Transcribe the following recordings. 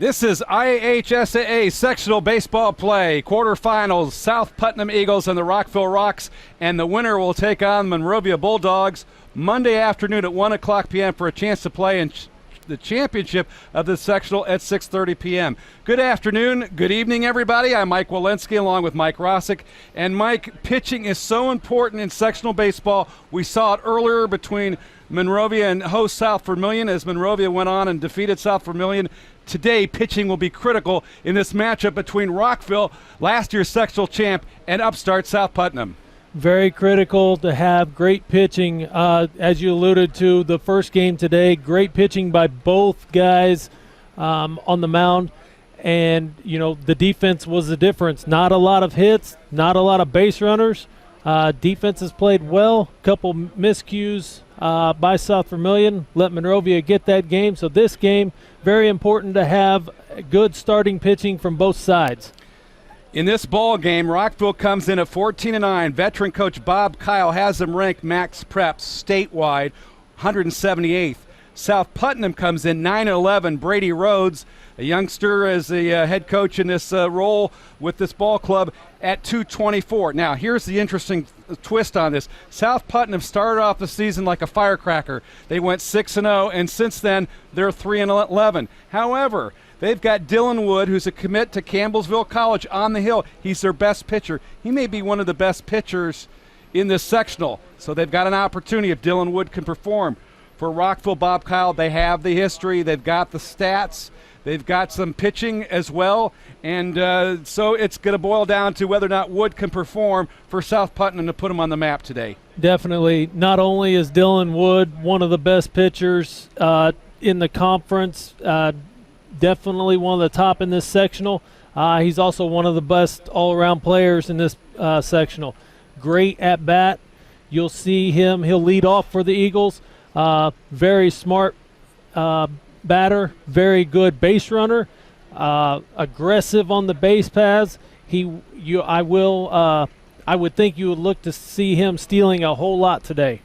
This is IHSAA sectional baseball play. Quarterfinals, South Putnam Eagles and the Rockville Rocks, and the winner will take on Monrovia Bulldogs Monday afternoon at 1 o'clock p.m. for a chance to play in the championship of the sectional at 6:30 p.m. Good afternoon, good evening, everybody. I'm Mike Walensky along with Mike Rossick. And Mike, pitching is so important in sectional baseball. We saw it earlier between Monrovia and host South Vermilion as Monrovia went on and defeated South Vermilion. Today, pitching will be critical in this matchup between Rockville, last year's sectional champ, and upstart South Putnam. Very critical to have great pitching. As you alluded to, the first game today, great pitching by both guys on the mound. And, you know, the defense was the difference. Not a lot of hits, not a lot of base runners. Defense has played well. Couple miscues by South Vermilion. Let Monrovia get that game. So this game, very important to have good starting pitching from both sides. In this ball game, Rockville comes in at 14-9. Veteran coach Bob Kyle has them ranked max preps statewide, 178th. South Putnam comes in 9-11. Brady Rhodes, a youngster as the head coach in this role with this ball club, at 224. Now, here's the interesting twist on this. South Putnam started off the season like a firecracker. They went 6-0, and since then, they're 3-11. However, they've got Dylan Wood, who's a commit to Campbellsville College on the Hill. He's their best pitcher. He may be one of the best pitchers in this sectional. So they've got an opportunity if Dylan Wood can perform. For Rockville, Bob Kyle, they have the history. They've got the stats. They've got some pitching as well. And so it's going to boil down to whether or not Wood can perform for South Putnam to put them on the map today. Definitely. Not only is Dylan Wood one of the best pitchers in the conference, definitely one of the top in this sectional. He's also one of the best all-around players in this sectional. Great at bat. You'll see him. He'll lead off for the Eagles. Very smart batter. Very good base runner. Aggressive on the base paths. I would think you would look to see him stealing a whole lot today.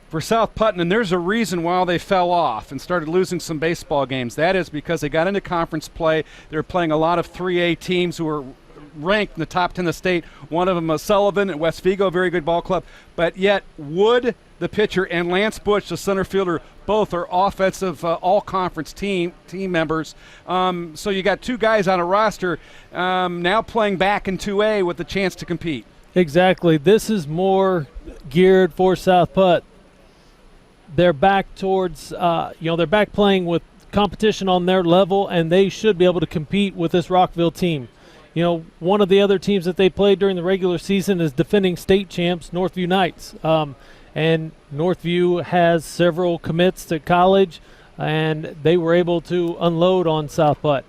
For South Putnam, there's a reason why they fell off and started losing some baseball games. That is because they got into conference play. They're playing a lot of 3A teams who are ranked in the top 10 of the state. One of them is Sullivan at West Vigo, very good ball club. But yet Wood, the pitcher, and Lance Bush, the center fielder, both are offensive all-conference team members. So you got two guys on a roster now playing back in 2A with the chance to compete. Exactly. This is more geared for South Put. They're back towards, they're back playing with competition on their level, and they should be able to compete with this Rockville team. You know, one of the other teams that they played during the regular season is defending state champs, Northview Knights. And Northview has several commits to college, and they were able to unload on South Put.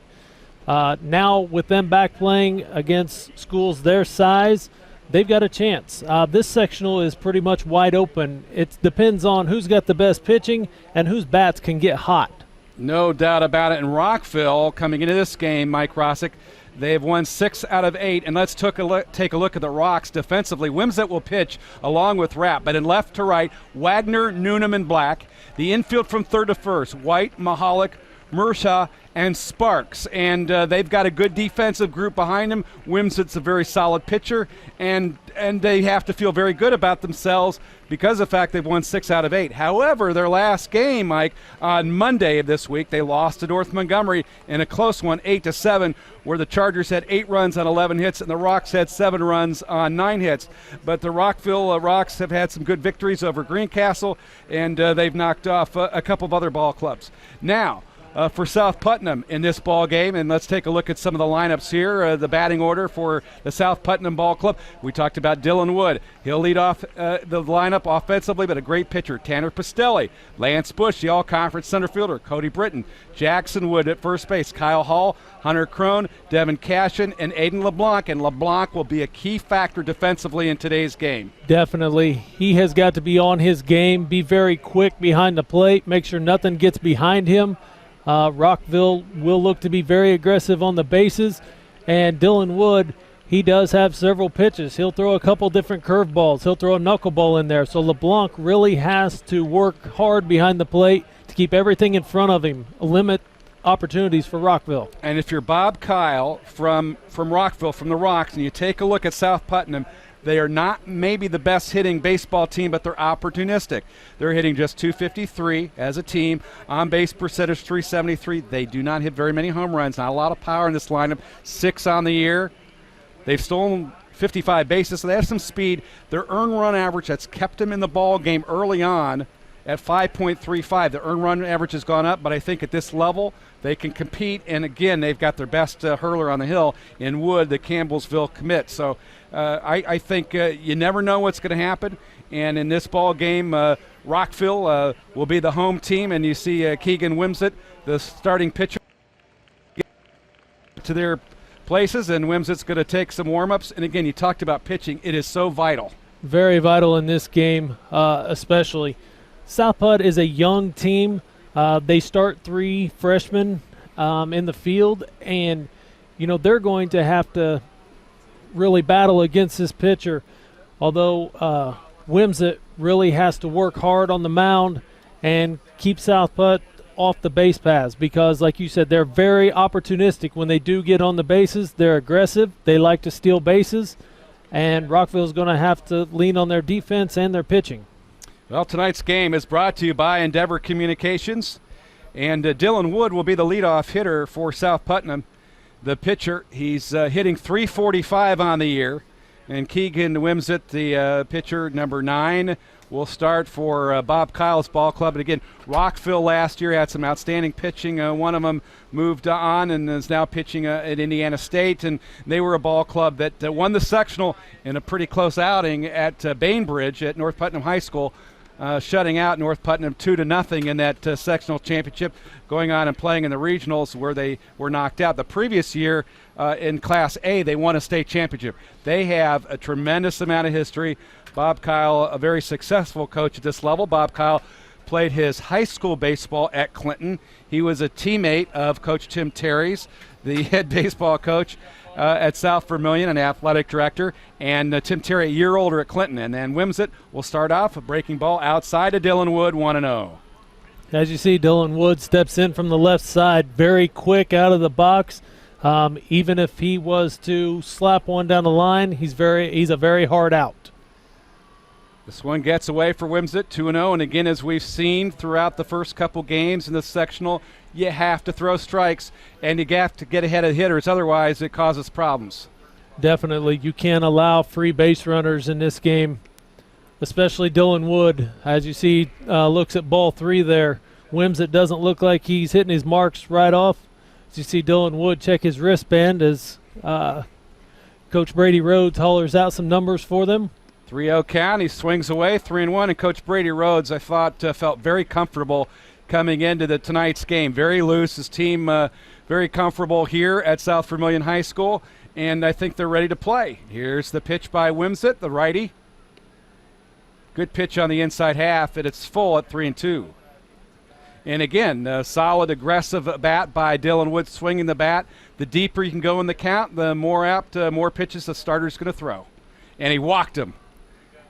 Now, with them back playing against schools their size, they've got a chance. This sectional is pretty much wide open. It depends on who's got the best pitching and whose bats can get hot. No doubt about it. And Rockville, coming into this game, Mike Rossick, they've won 6 out of 8. And let's take a look at the Rocks defensively. Wimsett will pitch along with Rapp, but in left to right, Wagner, Newnham, and Black. The infield from third to first, White, Mahalik, Mershaw, and Sparks. And they've got a good defensive group behind them. Wimsett's a very solid pitcher, and they have to feel very good about themselves because of the fact they've won 6 out of 8. However, their last game, Mike, on Monday of this week, they lost to North Montgomery in a close one, 8-7, where the Chargers had 8 runs on 11 hits and the Rocks had 7 runs on 9 hits. But the Rockville Rocks have had some good victories over Greencastle, and they've knocked off a couple of other ball clubs. Now, for South Putnam in this ball game, and let's take a look at some of the lineups here. The batting order for the South Putnam Ball Club. We talked about Dylan Wood. He'll lead off the lineup offensively, but a great pitcher. Tanner Pastelli, Lance Bush, the all-conference center fielder. Cody Britton, Jackson Wood at first base. Kyle Hall, Hunter Crone, Devin Cashin, and Aiden LeBlanc. And LeBlanc will be a key factor defensively in today's game. Definitely. He has got to be on his game, be very quick behind the plate, make sure nothing gets behind him. Rockville will look to be very aggressive on the bases, and Dylan Wood, he does have several pitches. He'll throw a couple different curveballs. He'll throw a knuckleball in there. So LeBlanc really has to work hard behind the plate to keep everything in front of him, limit opportunities for Rockville. And if you're Bob Kyle from Rockville, from the Rocks, and you take a look at South Putnam, they are not maybe the best hitting baseball team, but they're opportunistic. They're hitting just 253 as a team. On-base percentage 373. They do not hit very many home runs. Not a lot of power in this lineup. 6 on the year. They've stolen 55 bases, so they have some speed. Their earned run average that's kept them in the ball game early on at 5.35. The earned run average has gone up, but I think at this level they can compete. And again, they've got their best hurler on the hill in Wood, the Campbellsville commit. So I think you never know what's going to happen. And in this ball game, Rockville will be the home team, and you see Keegan Wimsett, the starting pitcher, to their places, and Wimsett's going to take some warm-ups. And again, you talked about pitching. It is so vital. Very vital in this game, especially. South Putt is a young team. They start 3 freshmen in the field, and, they're going to have to really battle against this pitcher. Although Wimsett really has to work hard on the mound and keep South Putt off the base paths because, like you said, they're very opportunistic. When they do get on the bases, they're aggressive. They like to steal bases, and Rockville's going to have to lean on their defense and their pitching. Well, tonight's game is brought to you by Endeavor Communications, and Dylan Wood will be the leadoff hitter for South Putnam. The pitcher, he's hitting 345 on the year, and Keegan Wimsett, the pitcher, number 9, will start for Bob Kyle's ball club. And again, Rockville last year had some outstanding pitching. One of them moved on and is now pitching at Indiana State, and they were a ball club that won the sectional in a pretty close outing at Bainbridge at North Putnam High School. Shutting out North Putnam 2-0 in that sectional championship, going on and playing in the regionals where they were knocked out. The previous year in Class A, they won a state championship. They have a tremendous amount of history. Bob Kyle, a very successful coach at this level. Bob Kyle played his high school baseball at Clinton. He was a teammate of Coach Tim Terry's, the head baseball coach at South Vermilion, an athletic director, and Tim Terry, a year older at Clinton. And then Wimsett will start off a breaking ball outside of Dylan Wood, 1-0. As you see, Dylan Wood steps in from the left side, very quick out of the box. Even if he was to slap one down the line, he's a very hard out. This one gets away for Wimsett, 2-0. And again, as we've seen throughout the first couple games in the sectional, you have to throw strikes and you have to get ahead of hitters. Otherwise, it causes problems. Definitely. You can't allow free base runners in this game, especially Dylan Wood. As you see, looks at ball 3 there. Wimsett doesn't look like he's hitting his marks right off. As you see Dylan Wood check his wristband as Coach Brady Rhodes hollers out some numbers for them. 3-0 count. He swings away, 3-1. And Coach Brady Rhodes, I thought, felt very comfortable coming into tonight's game. Very loose. His team very comfortable here at South Vermilion High School, and I think they're ready to play. Here's the pitch by Wimsett, the righty. Good pitch on the inside half, and it's full at 3-2. And again, a solid, aggressive bat by Dylan Wood, swinging the bat. The deeper you can go in the count, the more apt, more pitches the starter's going to throw. And he walked him.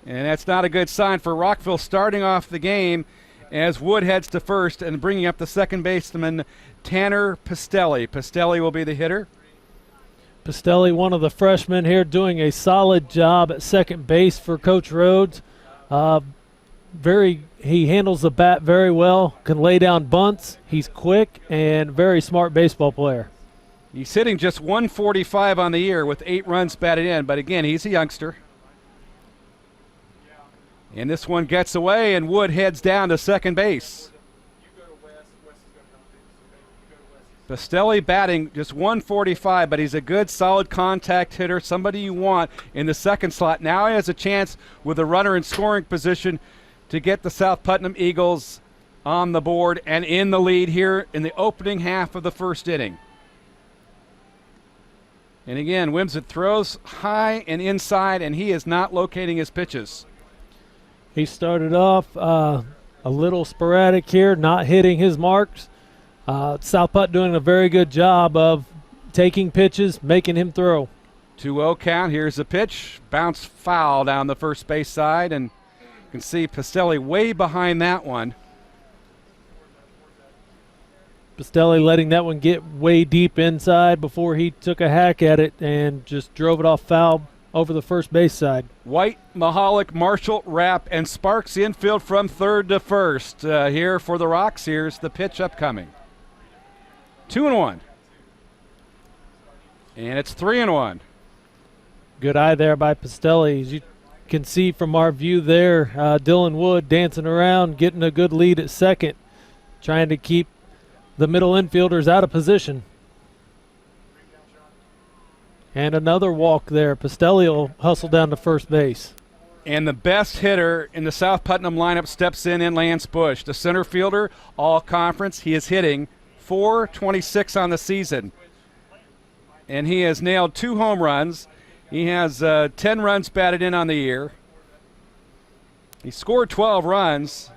And that's not a good sign for Rockville starting off the game as Wood heads to first and bringing up the second baseman, Tanner Pastelli. Pastelli will be the hitter. Pastelli, one of the freshmen here, doing a solid job at second base for Coach Rhodes. He handles the bat very well, can lay down bunts. He's quick and very smart baseball player. He's hitting just 145 on the year with 8 runs batted in, but again, he's a youngster. And this one gets away, and Wood heads down to second base. Pastelli batting just 145, but he's a good, solid contact hitter, somebody you want in the second slot. Now he has a chance with a runner in scoring position to get the South Putnam Eagles on the board and in the lead here in the opening half of the first inning. And again, Wimsett throws high and inside, and he is not locating his pitches. He started off a little sporadic here, not hitting his marks. South Putt doing a very good job of taking pitches, making him throw. 2-0 count. Here's the pitch. Bounce foul down the first base side, and you can see Pastelli way behind that one. Pastelli letting that one get way deep inside before he took a hack at it and just drove it off foul over the first base side. White, Mahalik, Marshall, Rapp, and Sparks infield from third to first. Here for the Rocks, here's the pitch upcoming. 2-1. And it's 3-1. Good eye there by Pastelli. As you can see from our view there, Dylan Wood dancing around, getting a good lead at second, trying to keep the middle infielders out of position. And another walk there. Pastelli will hustle down to first base. And the best hitter in the South Putnam lineup steps in Lance Bush. The center fielder, all conference. He is hitting .426 on the season. And he has nailed 2 home runs. He has 10 runs batted in on the year. He scored 12 runs.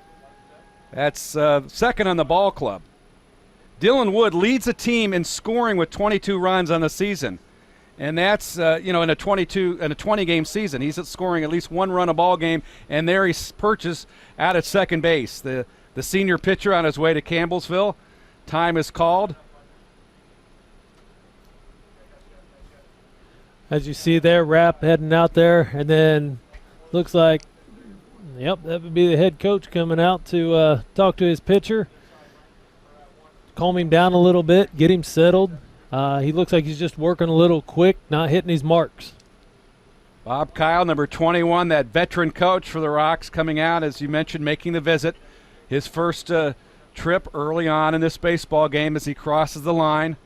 That's second on the ball club. Dylan Wood leads the team in scoring with 22 runs on the season. And that's, in a 20-game season. He's scoring at least 1 run a ball game, and there he's perches out at second base. The senior pitcher on his way to Campbellsville. Time is called. As you see there, Rapp heading out there, and then looks like, yep, that would be the head coach coming out to talk to his pitcher, calm him down a little bit, get him settled. He looks like he's just working a little quick, not hitting his marks. Bob Kyle, number 21, that veteran coach for the Rocks, coming out, as you mentioned, making the visit. His first trip early on in this baseball game as he crosses the line.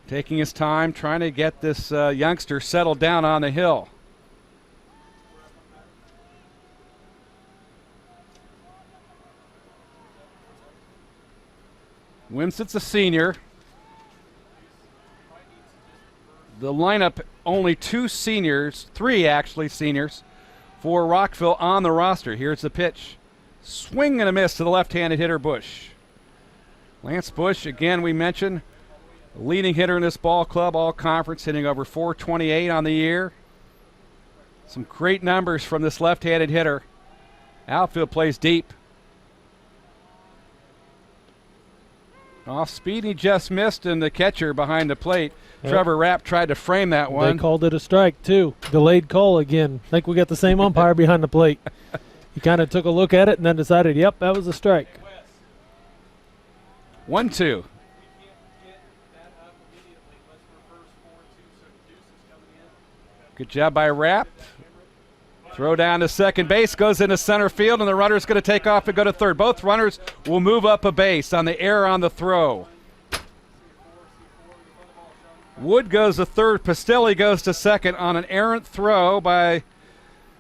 Taking his time, trying to get this youngster settled down on the hill. Wimsett's a senior. The lineup, only 2 seniors, 3 actually seniors, for Rockville on the roster. Here's the pitch. Swing and a miss to the left-handed hitter, Bush. Lance Bush, again, we mentioned, leading hitter in this ball club, all conference, hitting over .428 on the year. Some great numbers from this left-handed hitter. Outfield plays deep. Off speed, he just missed, and the catcher behind the plate, Trevor Rapp, tried to frame that one. They called it a strike, too. Delayed call again. I think we got the same umpire behind the plate. He kind of took a look at it and then decided, yep, that was a strike. 1-2. Good job by Rapp. Throw down to second base, goes into center field, and the runner's going to take off and go to third. Both runners will move up a base on the error on the throw. Wood goes to third. Pastelli goes to second on an errant throw by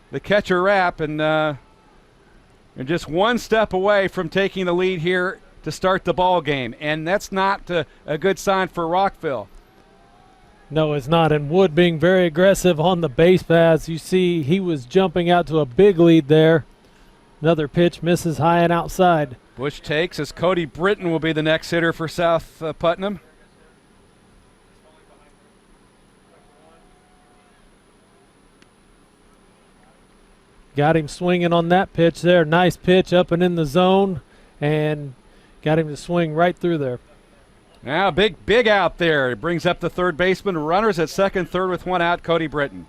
the catcher Rapp, and they're just one step away from taking the lead here to start the ball game, and that's not a good sign for Rockville. No, it's not. And Wood being very aggressive on the base paths. You see he was jumping out to a big lead there. Another pitch misses high and outside. Bush takes as Cody Britton will be the next hitter for South Putnam. Got him swinging on that pitch there. Nice pitch up and in the zone, and got him to swing right through there. Now big out there. It brings up the third baseman. Runners at second, third with 1 out, Cody Britton.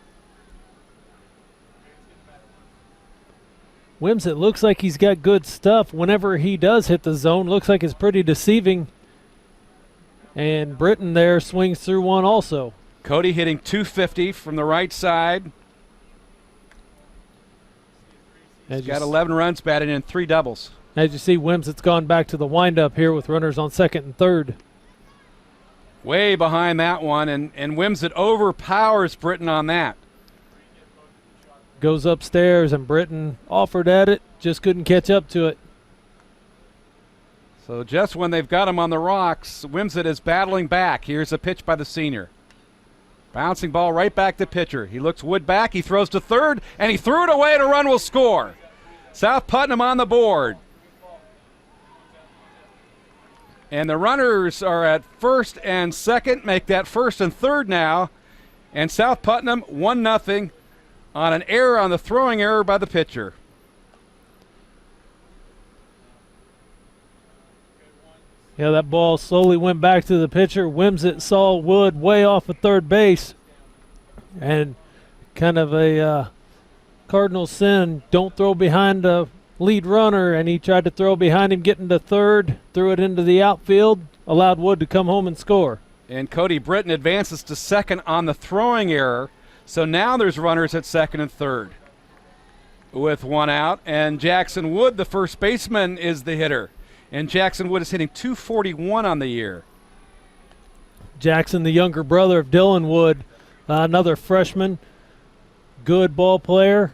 Wimsett looks like he's got good stuff. Whenever he does hit the zone, looks like it's pretty deceiving. And Britton there swings through one also. Cody hitting .250 from the right side. He's got 11 runs batted in, 3 doubles. As you see, Wimsett's gone back to the windup here with runners on second and third. Way behind that one, and Wimsett overpowers Britton on that. Goes upstairs, and Britton offered at it, just couldn't catch up to it. So just when they've got him on the rocks, Wimsett is battling back. Here's a pitch by the senior. Bouncing ball right back to pitcher. He looks Wood back, he throws to third, and he threw it away, and a run will score. South Putnam on the board. And the runners are at first and second, make that first and third now. And South Putnam 1-0 on an error, on the throwing error by the pitcher. Yeah, that ball slowly went back to the pitcher. Wimsett saw Wood way off of third base. And kind of a cardinal sin, don't throw behind the lead runner, and he tried to throw behind him, getting to third, threw it into the outfield, allowed Wood to come home and score. And Cody Britton advances to second on the throwing error. So now there's runners at second and third with one out. And Jackson Wood, the first baseman, is the hitter. And Jackson Wood is hitting .241 on the year. Jackson, the younger brother of Dylan Wood, another freshman, good ball player,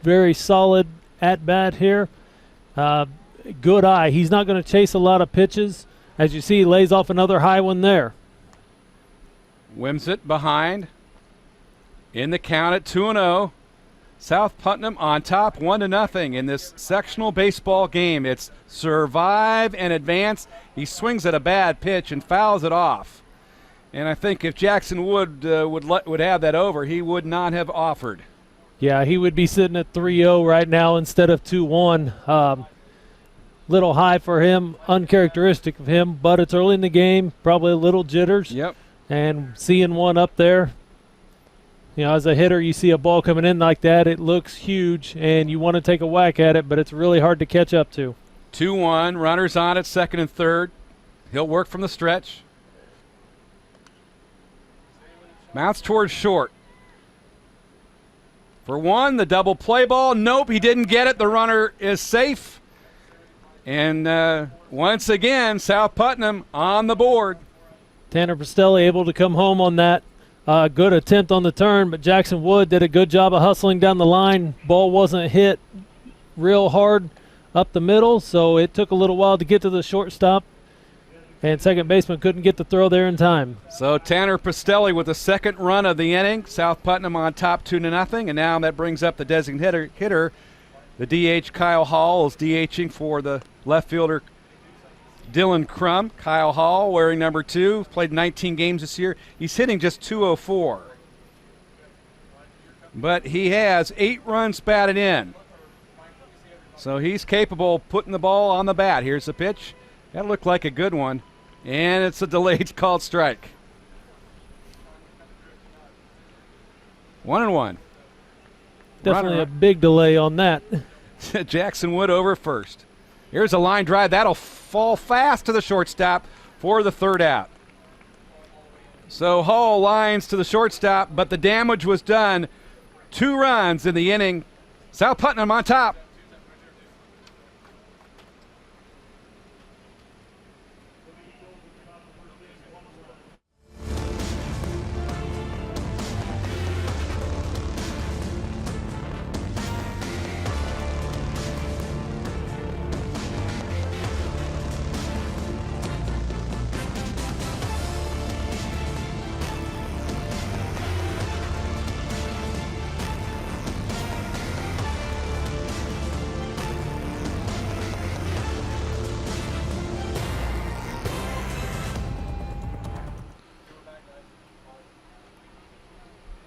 very solid at-bat here. Good eye. He's not going to chase a lot of pitches. As you see, he lays off another high one there. Wimsett behind in the count at 2-0. South Putnam on top 1-0 in this sectional baseball game. It's survive and advance. He swings at a bad pitch and fouls it off. And I think if Jackson Wood would have that over, he would not have offered. Yeah, he would be sitting at 3-0 right now instead of 2-1. Little high for him, uncharacteristic of him, but it's early in the game, probably a little jitters. Yep. And seeing one up there, as a hitter, you see a ball coming in like that, it looks huge, and you want to take a whack at it, but it's really hard to catch up to. 2-1, runners on at second and third. He'll work from the stretch. Mounts towards short. For one, the double play ball. Nope, he didn't get it. The runner is safe. And once again, South Putnam on the board. Tanner Pastelli able to come home on that. Good attempt on the turn, but Jackson Wood did a good job of hustling down the line. Ball wasn't hit real hard up the middle, so it took a little while to get to the shortstop, and second baseman couldn't get the throw there in time. So Tanner Pastelli with the second run of the inning. South Putnam on top 2-0, and now that brings up the designated hitter. The DH Kyle Hall is DHing for the left fielder Dylan Crum. Kyle Hall wearing number 2, played 19 games this year. He's hitting just .204. But he has 8 runs batted in. So he's capable of putting the ball on the bat. Here's the pitch. That looked like a good one. And it's a delayed called strike. 1-1. Definitely a big delay on that. Jackson Wood over first. Here's a line drive. That'll fall fast to the shortstop for the third out. So Hall lines to the shortstop, but the damage was done. 2 runs in the inning. South Putnam on top.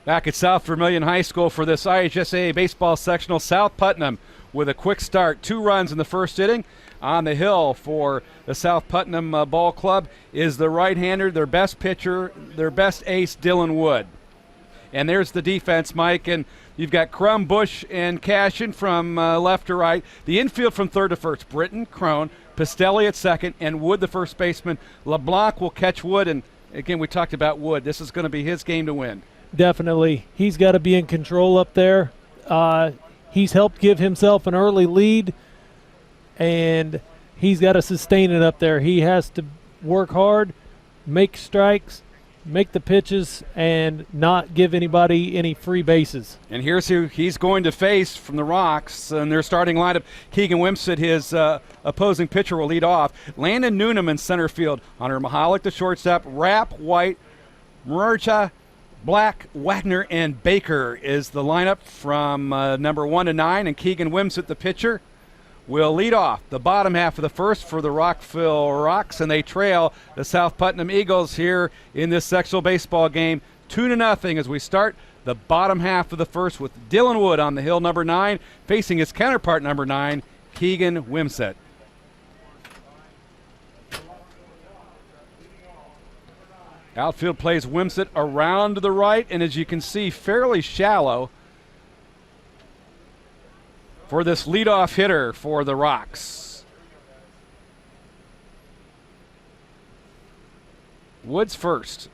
Back at South Vermilion High School for this IHSAA baseball sectional, South Putnam with a quick start. 2 runs in the first inning. On the hill for the South Putnam Ball Club is the right-hander, their best pitcher, their best ace, Dylan Wood. And there's the defense, Mike, and you've got Crum, Bush, and Cashin from left to right. The infield from third to first, Britton, Crone, Pastelli at second, and Wood, the first baseman. LeBlanc will catch Wood, and again, we talked about Wood. This is going to be his game to win. Definitely. He's got to be in control up there. He's helped give himself an early lead, and he's got to sustain it up there. He has to work hard, make strikes, make the pitches, and not give anybody any free bases. And here's who he's going to face from the Rocks. And their starting lineup, Keegan Wimsett, his opposing pitcher, will lead off. Landon Noonan in center field. Hunter Mahalik, the shortstop. Rapp, White, Murcha, Black, Wagner, and Baker is the lineup from number 1 to 9. And Keegan Wimsett, the pitcher, will lead off the bottom half of the first for the Rockville Rocks, and they trail the South Putnam Eagles here in this sectional baseball game 2-0 as we start the bottom half of the first with Dylan Wood on the hill, number 9, facing his counterpart, number 9, Keegan Wimsett. Outfield plays Wimsett around to the right, and as you can see, fairly shallow for this leadoff hitter for the Rocks. Woods first.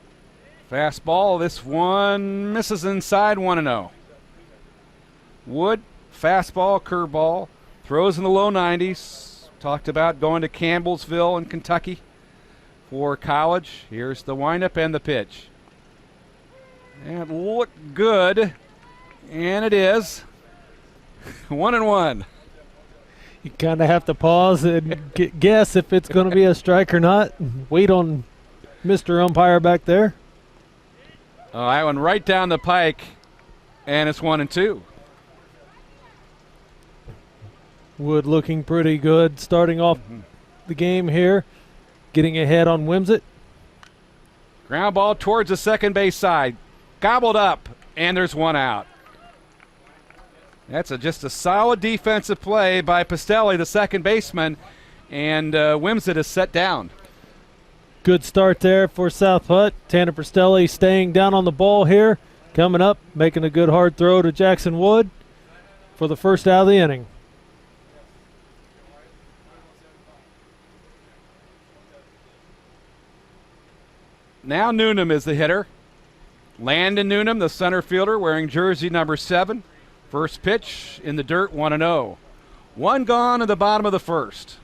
Fastball, this one misses inside, 1-0. Wood, fastball, curveball, throws in the low 90s. Talked about going to Campbellsville in Kentucky for college. Here's the windup and the pitch. And it looked good, and it is. 1-1. You kind of have to pause and guess if it's going to be a strike or not. Wait on Mr. Umpire back there. Oh, that one right down the pike, and it's 1-2. Wood looking pretty good, starting off the game here, getting ahead on Wimsett. Ground ball towards the second base side, gobbled up, and there's one out. That's just a solid defensive play by Pastelli, the second baseman, and Wimsett is set down. Good start there for South Putt. Tanner Pastelli staying down on the ball here, coming up, making a good hard throw to Jackson Wood for the first out of the inning. Now Newnham is the hitter. Landon Newnham, the center fielder, wearing jersey number 7. First pitch in the dirt, 1-0. One gone in the bottom of the first.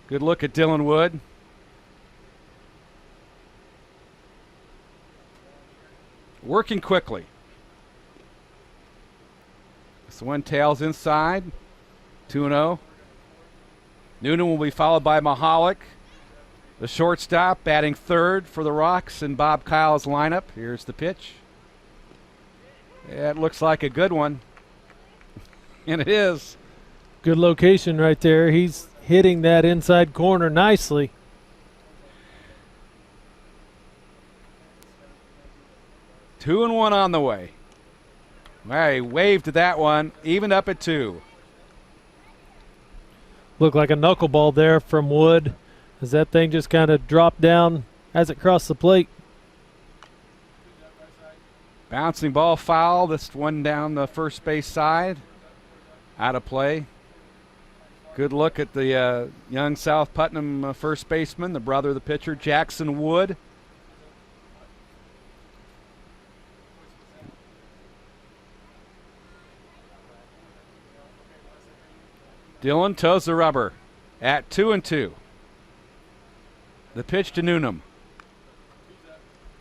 Good look at Dylan Wood. Working quickly. This one tails inside, 2-0. Newnham will be followed by Mahalik. The shortstop batting third for the Rocks in Bob Kyle's lineup. Here's the pitch. It looks like a good one. And it is. Good location right there. He's hitting that inside corner nicely. Two and one on the way. He waved to that one, evened up at 2. Looked like a knuckleball there from Wood as that thing just kind of dropped down as it crossed the plate. Bouncing ball foul. This one down the first base side. Out of play. Good look at the young South Putnam first baseman, the brother of the pitcher, Jackson Wood. Dylan toes the rubber at 2-2. The pitch to Newnham.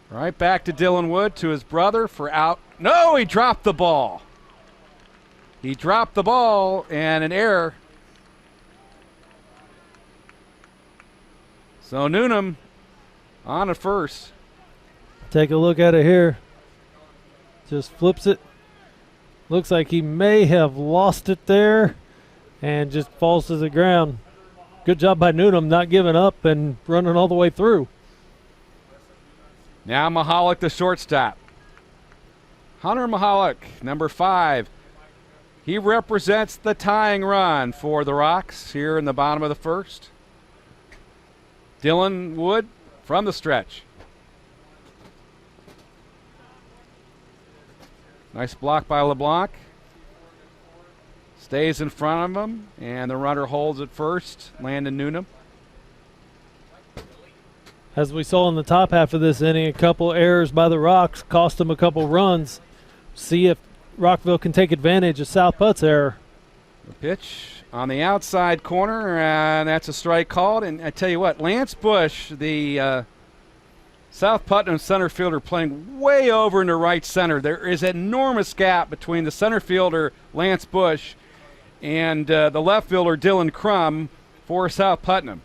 Right back to Dylan Wood, to his brother for out. No, he dropped the ball. He dropped the ball and an error. So Newnham on at first. Take a look at it here. Just flips it. Looks like he may have lost it there and just falls to the ground. Good job by Newnham not giving up and running all the way through. Now Mahalik, the shortstop. Hunter Mahalik, number 5. He represents the tying run for the Rocks here in the bottom of the first. Dylan Wood from the stretch. Nice block by LeBlanc. Stays in front of him, and the runner holds at first, Landon Newnham. As we saw in the top half of this inning, a couple errors by the Rocks cost them a couple runs. See if Rockville can take advantage of South Putt's error. The pitch on the outside corner, and that's a strike called. And I tell you what, Lance Bush, the South Putnam center fielder, playing way over into right center. There is an enormous gap between the center fielder, Lance Bush, and the left fielder, Dylan Crum, for South Putnam.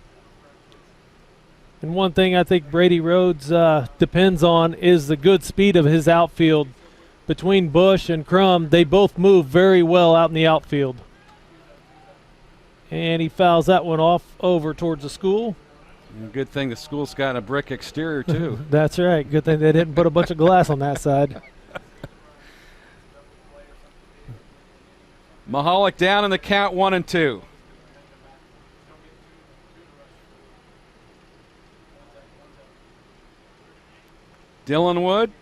And one thing I think Brady Rhodes depends on is the good speed of his outfield. Between Bush and Crum, they both move very well out in the outfield. And he fouls that one off over towards the school. And good thing the school's got a brick exterior, too. That's right. Good thing they didn't put a bunch of glass on that side. Mahalik down in the count, 1-2. Dylan Wood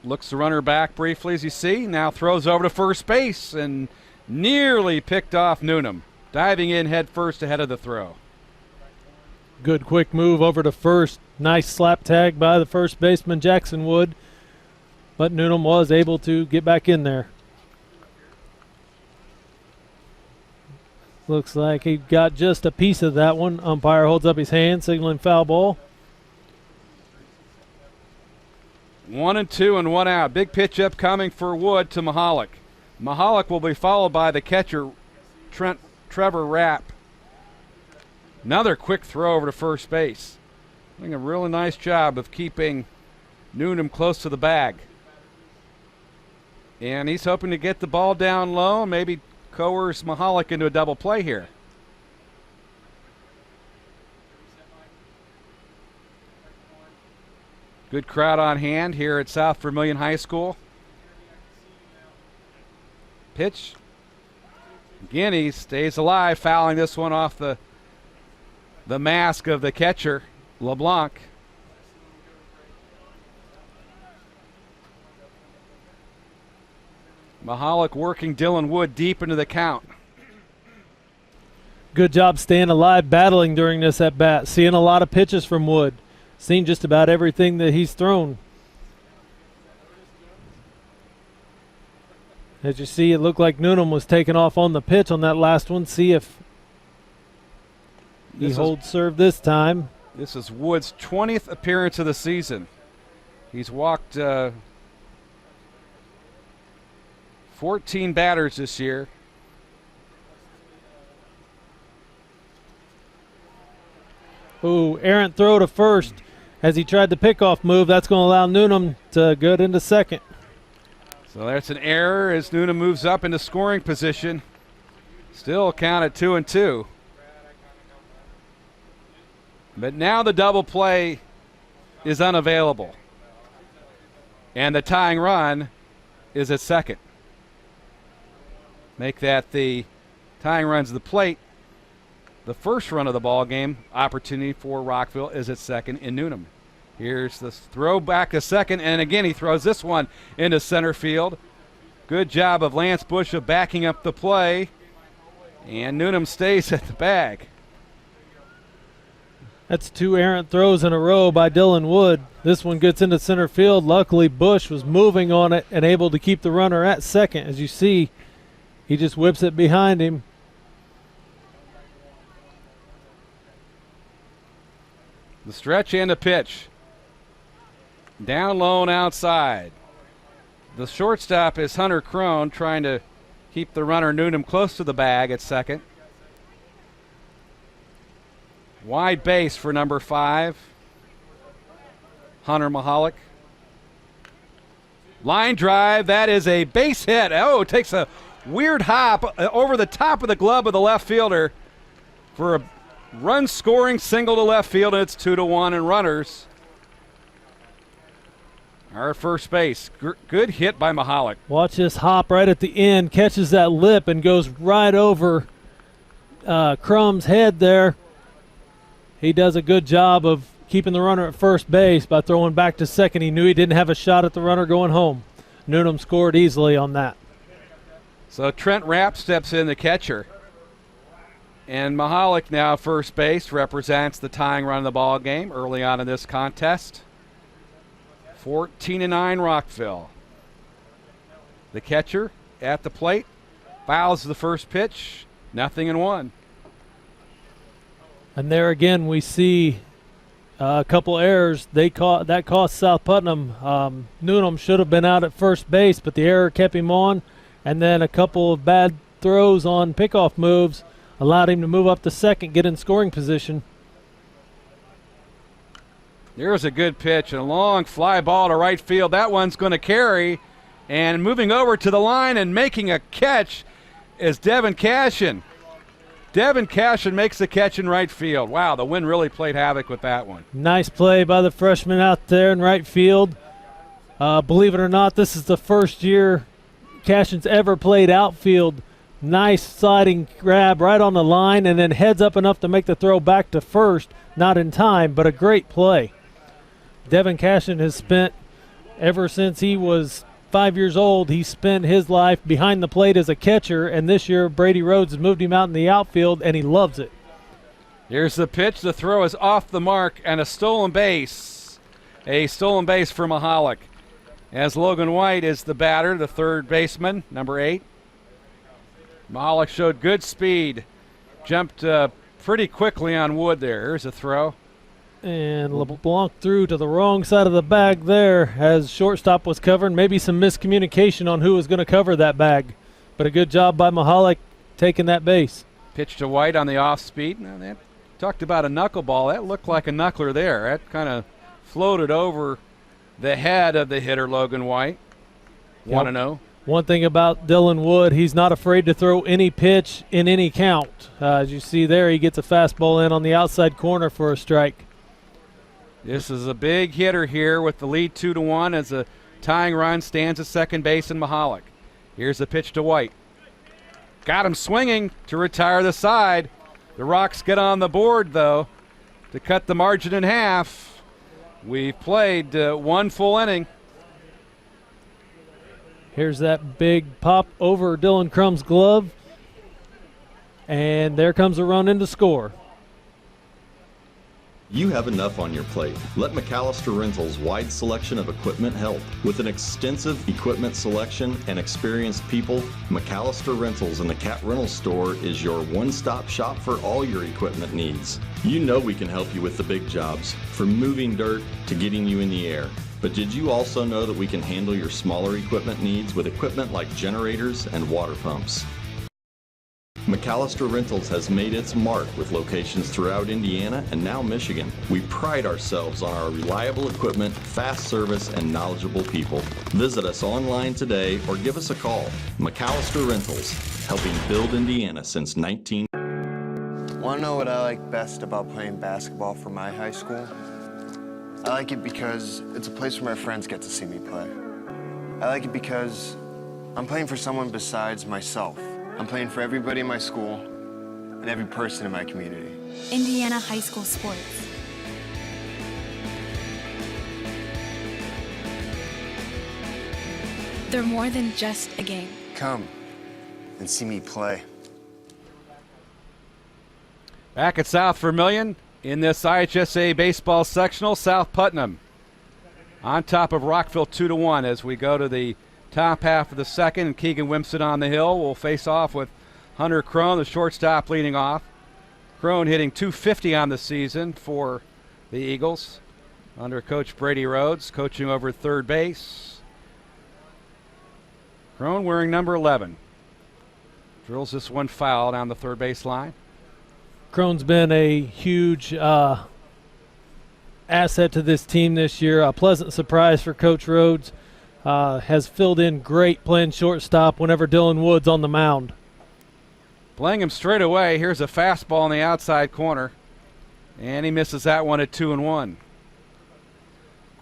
looks the runner back briefly, as you see. Now throws over to first base and nearly picked off Newnham, diving in head first ahead of the throw. Good quick move over to first. Nice slap tag by the first baseman, Jackson Wood. But Newnham was able to get back in there. Looks like he got just a piece of that one. Umpire holds up his hand, signaling foul ball. 1-2 and 1 out. Big pitch upcoming for Wood to Mahalik. Mahalik will be followed by the catcher, Trevor Rapp. Another quick throw over to first base. Doing a really nice job of keeping Newnham close to the bag. And he's hoping to get the ball down low and maybe coerce Mahalik into a double play here. Good crowd on hand here at South Vermilion High School. Pitch. Again, he stays alive, fouling this one off the mask of the catcher, LeBlanc. Mahalik working Dylan Wood deep into the count. Good job staying alive, battling during this at bat. Seeing a lot of pitches from Wood. Seen just about everything that he's thrown. As you see, it looked like Newnham was taking off on the pitch on that last one. See if he holds serve this time. This is Wood's 20th appearance of the season. He's walked 14 batters this year. Ooh, errant throw to first as he tried the pickoff move. That's going to allow Newnham to go into second. So that's an error as Newnham moves up into scoring position. Still count at 2-2. But now the double play is unavailable. And the tying run is at second. Make that the tying runs of the plate. The first run of the ball game opportunity for Rockville is at second in Newnham. Here's the throw back to second, and again he throws this one into center field. Good job of Lance Bush of backing up the play, and Newnham stays at the bag. That's two errant throws in a row by Dylan Wood. This one gets into center field. Luckily, Bush was moving on it and able to keep the runner at second. As you see, he just whips it behind him. The stretch and the pitch. Down low and outside. The shortstop is Hunter Crone, trying to keep the runner Newnham close to the bag at second. Wide base for number 5, Hunter Mahalik. Line drive, that is a base hit. Oh, it takes a weird hop over the top of the glove of the left fielder for a run-scoring single to left field, and it's 2-1, and runners are at first base. Good hit by Mahalik. Watch this hop right at the end, catches that lip and goes right over Crum's head there. He does a good job of keeping the runner at first base by throwing back to second. He knew he didn't have a shot at the runner going home. Newnham scored easily on that. So Trent Rapp steps in, the catcher. And Mahalik now first base represents the tying run of the ball game early on in this contest. 14-9 Rockville. The catcher at the plate fouls the first pitch. 0-1. And there again we see a couple errors. That cost South Putnam. Newnham should have been out at first base, but the error kept him on. And then a couple of bad throws on pickoff moves allowed him to move up to second, get in scoring position. There's a good pitch, and a long fly ball to right field. That one's going to carry. And moving over to the line and making a catch is Devin Cashin. Devin Cashin makes the catch in right field. Wow, the wind really played havoc with that one. Nice play by the freshman out there in right field. Believe it or not, this is the first year Cashin's ever played outfield. Nice sliding grab right on the line and then heads up enough to make the throw back to first. Not in time, but a great play. Devin Cashin has spent, ever since he was 5 years old, he spent his life behind the plate as a catcher, and this year Brady Rhodes has moved him out in the outfield, and he loves it. Here's the pitch. The throw is off the mark, and a stolen base. A stolen base for Mahalik. As Logan White is the batter, the third baseman, number 8. Mahalik showed good speed. Jumped pretty quickly on Wood there. Here's a throw. And LeBlanc threw to the wrong side of the bag there as shortstop was covering. Maybe some miscommunication on who was going to cover that bag. But a good job by Mahalik taking that base. Pitch to White on the off speed. Now that talked about a knuckleball. That looked like a knuckler there. That kind of floated over the head of the hitter, Logan White. 1-0. One thing about Dylan Wood, he's not afraid to throw any pitch in any count. As you see there, he gets a fastball in on the outside corner for a strike. This is a big hitter here with the lead 2-1 as a tying run stands at second base in Mahalik. Here's the pitch to White. Got him swinging to retire the side. The Rocks get on the board, though, to cut the margin in half. We've played one full inning. Here's that big pop over Dylan Crumb's glove. And there comes a run in to score. You have enough on your plate. Let McAllister Rentals' wide selection of equipment help. With an extensive equipment selection and experienced people, McAllister Rentals in the Cat Rental Store is your one-stop shop for all your equipment needs. You know we can help you with the big jobs, from moving dirt to getting you in the air. But did you also know that we can handle your smaller equipment needs with equipment like generators and water pumps? McAllister Rentals has made its mark with locations throughout Indiana and now Michigan. We pride ourselves on our reliable equipment, fast service, and knowledgeable people. Visit us online today or give us a call. McAllister Rentals, helping build Indiana since 19. Want to know what I like best about playing basketball for my high school? I like it because it's a place where my friends get to see me play. I like it because I'm playing for someone besides myself. I'm playing for everybody in my school and every person in my community. Indiana high school sports. They're more than just a game. Come and see me play. Back at South Vermillion in this IHSAA baseball sectional, South Putnam on top of Rockville 2-1 as we go to the top half of the second, and Keegan Wimson on the hill will face off with Hunter Crone, the shortstop, leading off. Crone hitting .250 on the season for the Eagles under Coach Brady Rhodes, coaching over third base. Crone wearing number 11. Drills this one foul down the third base line. Crone's been a huge asset to this team this year, a pleasant surprise for Coach Rhodes. Has filled in great playing shortstop whenever Dylan Wood's on the mound. Playing him straight away. Here's a fastball in the outside corner, and he misses that one at 2-1.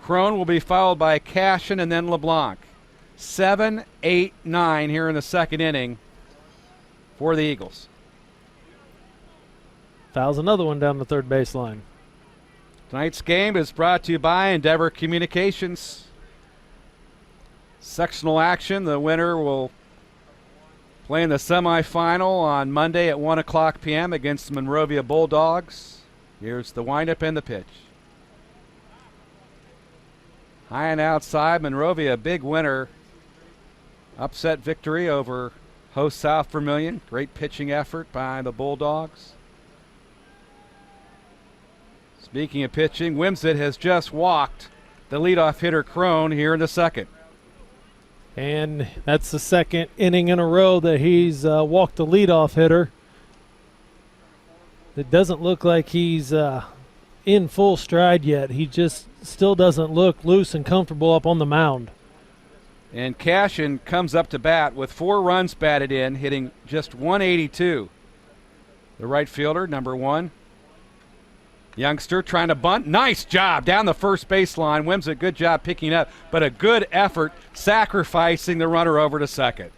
Crone will be followed by Cashin and then LeBlanc. 7, 8, 9 here in the second inning for the Eagles. Fouls another one down the third baseline. Tonight's game is brought to you by Endeavor Communications. Sectional action. The winner will play in the semifinal on Monday at 1 o'clock p.m. against the Monrovia Bulldogs. Here's the windup and the pitch. High and outside, Monrovia, a big winner. Upset victory over host South Vermillion. Great pitching effort by the Bulldogs. Speaking of pitching, Wimsett has just walked the leadoff hitter Crone here in the second. And that's the second inning in a row that he's walked the leadoff hitter. It doesn't look like he's in full stride yet. He just still doesn't look loose and comfortable up on the mound. And Cashin comes up to bat with 4 runs batted in, hitting just 182. The right fielder, number 1. Youngster trying to bunt. Nice job down the first baseline. Wimsett, good job picking up, but a good effort sacrificing the runner over to second.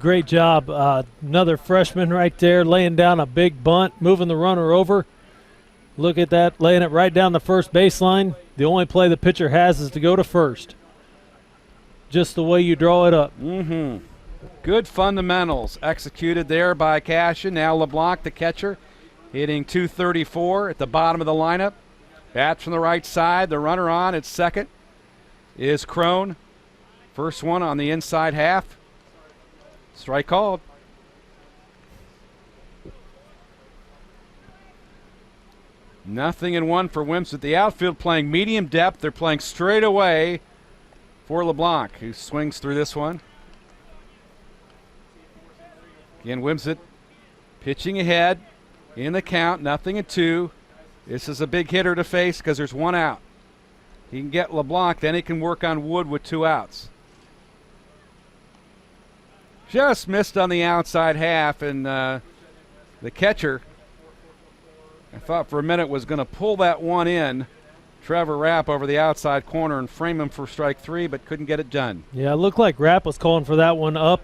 Great job. Another freshman right there laying down a big bunt, moving the runner over. Look at that, laying it right down the first baseline. The only play the pitcher has is to go to first. Just the way you draw it up. Mm-hmm. Good fundamentals executed there by Cashin. Now LeBlanc, the catcher, hitting .234 at the bottom of the lineup. Bat from the right side. The runner on at second is Crone. First one on the inside half. Strike called. Nothing in one for Wimsett. The outfield playing medium depth. They're playing straight away for LeBlanc, who swings through this one. Again, Wimsett pitching ahead in the count. Nothing in two. This is a big hitter to face because there's one out. He can get LeBlanc, then he can work on Wood with 2 outs. Just missed on the outside half, and the catcher, I thought for a minute, was going to pull that one in. Trevor Rapp over the outside corner and frame him for strike 3, but couldn't get it done. Yeah, it looked like Rapp was calling for that one up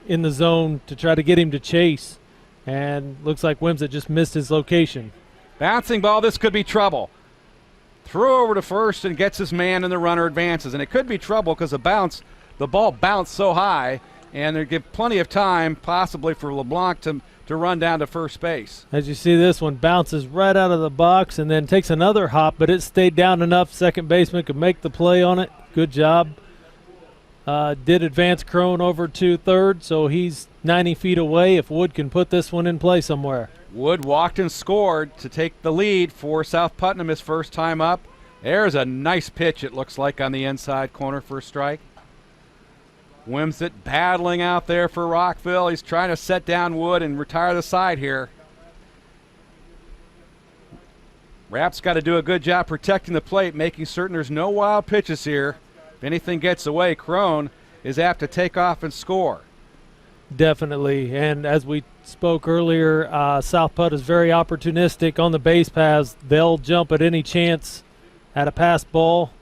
in the zone to try to get him to chase, and looks like Wimsett just missed his location. Bouncing ball, this could be trouble. Throw over to first and gets his man, and the runner advances. And it could be trouble because the ball bounced so high, and they give plenty of time possibly for LeBlanc to run down to first base. As you see, this one bounces right out of the box and then takes another hop, but it stayed down enough. Second baseman could make the play on it. Good job. Did advance Crone over to third, so he's 90 feet away if Wood can put this one in play somewhere. Wood walked and scored to take the lead for South Putnam his first time up. There's a nice pitch, it looks like, on the inside corner for a strike. Wimsett battling out there for Rockville. He's trying to set down Wood and retire the side here. Rapp's got to do a good job protecting the plate, making certain there's no wild pitches here. If anything gets away, Crone is apt to take off and score. Definitely, and as we spoke earlier, South Putt is very opportunistic on the base paths. They'll jump at any chance at a pass ball.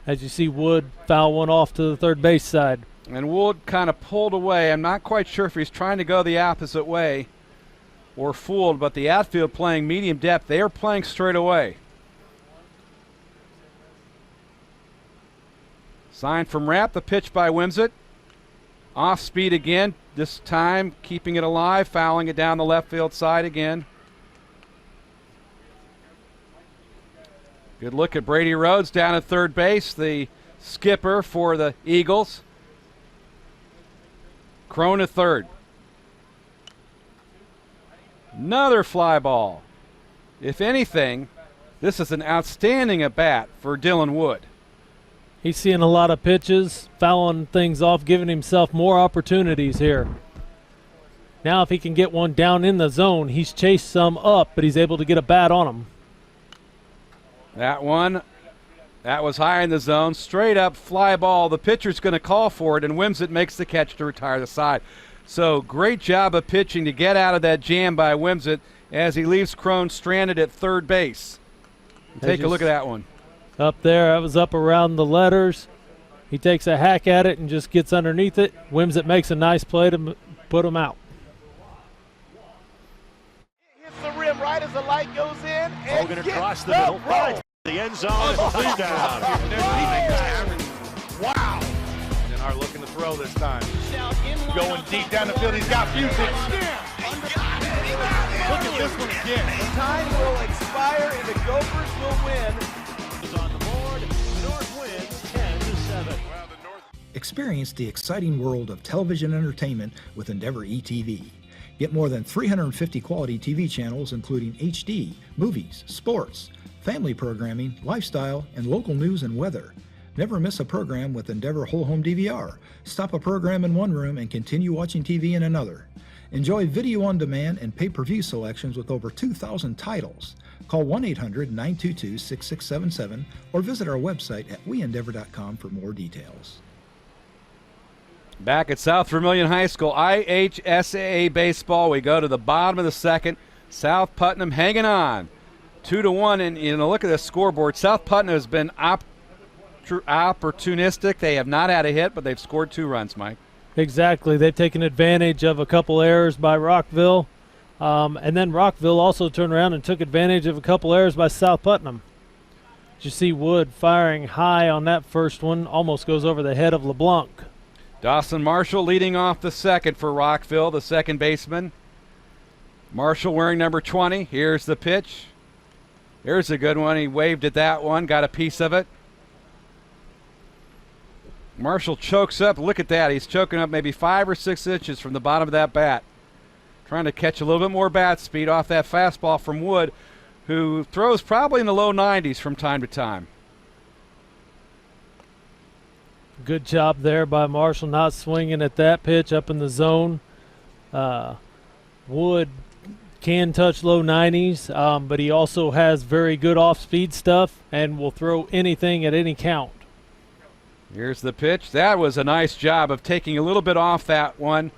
As you see, Wood foul one off to the third base side. And Wood kind of pulled away. I'm not quite sure if he's trying to go the opposite way or fooled, but the outfield playing medium depth, they are playing straight away. Sign from Rapp, the pitch by Wimsett. Off speed again, this time keeping it alive, fouling it down the left field side again. Good look at Brady Rhodes down at third base, the skipper for the Eagles. Crone at third. Another fly ball. If anything, this is an outstanding at-bat for Dylan Wood. He's seeing a lot of pitches, fouling things off, giving himself more opportunities here. Now if he can get one down in the zone, he's chased some up, but he's able to get a bat on him. That one, that was high in the zone. Straight up fly ball. The pitcher's going to call for it, and Wimsett makes the catch to retire the side. So great job of pitching to get out of that jam by Wimsett as he leaves Crone stranded at third base. Take a look at that one. Up there, that was up around the letters. He takes a hack at it and just gets underneath it. Wimsett makes a nice play to put him out. Hits the rim right as the light goes in. And Hogan across the middle. Finds the end zone. Clear down. Wow. And are looking to throw this time. Going deep down the field. He's got Fusich. Look at this one again. The time will expire and the Gophers will win. On the board. The North wins 10-7. Experience the exciting world of television entertainment with Endeavor eTV. Get more than 350 quality TV channels including HD, movies, sports, family programming, lifestyle, and local news and weather. Never miss a program with Endeavor Whole Home DVR. Stop a program in one room and continue watching TV in another. Enjoy video on demand and pay-per-view selections with over 2,000 titles. Call 1-800-922-6677 or visit our website at weendeavor.com for more details. Back at South Vermilion High School, IHSAA baseball. We go to the bottom of the second. South Putnam hanging on. 2-1, and look at the scoreboard. South Putnam has been opportunistic. They have not had a hit, but they've scored 2 runs, Mike. Exactly. They've taken advantage of a couple errors by Rockville. And then Rockville also turned around and took advantage of a couple errors by South Putnam. You see Wood firing high on that first one, almost goes over the head of LeBlanc. Dawson Marshall leading off the second for Rockville, the second baseman. Marshall wearing number 20. Here's the pitch. Here's a good one. He waved at that one, got a piece of it. Marshall chokes up. Look at that. He's choking up maybe 5 or 6 inches from the bottom of that bat. Trying to catch a little bit more bat speed off that fastball from Wood, who throws probably in the low 90s from time to time. Good job there by Marshall, not swinging at that pitch up in the zone. Wood can touch low 90s, but he also has very good off-speed stuff and will throw anything at any count. Here's the pitch. That was a nice job of taking a little bit off that one.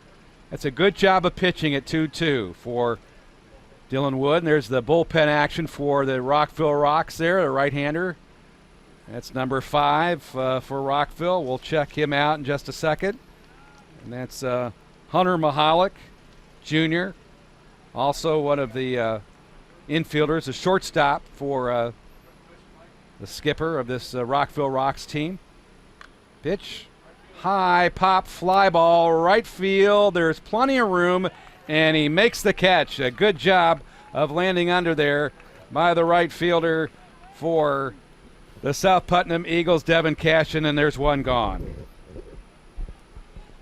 That's a good job of pitching at 2-2 for Dylan Wood. And there's the bullpen action for the Rockville Rocks there, the right-hander. That's number 5 for Rockville. We'll check him out in just a second. And that's Hunter Mahalik, Jr., also one of the infielders, a shortstop for the skipper of this Rockville Rocks team. Pitch, high pop fly ball, right field. There's plenty of room, and he makes the catch. A good job of landing under there by the right fielder for the South Putnam Eagles, Devin Cashin, and there's one gone.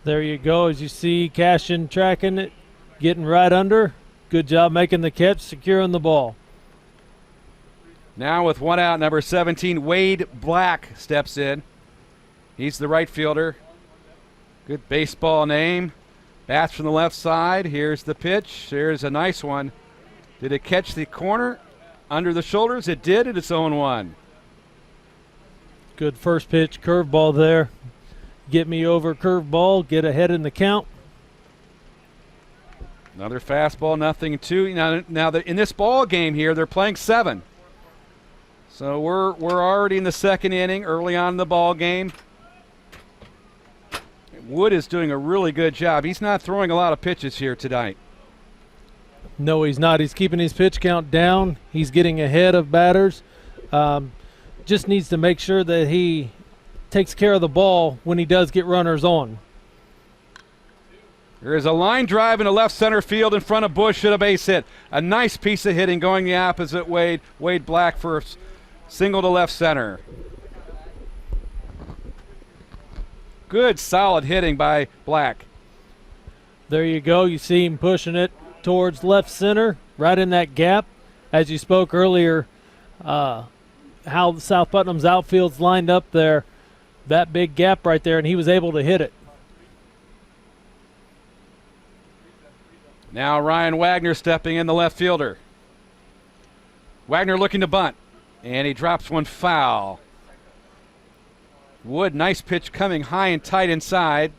There you go. As you see Cashin tracking it, getting right under. Good job making the catch, securing the ball. Now with one out, number 17, Wade Black steps in. He's the right fielder. Good baseball name. Bats from the left side. Here's the pitch. There's a nice one. Did it catch the corner under the shoulders? It did, and it's 0-1. Good first pitch, curveball there. Get me over curveball, get ahead in the count. Another fastball, 0-2. Now in this ball game here, they're playing 7. So we're already in the second inning, early on in the ball game. Wood is doing a really good job. He's not throwing a lot of pitches here tonight. No, he's not. He's keeping his pitch count down. He's getting ahead of batters. Just needs to make sure that he takes care of the ball when he does get runners on. There is a line drive into left center field in front of Bush at a base hit. A nice piece of hitting going the opposite way. Wade Black for a single to left center. Good solid hitting by Black. There you go. You see him pushing it towards left center, right in that gap. As you spoke earlier, how South Putnam's outfield's lined up there, that big gap right there, and he was able to hit it. Now Ryan Wagner stepping in, the left fielder. Wagner looking to bunt, and he drops one foul. Wood, nice pitch coming high and tight inside.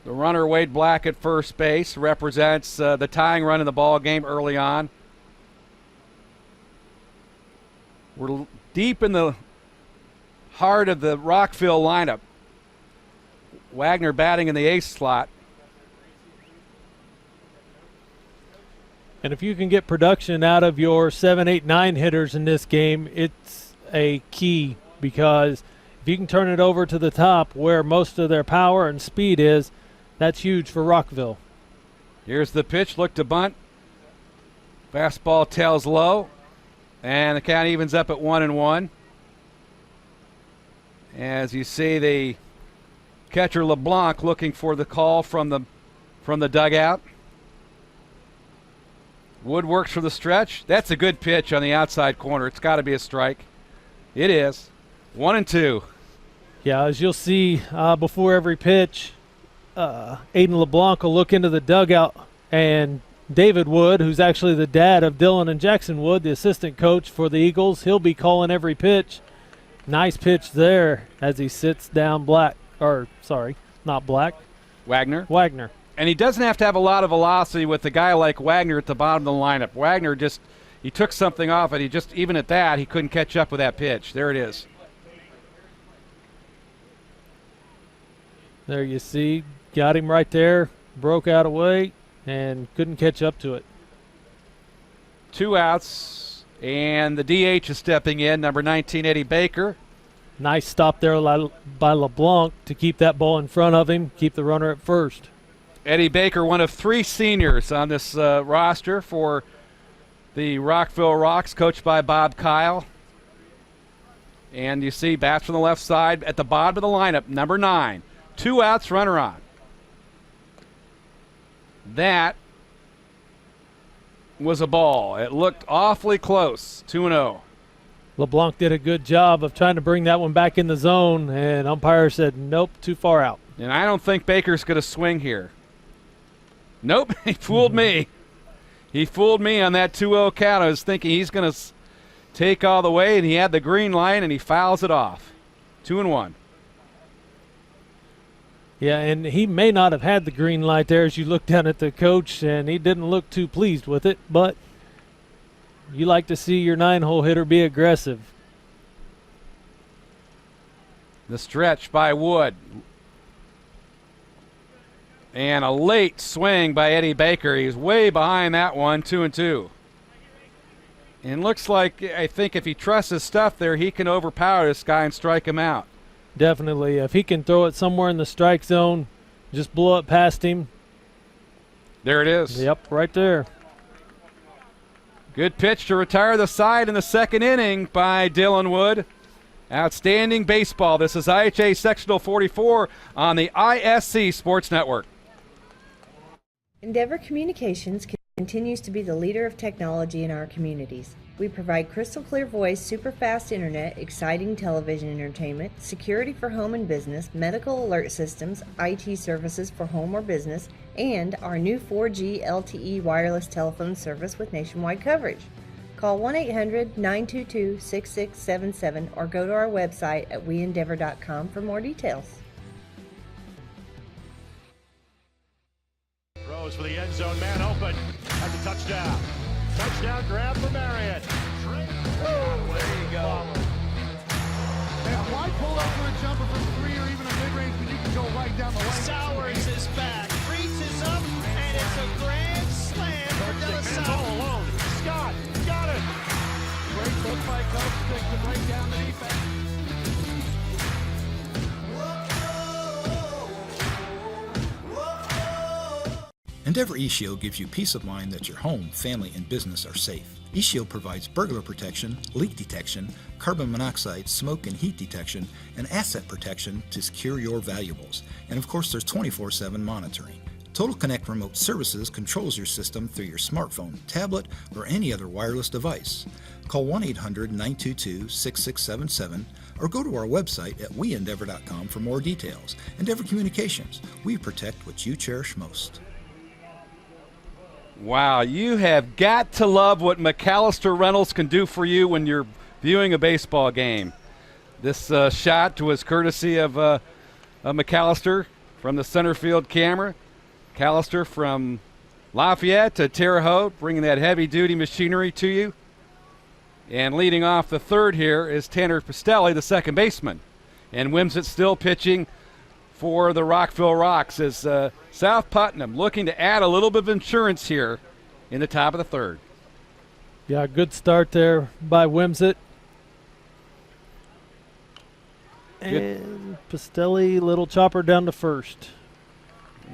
The runner, Wade Black, at first base, represents the tying run in the ball game early on. We're deep in the heart of the Rockville lineup. Wagner batting in the ace slot. And if you can get production out of your 7, 8, 9 hitters in this game, it's a key, because if you can turn it over to the top where most of their power and speed is, that's huge for Rockville. Here's the pitch, look to bunt. Fastball tails low, and the count evens up at 1-1. As you see, the catcher LeBlanc looking for the call from the dugout. Wood works for the stretch. That's a good pitch on the outside corner. It's got to be a strike. It is. 1-2. Yeah, as you'll see before every pitch, Aiden LeBlanc will look into the dugout, and David Wood, who's actually the dad of Dylan and Jackson Wood, the assistant coach for the Eagles, he'll be calling every pitch. Nice pitch there as he sits down Wagner. And he doesn't have to have a lot of velocity with a guy like Wagner at the bottom of the lineup. Wagner he took something off it. Even at that, he couldn't catch up with that pitch. There it is. There you see, got him right there, broke out away. and couldn't catch up to it. 2 outs, and the DH is stepping in, number 19, Eddie Baker. Nice stop there by LeBlanc to keep that ball in front of him, keep the runner at first. Eddie Baker, one of 3 seniors on this roster for the Rockville Rocks, coached by Bob Kyle. And you see bats from the left side at the bottom of the lineup, number 9. 2 outs, runner on. That was a ball. It looked awfully close, 2-0. LeBlanc did a good job of trying to bring that one back in the zone, and umpire said, nope, too far out. And I don't think Baker's going to swing here. Nope, he fooled me. He fooled me on that 2-0 count. I was thinking he's going to take all the way, and he had the green light, and he fouls it off. 2-1. Yeah, and he may not have had the green light there as you look down at the coach, and he didn't look too pleased with it, but you like to see your 9-hole hitter be aggressive. The stretch by Wood. And a late swing by Eddie Baker. He's way behind that one, 2-2. And looks like, I think if he trusts his stuff there, he can overpower this guy and strike him out. Definitely. If he can throw it somewhere in the strike zone, just blow it past him. There it is. Yep, right there. Good pitch to retire the side in the second inning by Dylan Wood. Outstanding baseball. This is IHA Sectional 44 on the ISC Sports Network. Endeavor Communications continues to be the leader of technology in our communities. We provide crystal clear voice, super fast internet, exciting television entertainment, security for home and business, medical alert systems, IT services for home or business, and our new 4G LTE wireless telephone service with nationwide coverage. Call 1-800-922-6677 or go to our website at weendeavor.com for more details. Throws for the end zone, man open. That's a touchdown. Touchdown grab for Marriott. There you go. And why pull up for a jumper from 3 or even a mid-range when you can go right down the lane? Sowers is back, reaches up, and it's a grand slam for De La Salle. All alone. Scott got it. Great look by Coach to break down the defense. Endeavor eShield gives you peace of mind that your home, family, and business are safe. eShield provides burglar protection, leak detection, carbon monoxide, smoke and heat detection, and asset protection to secure your valuables. And of course, there's 24/7 monitoring. Total Connect Remote Services controls your system through your smartphone, tablet, or any other wireless device. Call 1-800-922-6677 or go to our website at weendeavor.com for more details. Endeavor Communications, we protect what you cherish most. Wow, you have got to love what McAllister Rentals can do for you when you're viewing a baseball game. This shot was courtesy of McAllister from the center field camera. McAllister from Lafayette to Terre Haute, bringing that heavy-duty machinery to you. And leading off the third here is Tanner Pastelli, the second baseman. And Wimsett still pitching for the Rockville Rocks as South Putnam looking to add a little bit of insurance here in the top of the third. Yeah, good start there by Wimsett. And Pastelli, little chopper down to first.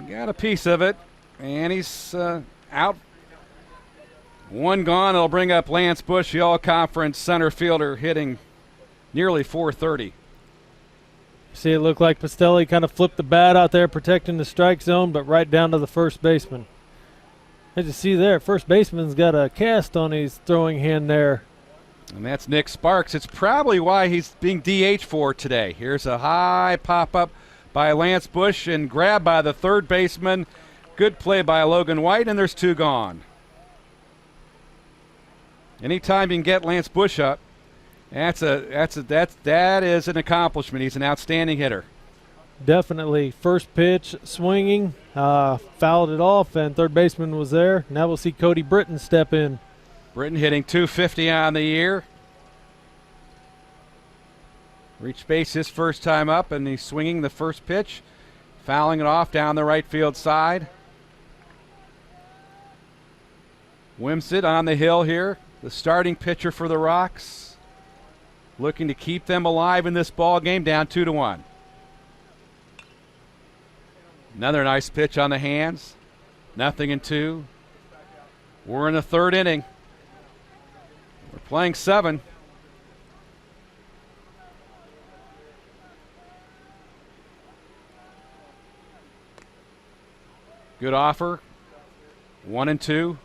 Got a piece of it, and he's out. One gone. It'll bring up Lance Bush, the all-conference center fielder, hitting nearly .430. See, it looked like Pastelli kind of flipped the bat out there, protecting the strike zone, but right down to the first baseman. As you see there, first baseman's got a cast on his throwing hand there. And that's Nick Sparks. It's probably why he's being DH for today. Here's a high pop-up by Lance Bush and grab by the third baseman. Good play by Logan White, and there's 2 gone. Anytime you can get Lance Bush up, that is an accomplishment. He's an outstanding hitter. Definitely. First pitch, swinging, fouled it off, and third baseman was there. Now we'll see Cody Britton step in. Britton hitting .250 on the year. Reached base his first time up, and he's swinging the first pitch, fouling it off down the right field side. Wimsett on the hill here, the starting pitcher for the Rocks, looking to keep them alive in this ball game, down 2-1. Another nice pitch on the hands. 0-2. We're in the third inning. We're playing 7. Good offer. 1-2.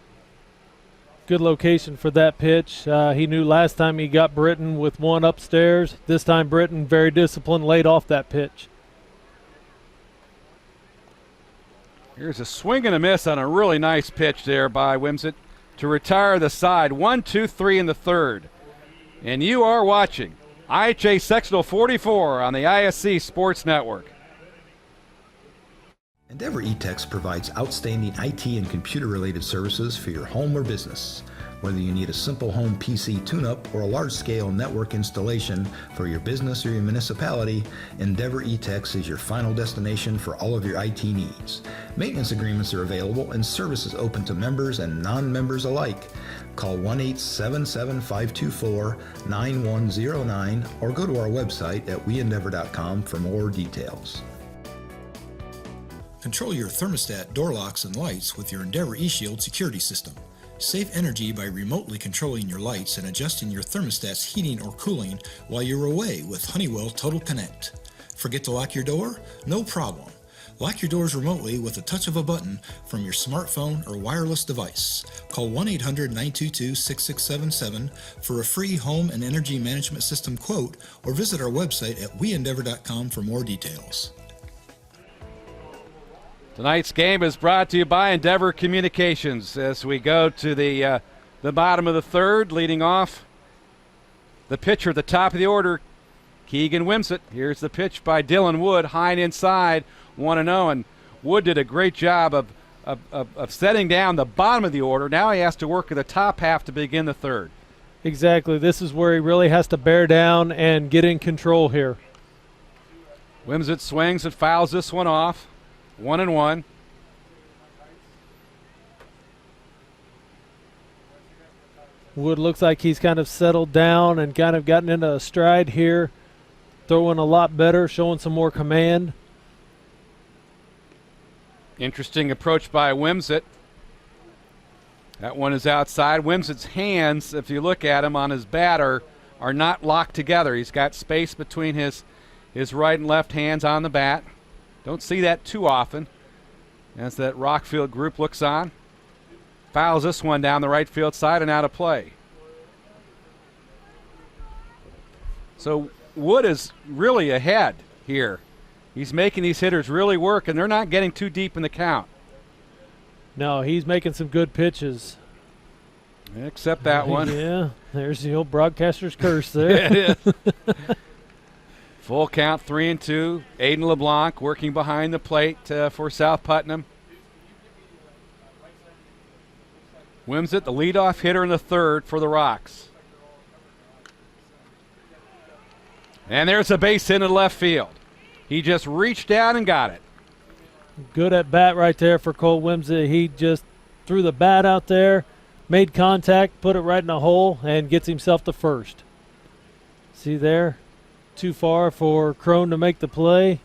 Good location for that pitch. He knew last time he got Britton with one upstairs. This time Britton, very disciplined, laid off that pitch. Here's a swing and a miss on a really nice pitch there by Wimsett to retire the side. 1-2-3 in the third. And you are watching IHA Sectional 44 on the ISC Sports Network. Endeavor eTex provides outstanding IT and computer-related services for your home or business. Whether you need a simple home PC tune-up or a large-scale network installation for your business or your municipality, Endeavor eTex is your final destination for all of your IT needs. Maintenance agreements are available and services open to members and non-members alike. Call 1-877-524-9109 or go to our website at weendeavor.com for more details. Control your thermostat, door locks, and lights with your Endeavor eShield security system. Save energy by remotely controlling your lights and adjusting your thermostat's heating or cooling while you're away with Honeywell Total Connect. Forget to lock your door? No problem. Lock your doors remotely with a touch of a button from your smartphone or wireless device. Call 1-800-922-6677 for a free home and energy management system quote or visit our website at weendeavor.com for more details. Tonight's game is brought to you by Endeavor Communications as we go to the bottom of the third. Leading off, the pitcher at the top of the order, Keegan Wimsett. Here's the pitch by Dylan Wood, high and inside, 1-0. And Wood did a great job of setting down the bottom of the order. Now he has to work at the top half to begin the third. Exactly. This is where he really has to bear down and get in control here. Wimsett swings and fouls this one off. 1-1. Wood looks like he's kind of settled down and kind of gotten into a stride here. Throwing a lot better, showing some more command. Interesting approach by Wimsett. That one is outside. Wimsett's hands, if you look at him on his bat, are not locked together. He's got space between his right and left hands on the bat. Don't see that too often as that Rockville group looks on. Fouls this one down the right field side and out of play. So Wood is really ahead here. He's making these hitters really work, and they're not getting too deep in the count. No, he's making some good pitches. Except that one. Yeah, there's the old broadcaster's curse there. Yeah, it is. Full count, 3-2. Aiden LeBlanc working behind the plate for South Putnam. Wimsett, the leadoff hitter in the third for the Rocks. And there's a base hit in left field. He just reached down and got it. Good at bat right there for Cole Wimsett. He just threw the bat out there, made contact, put it right in the hole, and gets himself to first. See there? Too far for Crone to make the play.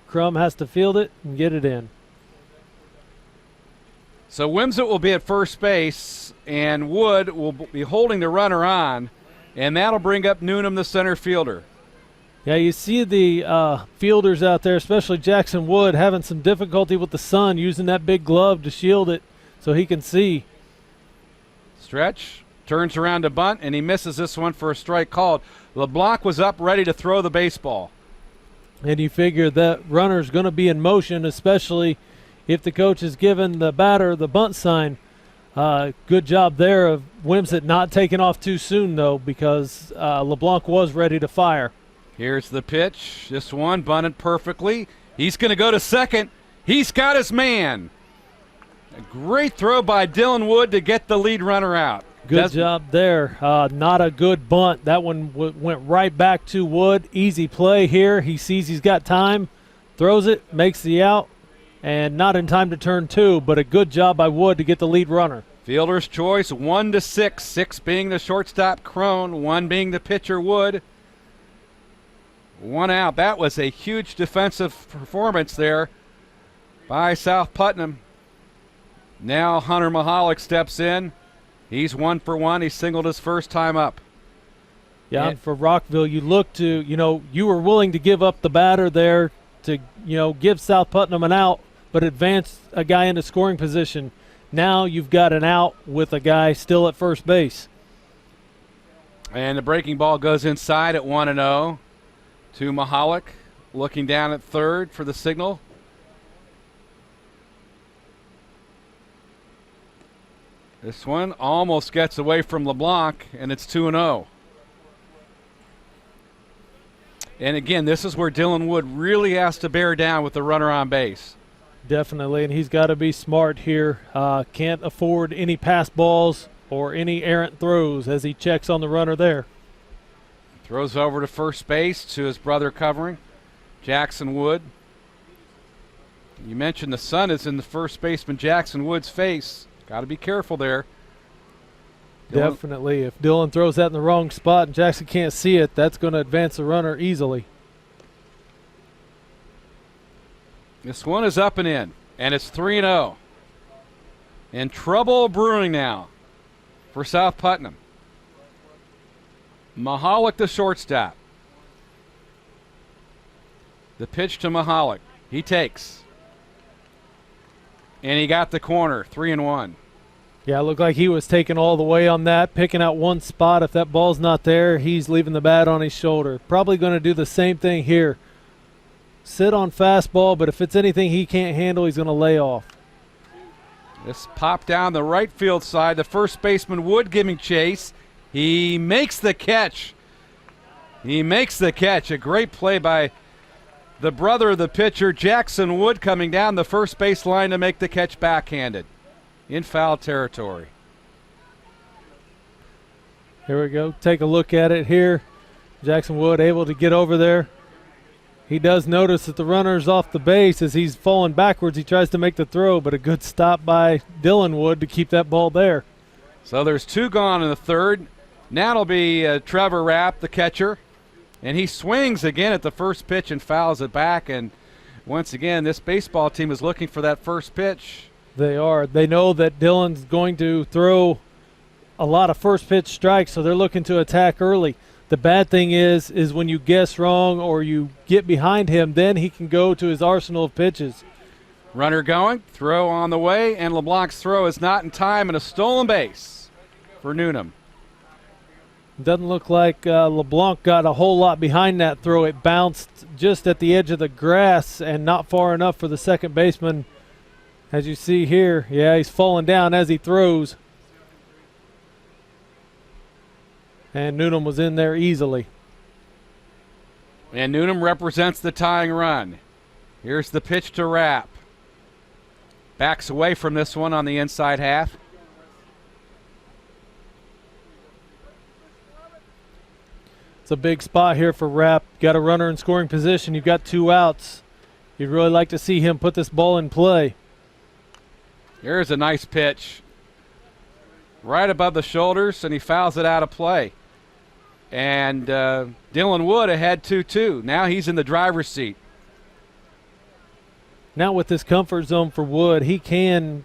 Crum has to field it and get it in. So Wimsett will be at first base, and Wood will be holding the runner on, and that'll bring up Noonan, the center fielder. Yeah, you see the fielders out there, especially Jackson Wood, having some difficulty with the sun, using that big glove to shield it so he can see. Stretch, turns around to bunt, and he misses this one for a strike called. LeBlanc was up ready to throw the baseball. And you figure that runner's going to be in motion, especially if the coach has given the batter the bunt sign. Good job there of Wimsett not taking off too soon, though, because LeBlanc was ready to fire. Here's the pitch. This one bunted perfectly. He's going to go to second. He's got his man. A great throw by Dylan Wood to get the lead runner out. Good job there. Not a good bunt. That one went right back to Wood. Easy play here. He sees he's got time, throws it, makes the out, and not in time to turn two, but a good job by Wood to get the lead runner. Fielder's choice, 1 to 6. 6 being the shortstop, Crone. 1 being the pitcher, Wood. 1 out. That was a huge defensive performance there by South Putnam. Now Hunter Mahalik steps in. He's 1 for 1. He singled his first time up. Yeah, and for Rockville, you look to, you were willing to give up the batter there to, give South Putnam an out, but advance a guy into scoring position. Now you've got an out with a guy still at first base. And the breaking ball goes inside at 1-0 to Mahalik, looking down at third for the signal. This one almost gets away from LeBlanc, and it's 2-0. And again, this is where Dylan Wood really has to bear down with the runner on base. Definitely, and he's got to be smart here. Can't afford any pass balls or any errant throws as he checks on the runner there. Throws over to first base to his brother covering, Jackson Wood. You mentioned the sun is in the first baseman Jackson Wood's face. Got to be careful there. Definitely. If Dylan throws that in the wrong spot and Jackson can't see it, that's going to advance the runner easily. This one is up and in, and it's 3-0. And trouble brewing now for South Putnam. Mahalik, the shortstop. The pitch to Mahalik. He takes. And he got the corner, 3-1. Yeah, it looked like he was taking all the way on that, picking out one spot. If that ball's not there, he's leaving the bat on his shoulder. Probably going to do the same thing here. Sit on fastball, but if it's anything he can't handle, he's going to lay off. This pop down the right field side. The first baseman Wood giving chase. He makes the catch. He makes the catch. A great play by the brother of the pitcher, Jackson Wood, coming down the first base line to make the catch backhanded in foul territory. Here we go. Take a look at it here. Jackson Wood able to get over there. He does notice that the runner's off the base. As he's falling backwards, he tries to make the throw, but a good stop by Dylan Wood to keep that ball there. So there's 2 gone in the third. Now it'll be Trevor Rapp, the catcher. And he swings again at the first pitch and fouls it back. And once again, this baseball team is looking for that first pitch. They are. They know that Dylan's going to throw a lot of first pitch strikes, so they're looking to attack early. The bad thing is when you guess wrong or you get behind him, then he can go to his arsenal of pitches. Runner going, throw on the way, and LeBlanc's throw is not in time, and a stolen base for Newnham. Doesn't look like LeBlanc got a whole lot behind that throw. It bounced just at the edge of the grass and not far enough for the second baseman. As you see here, yeah, he's falling down as he throws. And Newnham was in there easily. And Newnham represents the tying run. Here's the pitch to Rapp. Backs away from this one on the inside half. It's a big spot here for Rapp. Got a runner in scoring position. You've got 2 outs. You'd really like to see him put this ball in play. Here's a nice pitch. Right above the shoulders, and he fouls it out of play. And Dylan Wood ahead 2-2. Now he's in the driver's seat. Now with this comfort zone for Wood, he can,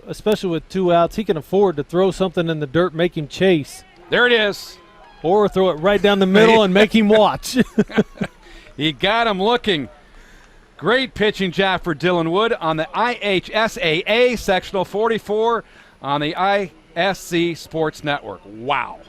especially with 2 outs, he can afford to throw something in the dirt, make him chase. There it is. Or throw it right down the middle and make him watch. He got him looking. Great pitching job for Dylan Wood on the IHSAA Sectional 44 on the ISC Sports Network. Wow.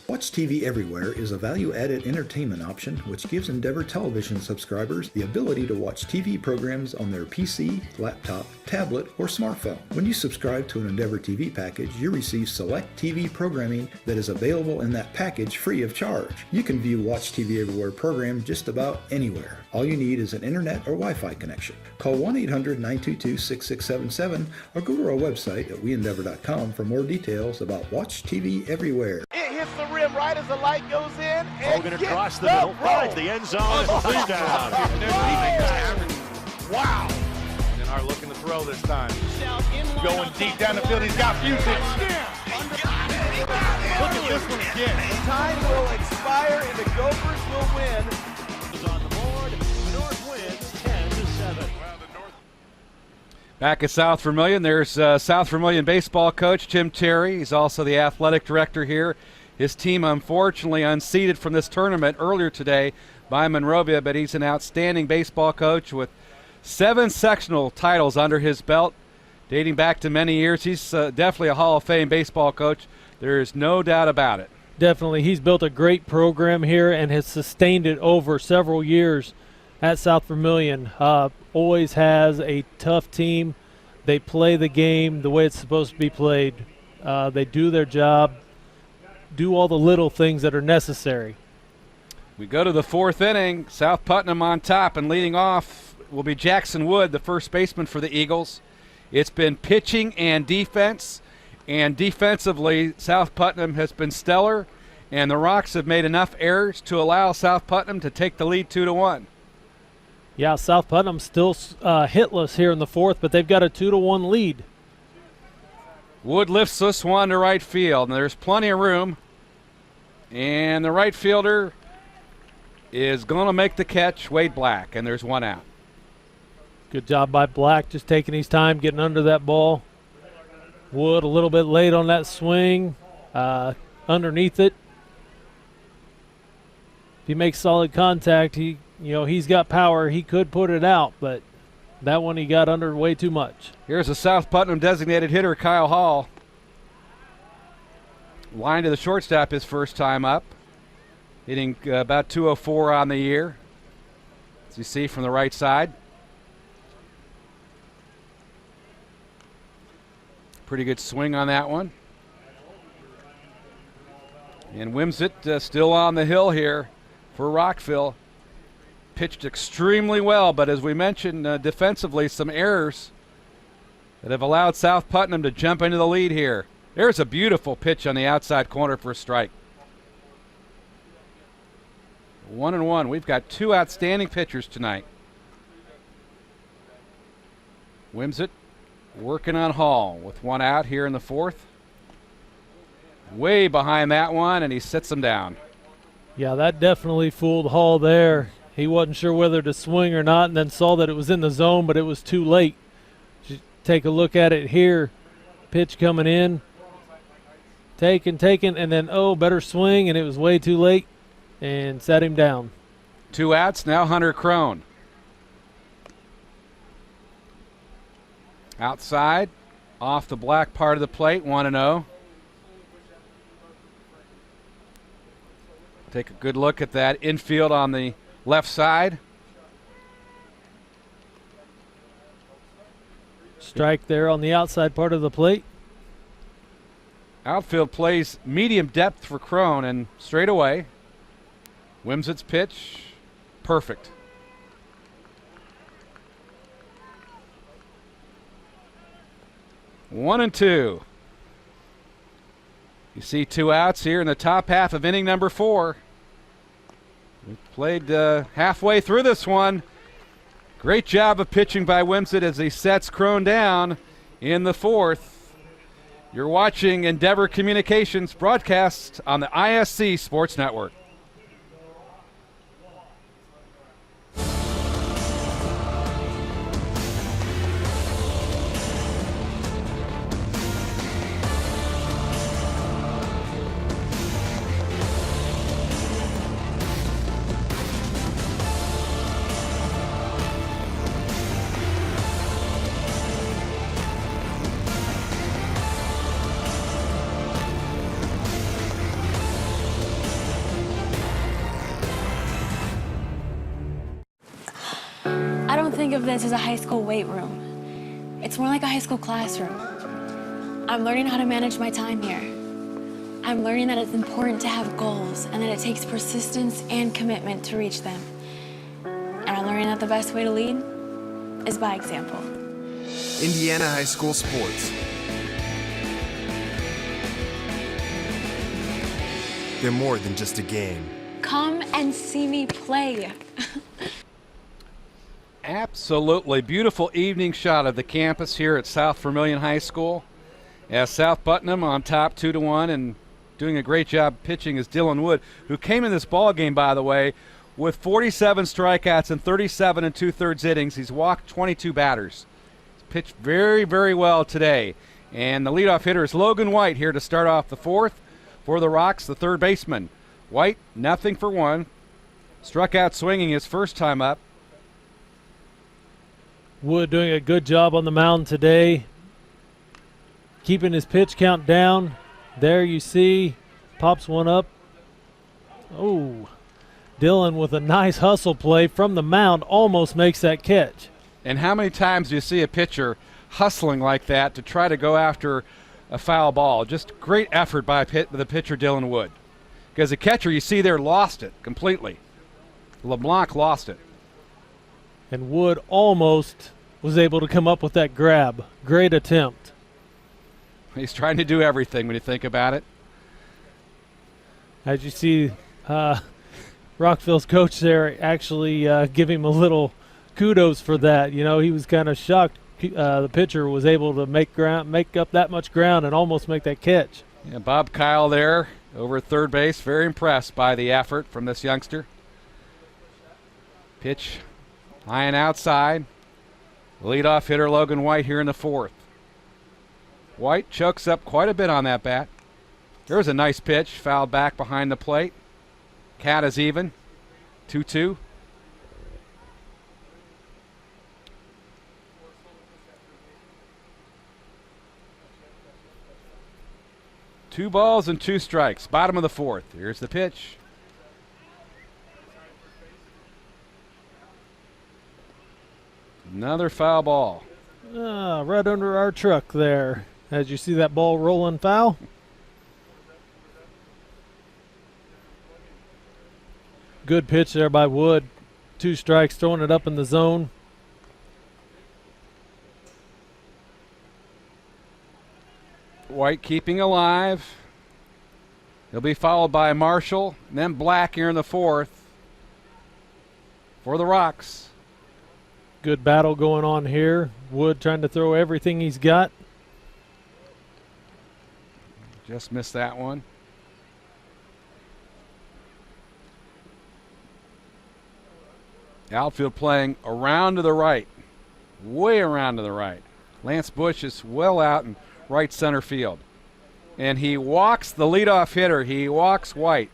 Watch TV Everywhere is a value-added entertainment option which gives Endeavor Television subscribers the ability to watch TV programs on their PC, laptop, tablet, or smartphone. When you subscribe to an Endeavor TV package, you receive select TV programming that is available in that package free of charge. You can view Watch TV Everywhere program just about anywhere. All you need is an internet or Wi-Fi connection. Call 1-800-922-6677 or go to our website at weendeavor.com for more details about Watch TV Everywhere. It hits the rim right as the light goes in. Hogan across the middle, finds the end zone, touchdown. Wow. Denard looking to throw. throw this time. Going deep down the field, he's got Fusich. Look at this one again. Time will expire and the Gophers will win. On the board, the North wins 10-7. Back at South Vermilion, there's South Vermilion baseball coach Tim Terry. He's also the athletic director here. His team, unfortunately, unseated from this tournament earlier today by Monrovia, but he's an outstanding baseball coach with 7 sectional titles under his belt, dating back to many years. He's definitely a Hall of Fame baseball coach. There's no doubt about it. Definitely. He's built a great program here and has sustained it over several years at South Vermilion. Always has a tough team. They play the game the way it's supposed to be played. They do their job, do all the little things that are necessary. We go to the 4th inning. South Putnam on top, and leading off will be Jackson Wood, the first baseman for the Eagles. It's been pitching and defense, and defensively, South Putnam has been stellar, and the Rocks have made enough errors to allow South Putnam to take the lead 2-1. Yeah, South Putnam still hitless here in the 4th, but they've got a 2-1 lead. Wood lifts this one to right field, and there's plenty of room. And the right fielder is going to make the catch, Wade Black, and there's one out. Good job by Black, just taking his time, getting under that ball. Wood a little bit late on that swing, underneath it. If he makes solid contact, he's got power. He could put it out, but that one he got under way too much. Here's a South Putnam designated hitter, Kyle Hall. Line to the shortstop his first time up. Hitting about 204 on the year, as you see from the right side. Pretty good swing on that one. And Wimsett still on the hill here for Rockville. Pitched extremely well, but as we mentioned, defensively, some errors that have allowed South Putnam to jump into the lead here. There's a beautiful pitch on the outside corner for a strike. 1-1. We've got 2 outstanding pitchers tonight. Wimsett working on Hall with 1 out here in the 4th. Way behind that one, and he sits him down. Yeah, that definitely fooled Hall there. He wasn't sure whether to swing or not, and then saw that it was in the zone, but it was too late. Just take a look at it here. Pitch coming in. Taken, and then, better swing, and it was way too late, and set him down. 2 outs, now Hunter Crone. Outside, off the black part of the plate, 1-0. Take a good look at that infield on the left side. Strike there on the outside part of the plate. Outfield plays medium depth for Crone, and straight away, Wimsett's pitch, perfect. One and two. You see 2 outs here in the top half of inning number 4. We've played halfway through this one. Great job of pitching by Wimsett as he sets Crone down in the 4th. You're watching Endeavor Communications broadcast on the ISC Sports Network. I don't think of this as a high school weight room. It's more like a high school classroom. I'm learning how to manage my time here. I'm learning that it's important to have goals and that it takes persistence and commitment to reach them. And I'm learning that the best way to lead is by example. Indiana High School Sports. They're more than just a game. Come and see me play. Absolutely beautiful evening shot of the campus here at South Vermilion High School. As South Putnam on top 2-1 and doing a great job pitching is Dylan Wood, who came in this ball game, by the way, with 47 strikeouts and 37 2/3 innings. He's walked 22 batters. He's pitched very, very well today. And the leadoff hitter is Logan White here to start off the fourth for the Rocks, the third baseman. White, 0-for-1. Struck out swinging his first time up. Wood doing a good job on the mound today, keeping his pitch count down. There you see, pops one up. Oh, Dylan with a nice hustle play from the mound almost makes that catch. And how many times do you see a pitcher hustling like that to try to go after a foul ball? Just great effort by the pitcher, Dylan Wood. Because the catcher, you see there, lost it completely. LeBlanc lost it. And Wood almost was able to come up with that grab. Great attempt. He's trying to do everything when you think about it. As you see, Rockville's coach there actually give him a little kudos for that. You know, he was kind of shocked the pitcher was able to make up that much ground and almost make that catch. Yeah, Bob Kyle there over at third base, very impressed by the effort from this youngster. Pitch high and outside. Leadoff hitter Logan White here in the fourth. White chokes up quite a bit on that bat. There's a nice pitch, fouled back behind the plate. Count is even, 2-2. Two balls and two strikes, bottom of the fourth. Here's the pitch. Another foul ball. Right under our truck there. As you see that ball rolling foul. Good pitch there by Wood. 2 strikes, throwing it up in the zone. White keeping alive. He'll be followed by Marshall, and then Black here in the fourth for the Rocks. Good battle going on here. Wood trying to throw everything he's got. Just missed that one. Outfield playing around to the right, way around to the right. Lance Bush is well out in right center field. And he walks the leadoff hitter. He walks White.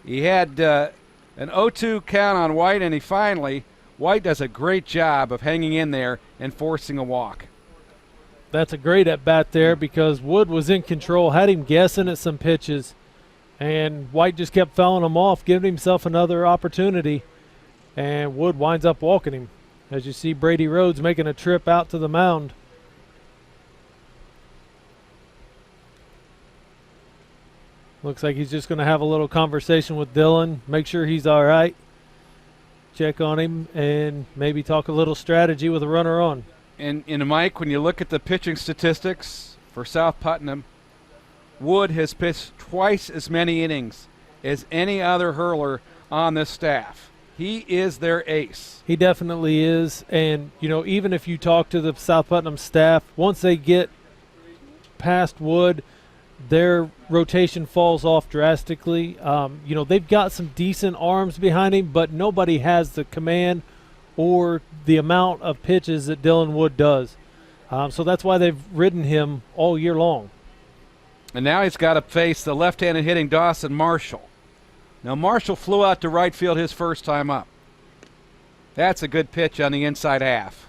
He had an 0-2 count on White, and White does a great job of hanging in there and forcing a walk. That's a great at-bat there because Wood was in control, had him guessing at some pitches, and White just kept fouling him off, giving himself another opportunity, and Wood winds up walking him. As you see Brady Rhodes making a trip out to the mound. Looks like he's just going to have a little conversation with Dylan, make sure he's all right, check on him, and maybe talk a little strategy with a runner on. And Mike, when you look at the pitching statistics for South Putnam, Wood has pitched twice as many innings as any other hurler on this staff. He is their ace. He definitely is. And, you know, even if you talk to the South Putnam staff, once they get past Wood, their rotation falls off drastically. You know, they've got some decent arms behind him, but nobody has the command or the amount of pitches that Dylan Wood does. So that's why they've ridden him all year long. And now he's got to face the left-handed hitting Dawson Marshall. Now Marshall flew out to right field his first time up. That's a good pitch on the inside half.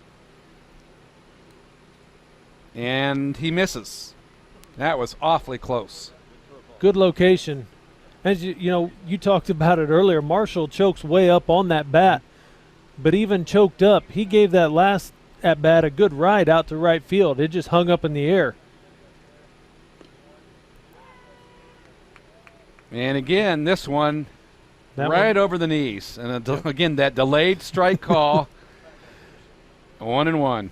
And he misses. That was awfully close. Good location. As you know, you talked about it earlier, Marshall chokes way up on that bat. But even choked up, he gave that last at-bat a good ride out to right field. It just hung up in the air. And again, this one right over the knees. And again, that delayed strike call. 1-1.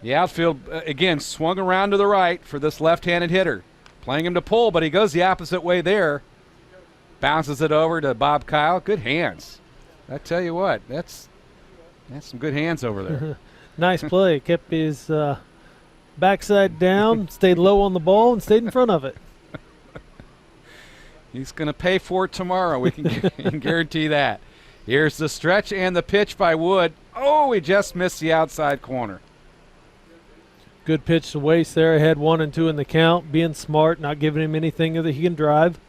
The outfield, again, swung around to the right for this left-handed hitter. Playing him to pull, but he goes the opposite way there. Bounces it over to Bob Kyle. Good hands. I tell you what, that's some good hands over there. Nice play. Kept his backside down, stayed low on the ball, and stayed in front of it. He's going to pay for it tomorrow. We can guarantee that. Here's the stretch and the pitch by Wood. Oh, he just missed the outside corner. Good pitch to Waste there. Ahead 1-2 in the count. Being smart, not giving him anything that he can drive.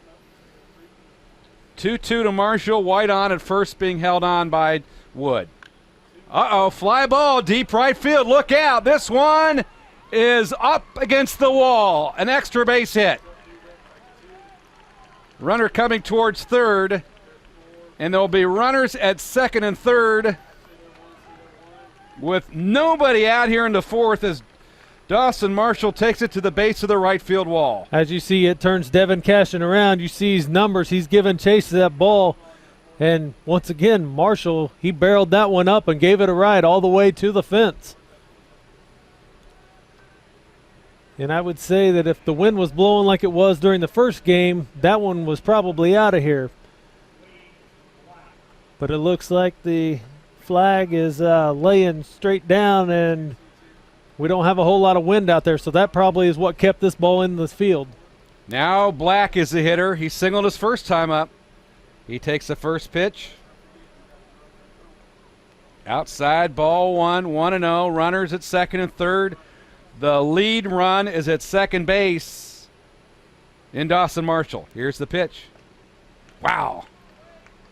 2-2 to Marshall. White on at first, being held on by Wood. Uh-oh, fly ball, deep right field. Look out. This one is up against the wall. An extra base hit. Runner coming towards third. And there'll be runners at second and third with nobody out here in the fourth as Dawson Marshall takes it to the base of the right field wall. As you see, it turns Devin Cashin around. You see his numbers. He's giving chase to that ball. And once again, Marshall, he barreled that one up and gave it a ride all the way to the fence. And I would say that if the wind was blowing like it was during the first game, that one was probably out of here. But it looks like the flag is laying straight down, and we don't have a whole lot of wind out there, so that probably is what kept this ball in the field. Now Black is the hitter. He singled his first time up. He takes the first pitch. Outside, ball 1-0. Runners at second and third. The lead run is at second base in Dawson Marshall. Here's the pitch. Wow.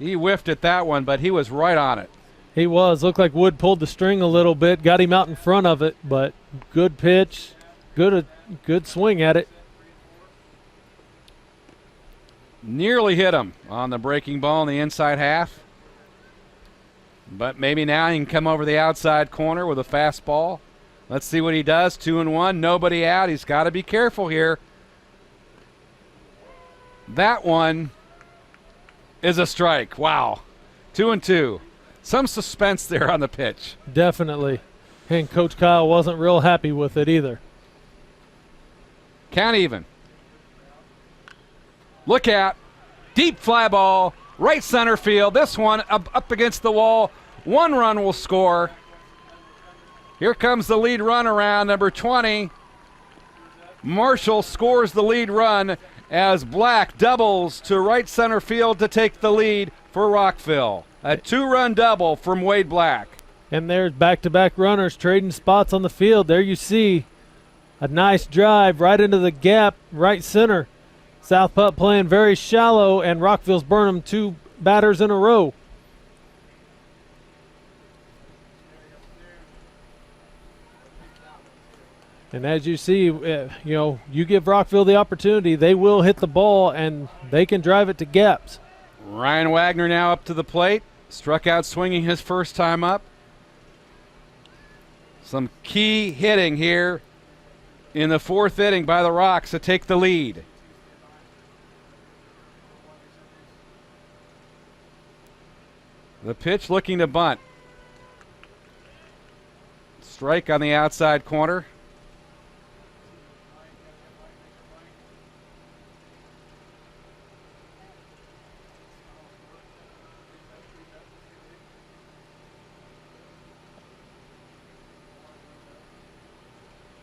He whiffed at that one, but he was right on it. He was. Looked like Wood pulled the string a little bit, got him out in front of it, but good pitch, good swing at it. Nearly hit him on the breaking ball in the inside half. But maybe now he can come over the outside corner with a fastball. Let's see what he does. 2-1, nobody out. He's got to be careful here. That one is a strike. Wow. 2-2. Some suspense there on the pitch. Definitely. And Coach Kyle wasn't real happy with it either. Count even. Look out. Deep fly ball. Right center field. This one up against the wall. 1 run will score. Here comes the lead run around, number 20. Marshall scores the lead run as Black doubles to right center field to take the lead for Rockville. A 2-run double from Wade Black. And there's back-to-back runners trading spots on the field. There you see a nice drive right into the gap, right center. South Putt playing very shallow, and Rockville's burning 2 batters in a row. And as you see, you give Rockville the opportunity, they will hit the ball, and they can drive it to gaps. Ryan Wagner now up to the plate. Struck out swinging his first time up. Some key hitting here in the 4th inning by the Rocks to take the lead. The pitch looking to bunt. Strike on the outside corner.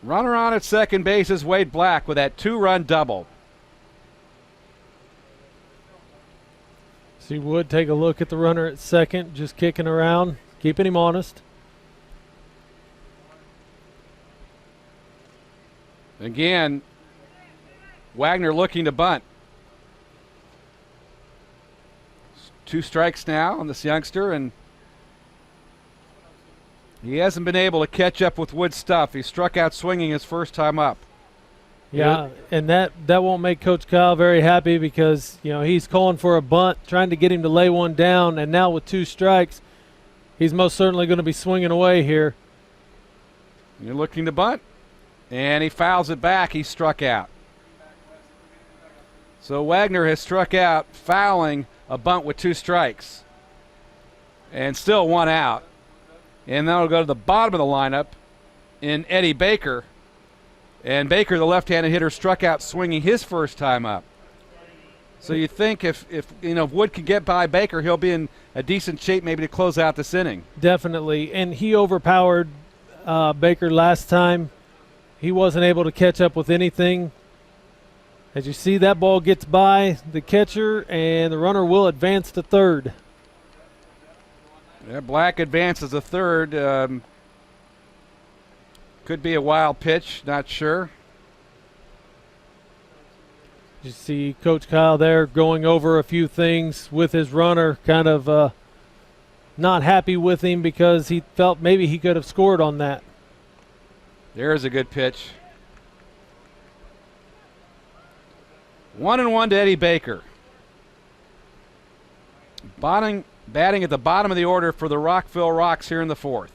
Runner on at second base is Wade Black with that 2-run double. See Wood take a look at the runner at second, just kicking around, keeping him honest. Again, Wagner looking to bunt. 2 strikes now on this youngster, and he hasn't been able to catch up with Wood's stuff. He struck out swinging his first time up. Yeah, and that won't make Coach Kyle very happy because, he's calling for a bunt, trying to get him to lay one down, and now with 2 strikes, he's most certainly going to be swinging away here. You're looking to bunt, and he fouls it back. He struck out. So Wagner has struck out, fouling a bunt with 2 strikes, and still 1 out. And that'll go to the bottom of the lineup in Eddie Baker. And Baker, the left-handed hitter, struck out swinging his first time up. So you think if Wood can get by Baker, he'll be in a decent shape maybe to close out this inning. Definitely, and he overpowered Baker last time. He wasn't able to catch up with anything. As you see, that ball gets by the catcher, and the runner will advance to third. Yeah, Black advances to third. Could be a wild pitch, not sure. You see Coach Kyle there going over a few things with his runner, kind of not happy with him because he felt maybe he could have scored on that. There's a good pitch. 1-1 to Eddie Baker. Batting at the bottom of the order for the Rockville Rocks here in the fourth.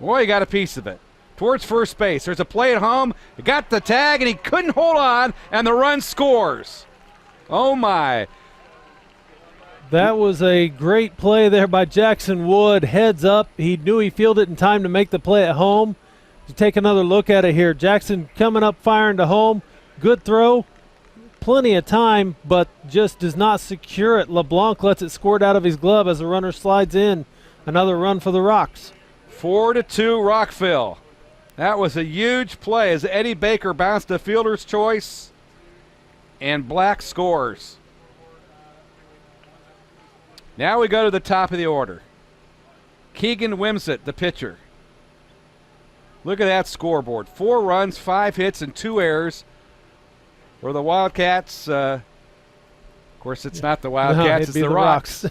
Boy, he got a piece of it. Towards first base. There's a play at home. He got the tag, and he couldn't hold on, and the run scores. Oh, my. That was a great play there by Jackson Wood. Heads up. He knew he fielded in time to make the play at home. To take another look at it here. Jackson coming up, firing to home. Good throw. Plenty of time, but just does not secure it. LeBlanc lets it squirt out of his glove as the runner slides in. Another run for the Rocks. 4-2 Rockville. That was a huge play as Eddie Baker bounced a fielder's choice, and Black scores. Now we go to the top of the order. Keegan Wimsett, the pitcher. Look at that scoreboard. 4 runs, 5 hits, and 2 errors for the Wildcats. Of course, it's not the Wildcats, it's the Rocks.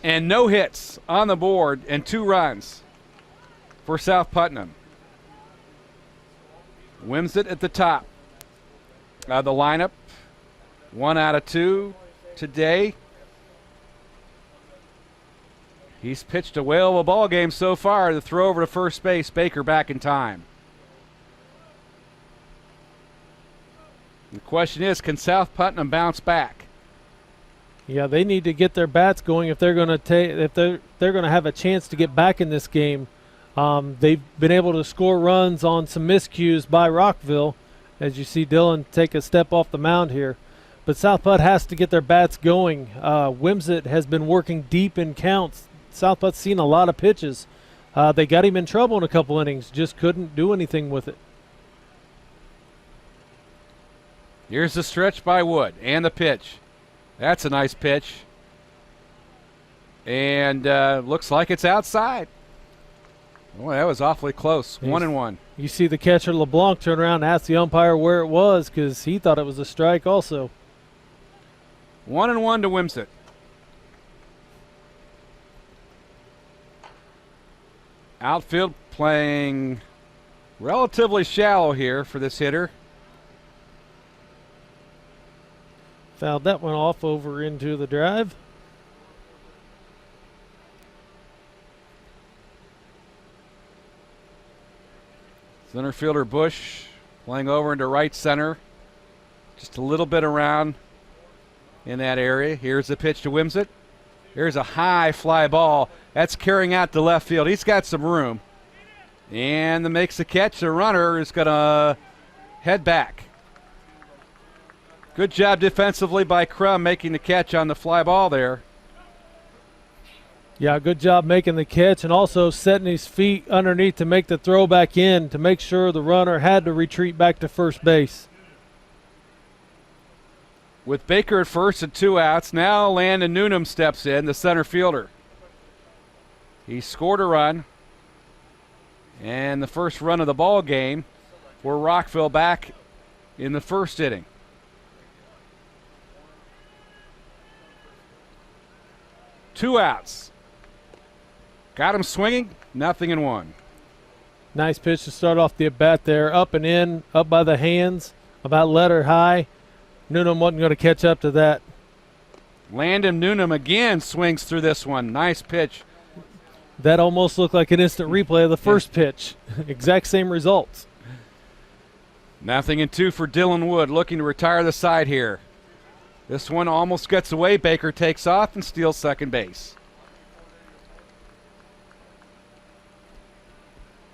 And no hits on the board and 2 runs for South Putnam. Wimsett at the top of the lineup. 1 out of 2 today. He's pitched a whale of a ball game so far. The throw over to first base. Baker back in time. The question is, can South Putnam bounce back? Yeah, they need to get their bats going if they're going to they're going to have a chance to get back in this game. They've been able to score runs on some miscues by Rockville, as you see Dylan take a step off the mound here. But South Putt has to get their bats going. Wimsett has been working deep in counts. South Putt's seen a lot of pitches. They got him in trouble in a couple innings, just couldn't do anything with it. Here's the stretch by Wood and the pitch. That's a nice pitch. And looks like it's outside. Boy, that was awfully close. 1-1. You see the catcher LeBlanc turn around and ask the umpire where it was because he thought it was a strike also. 1-1 to Wimsett. Outfield playing relatively shallow here for this hitter. Fouled that one off over into the drive. Center fielder Bush playing over into right center. Just a little bit around in that area. Here's the pitch to Wimsett. Here's a high fly ball. That's carrying out to left field. He's got some room. And the makes the catch. The runner is going to head back. Good job defensively by Crum making the catch on the fly ball there. Yeah, good job making the catch and also setting his feet underneath to make the throw back in to make sure the runner had to retreat back to first base. With Baker at first and 2 outs, now Landon Noonan steps in, the center fielder. He scored a run, and the first run of the ball game for Rockville back in the first inning. Two outs. Got him swinging, 0-1. Nice pitch to start off the at-bat there. Up and in, up by the hands, about letter high. Noonan wasn't going to catch up to that. Landon Noonan again swings through this one. Nice pitch. That almost looked like an instant replay of the first pitch. Exact same results. 0-2 for Dylan Wood, looking to retire the side here. This one almost gets away. Baker takes off and steals second base.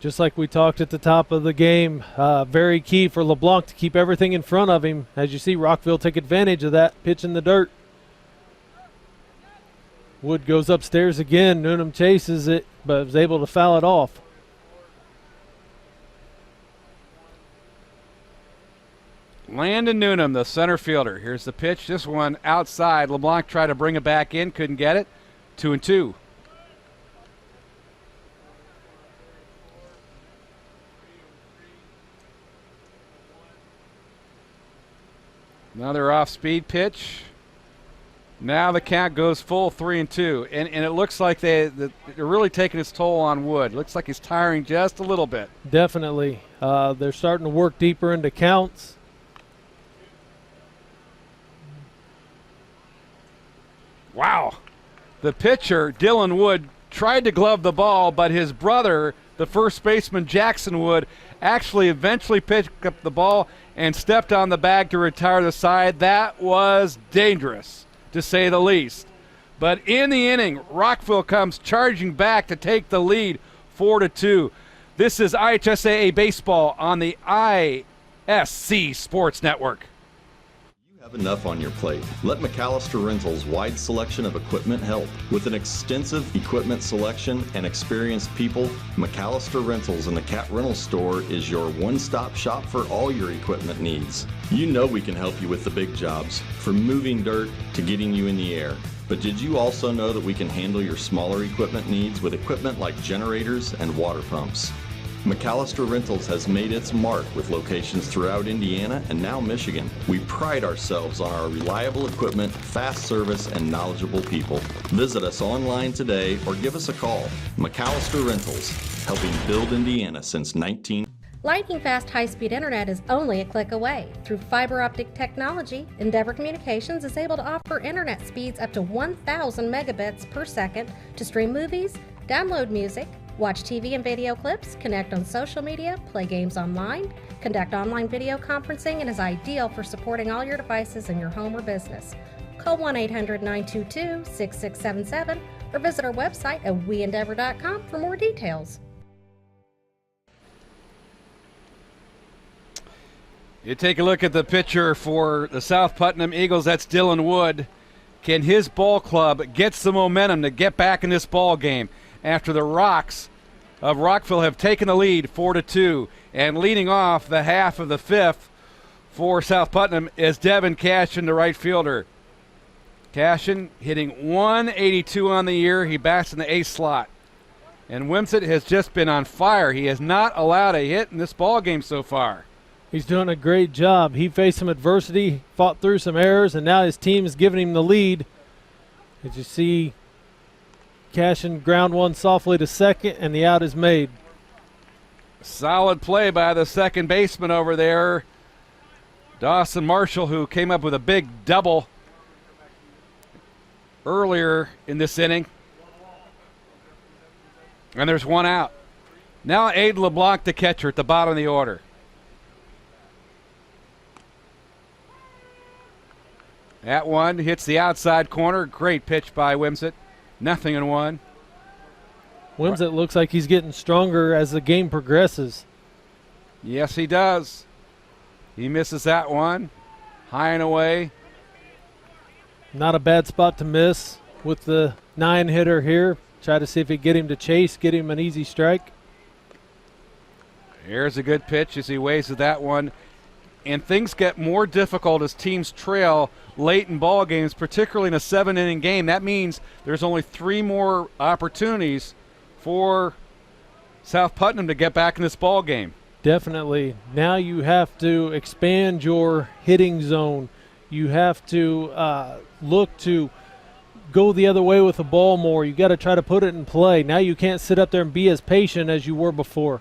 Just like we talked at the top of the game, very key for LeBlanc to keep everything in front of him. As you see, Rockville take advantage of that pitch in the dirt. Wood goes upstairs again. Noonan chases it, but was able to foul it off. Landon Noonan, the center fielder. Here's the pitch. This one outside. LeBlanc tried to bring it back in, couldn't get it. 2-2. Another off-speed pitch. Now the count goes full 3-2, and it looks like they're really taking its toll on Wood. Looks like he's tiring just a little bit. Definitely. They're starting to work deeper into counts. Wow. The pitcher, Dylan Wood, tried to glove the ball, but his brother, the first baseman, Jackson Wood, actually eventually picked up the ball and stepped on the bag to retire the side. That was dangerous, to say the least. But in the inning, Rockville comes charging back to take the lead 4-2. This is IHSAA Baseball on the ISC Sports Network. Have enough on your plate. Let McAllister Rentals' wide selection of equipment help. With an extensive equipment selection and experienced people, McAllister Rentals in the Cat Rental Store is your one-stop shop for all your equipment needs. You know we can help you with the big jobs, from moving dirt to getting you in the air. But did you also know that we can handle your smaller equipment needs with equipment like generators and water pumps? McAllister Rentals has made its mark with locations throughout Indiana and now Michigan. We pride ourselves on our reliable equipment, fast service, and knowledgeable people. Visit us online today or give us a call. McAllister Rentals, helping build Indiana since 19... Lightning fast high-speed internet is only a click away. Through fiber optic technology, Endeavor Communications is able to offer internet speeds up to 1,000 megabits per second to stream movies, download music, watch TV and video clips, connect on social media, play games online, conduct online video conferencing, and is ideal for supporting all your devices in your home or business. Call 1-800-922-6677 or visit our website at weendeavor.com for more details. You take a look at the pitcher for the South Putnam Eagles. That's Dylan Wood. Can his ball club get some momentum to get back in this ball game after the Rocks of Rockville have taken the lead 4-2? And leading off the half of the fifth for South Putnam is Devin Cashin, the right fielder. Cashin hitting 182 on the year. He bats in the ace slot. And Wimsett has just been on fire. He has not allowed a hit in this ball game so far. He's doing a great job. He faced some adversity, fought through some errors, and now his team is giving him the lead. As you see, Cashin ground one softly to second, and the out is made. Solid play by the second baseman over there, Dawson Marshall, who came up with a big double earlier in this inning. And there's one out. Now Aiden LeBlanc, the catcher, at the bottom of the order. That one hits the outside corner. Great pitch by Wimsett. 0-1. Wimsett looks like he's getting stronger as the game progresses. Yes, he does. He misses that one. High and away. Not a bad spot to miss with the 9-hitter here. Try to see if he get him to chase, get him an easy strike. Here's a good pitch as he waves at that one. And things get more difficult as teams trail late in ball games, particularly in a 7-inning game. That means there's only 3 more opportunities for South Putnam to get back in this ball game. Definitely. Now you have to expand your hitting zone. You have to look to go the other way with the ball more. You got to try to put it in play. Now you can't sit up there and be as patient as you were before.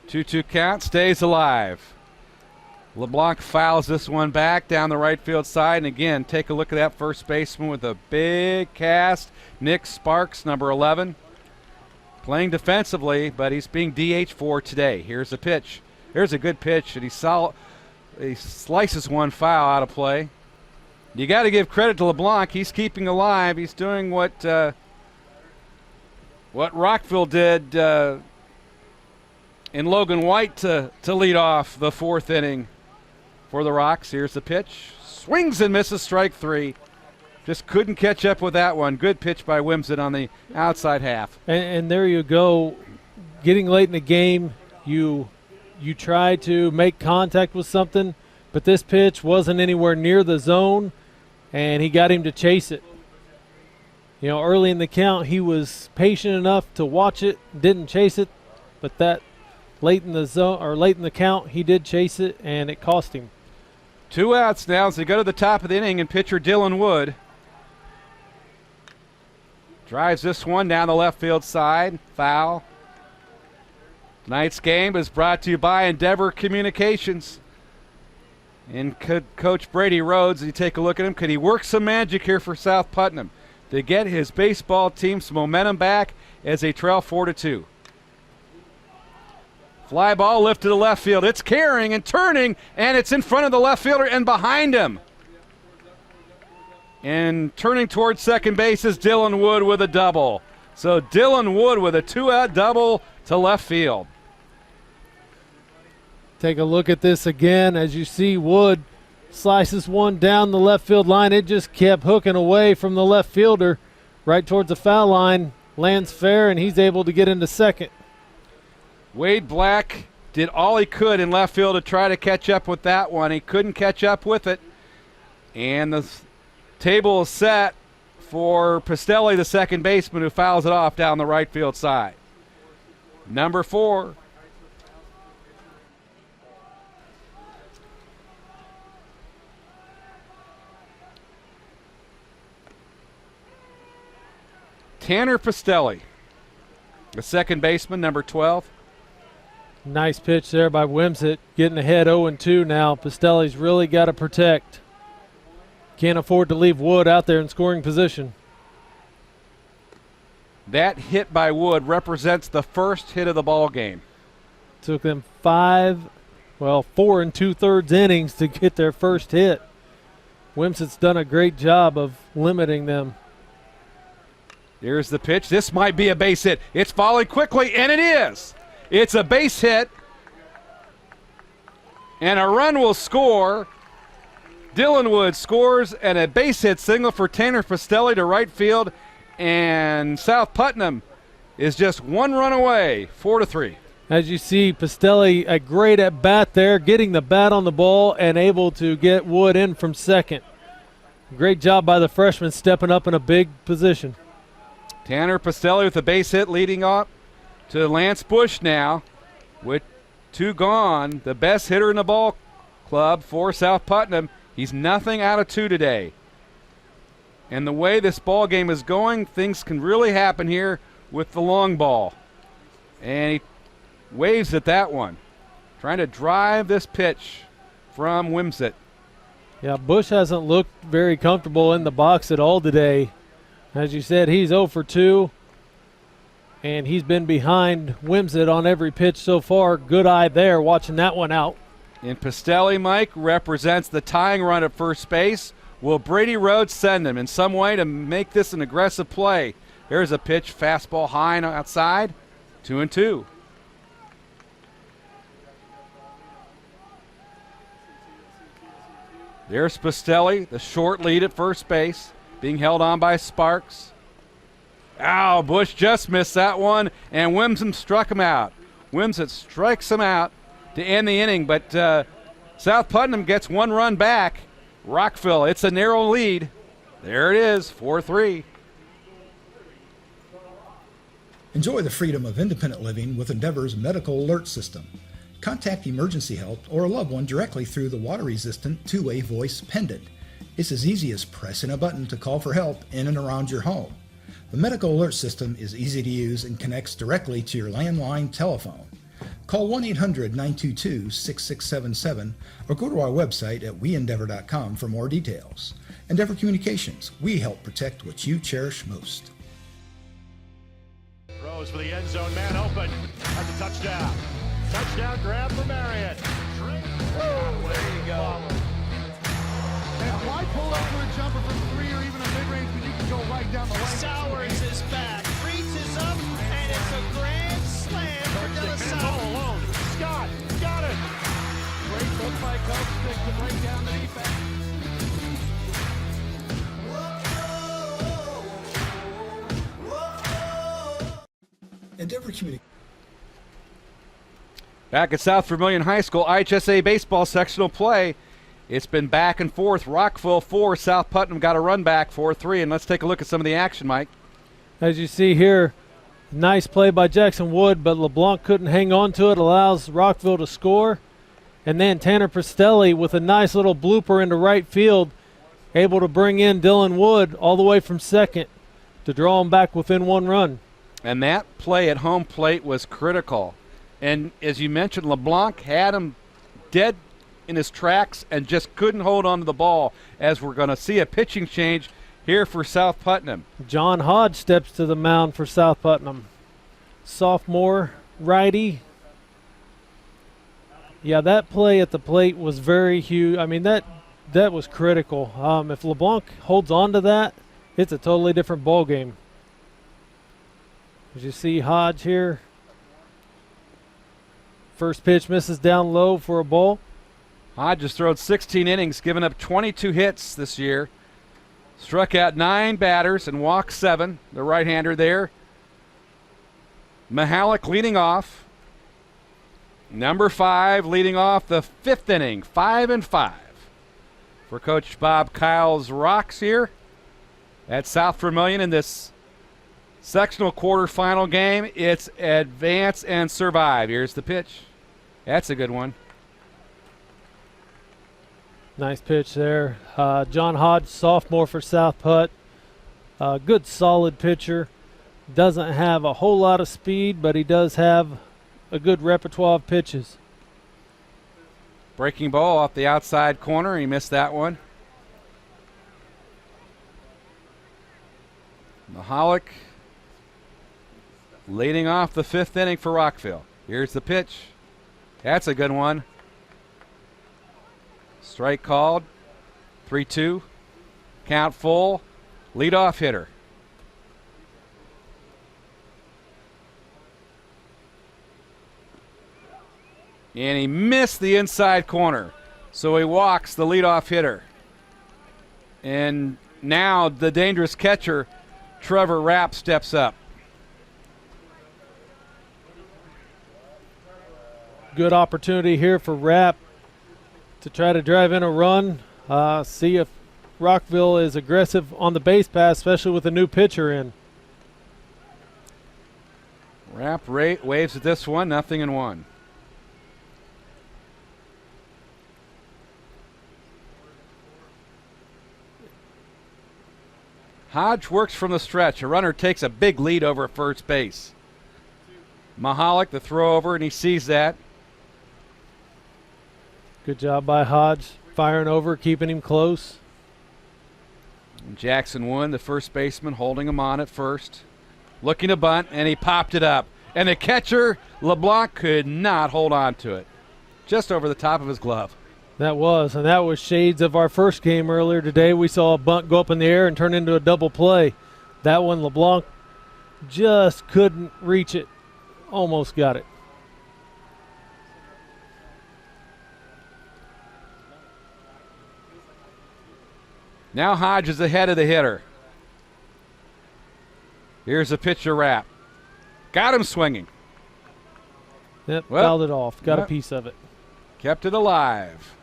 2-2 count, stays alive. LeBlanc fouls this one back down the right field side. And again, take a look at that first baseman with a big cast. Nick Sparks, number 11. Playing defensively, but he's being DH for today. Here's the pitch. Here's a good pitch, and he slices one foul out of play. You got to give credit to LeBlanc. He's keeping alive. He's doing what Rockville did And Logan White to lead off the 4th inning for the Rocks. Here's the pitch. Swings and misses, strike 3. Just couldn't catch up with that one. Good pitch by Wimsett on the outside half. And there you go. Getting late in the game, you try to make contact with something, but this pitch wasn't anywhere near the zone, and he got him to chase it. You know, early in the count, he was patient enough to watch it, didn't chase it, but that late in the zone or late in the count, he did chase it, and it cost him. 2 outs now as they go to the top of the inning, and pitcher Dylan Wood drives this one down the left field side. Foul. Tonight's game is brought to you by Endeavor Communications. And could Coach Brady Rhodes, you take a look at him, could he work some magic here for South Putnam to get his baseball team some momentum back as they trail 4-2? Fly ball lifted to left field. It's carrying and turning, and it's in front of the left fielder and behind him. And turning towards second base is Dylan Wood with a double. So Dylan Wood with a 2-out double to left field. Take a look at this again. As you see, Wood slices one down the left field line. It just kept hooking away from the left fielder right towards the foul line. Lands fair, and he's able to get into second. Wade Black did all he could in left field to try to catch up with that one. He couldn't catch up with it. And the table is set for Pastelli, the second baseman, who fouls it off down the right field side. Number 4. Tanner Pastelli, the second baseman, number 12. Nice pitch there by Wimsett, getting ahead 0-2 now. Pastelli's really got to protect. Can't afford to leave Wood out there in scoring position. That hit by Wood represents the first hit of the ball game. Took them 4 2/3 innings to get their first hit. Wimsett's done a great job of limiting them. Here's the pitch. This might be a base hit. It's falling quickly, and it is. It's a base hit, and a run will score. Dylan Wood scores, and a base hit single for Tanner Pastelli to right field, and South Putnam is just 1 run away, 4-3. As you see, Pastelli, a great at bat there, getting the bat on the ball and able to get Wood in from second. Great job by the freshman stepping up in a big position. Tanner Pastelli with a base hit leading up to Lance Bush now with 2 gone. The best hitter in the ball club for South Putnam. He's nothing out of 2 today. And the way this ball game is going, things can really happen here with the long ball. And he waves at that one, trying to drive this pitch from Wimsett. Yeah, Bush hasn't looked very comfortable in the box at all today. As you said, he's 0 for 2, and he's been behind Wimsett on every pitch so far. Good eye there, watching that one out. And Pastelli, Mike, represents the tying run at first base. Will Brady Rhodes send him in some way to make this an aggressive play? There's a pitch, fastball high and outside, 2-2. There's Pastelli, the short lead at first base, being held on by Sparks. Ow, Bush just missed that one, and Wimsett struck him out. Wimsett strikes him out to end the inning, but South Putnam gets 1 run back. Rockville, it's a narrow lead. There it is, 4-3. Enjoy the freedom of independent living with Endeavor's medical alert system. Contact emergency help or a loved one directly through the water-resistant 2-way voice pendant. It's as easy as pressing a button to call for help in and around your home. The medical alert system is easy to use and connects directly to your landline telephone. Call 1-800-922-6677 or go to our website at weendeavor.com for more details. Endeavor Communications, we help protect what you cherish most. Rose for the end zone, man open at the touchdown. Touchdown grab for Marion. Way to go. And why pull up for a jumper from 3 or even a mid-range when you can go right down the lane? Sowers is back, reaches up, and it's a grand slam for De La Salle. Alone. Endeavor Communications. Back at South Vermilion High School, IHSAA baseball sectional play. It's been back and forth. Rockville 4, South Putnam got a run back 4-3. And let's take a look at some of the action, Mike. As you see here, nice play by Jackson Wood, but LeBlanc couldn't hang on to it, allows Rockville to score. And then Tanner Pristelli with a nice little blooper into right field, able to bring in Dylan Wood all the way from second to draw him back within 1 run. And that play at home plate was critical. And as you mentioned, LeBlanc had him dead in his tracks and just couldn't hold on to the ball, as we're going to see a pitching change here for South Putnam. John Hodge steps to the mound for South Putnam. Sophomore righty. Yeah, that play at the plate was very huge. I mean, that was critical. If LeBlanc holds on to that, it's a totally different ball game. As you see Hodge here. First pitch misses down low for a ball. Hodge has thrown 16 innings, given up 22 hits this year. Struck out 9 batters and walked 7. The right-hander there. Mahalik leading off. Number 5 leading off the 5th inning, 5-5. For Coach Bob Kyle's Rocks here at South Vermilion in this sectional quarterfinal game. It's advance and survive. Here's the pitch. That's a good one. Nice pitch there. John Hodge, sophomore for South Putt. Good solid pitcher. Doesn't have a whole lot of speed, but he does have a good repertoire of pitches. Breaking ball off the outside corner. He missed that one. Mahalik leading off the 5th inning for Rockville. Here's the pitch. That's a good one. Strike called. 3-2. Count full. Leadoff hitter. And he missed the inside corner. So he walks the leadoff hitter. And now the dangerous catcher, Trevor Rapp, steps up. Good opportunity here for Rapp to try to drive in a run. See if Rockville is aggressive on the base pass, especially with a new pitcher in. Rapp waves at this one, 0-1. Hodge works from the stretch. A runner takes a big lead over at first base. Mahalik, the throw over, and he sees that. Good job by Hodge, firing over, keeping him close. And Jackson Wood, the first baseman, holding him on at first. Looking to bunt, and he popped it up. And the catcher, LeBlanc, could not hold on to it. Just over the top of his glove. That was shades of our first game earlier today. We saw a bunt go up in the air and turn into a double play. That one, LeBlanc just couldn't reach it. Almost got it. Now Hodge is ahead of the hitter. Here's a pitcher Rapp. Got him swinging. Yep, fouled it off. Got a piece of it. Kept it alive.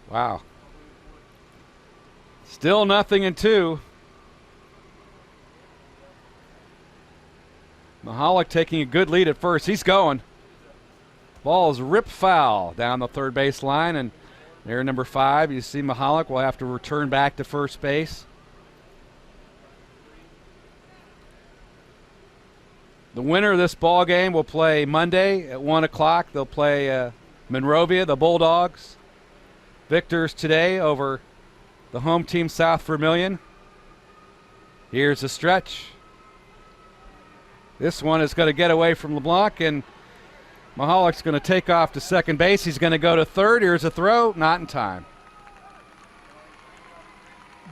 Wow. Still 0-2. Mahalik taking a good lead at first. He's going. Ball is ripped foul down the third base line, and there, number 5. You see Mahalik will have to return back to first base. The winner of this ball game will play Monday at 1 o'clock. They'll play Monrovia, the Bulldogs. Victors today over the home team, South Vermilion. Here's a stretch. This one is going to get away from LeBlanc, and Mahalik's going to take off to second base. He's going to go to third. Here's a throw. Not in time.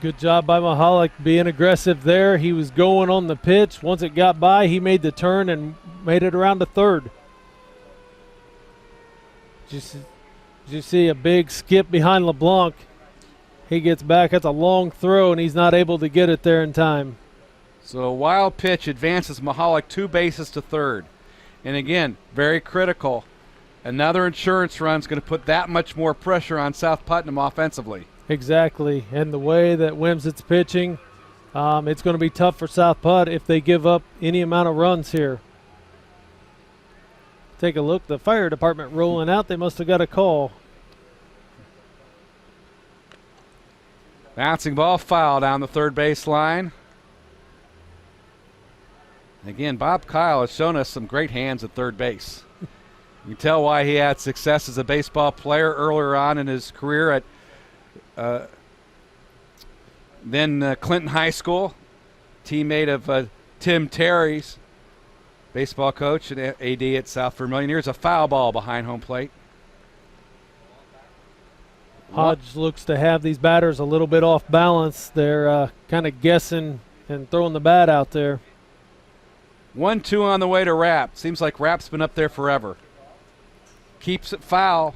Good job by Mahalik being aggressive there. He was going on the pitch. Once it got by, he made the turn and made it around to third. Did you see a big skip behind LeBlanc? He gets back. That's a long throw, and he's not able to get it there in time. So a wild pitch advances Mahalik 2 bases to third. And again, very critical. Another insurance run is going to put that much more pressure on South Putnam offensively. Exactly. And the way that Wimsit's pitching, it's going to be tough for South Putt if they give up any amount of runs here. Take a look. The fire department rolling out. They must have got a call. Bouncing ball foul down the third base line. Again, Bob Kyle has shown us some great hands at third base. You can tell why he had success as a baseball player earlier on in his career at Clinton High School, teammate of Tim Terry's, baseball coach and AD at South Vermilion. Here's a foul ball behind home plate. Hodge looks to have these batters a little bit off balance. They're kind of guessing and throwing the bat out there. 1-2 on the way to Rapp. Seems like Rapp's been up there forever. Keeps it foul.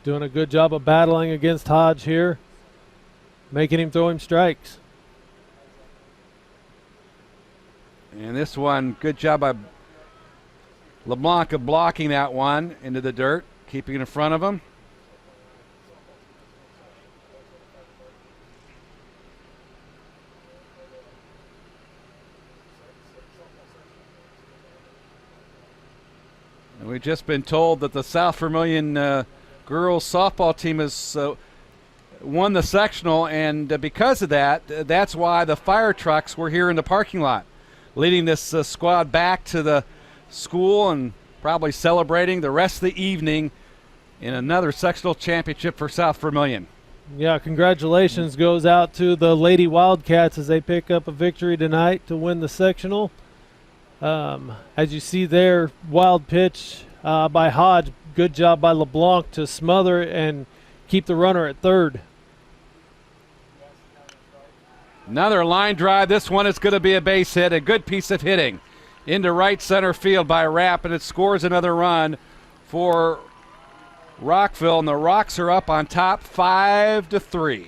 Doing a good job of battling against Hodge here, making him throw him strikes. And this one, good job by LeBlanc of blocking that one into the dirt, keeping it in front of him. And we've just been told that the South Vermilion girls softball team has won the sectional, and because of that, that's why the fire trucks were here in the parking lot, leading this squad back to the school and probably celebrating the rest of the evening in another sectional championship for South Vermilion. Yeah, congratulations goes out to the Lady Wildcats as they pick up a victory tonight to win the sectional. As you see there, wild pitch by Hodge. Good job by LeBlanc to smother and keep the runner at third. Another line drive. This one is going to be a base hit. A good piece of hitting into right center field by Rapp, and it scores another run for Rockville, and the Rocks are up on top 5-3.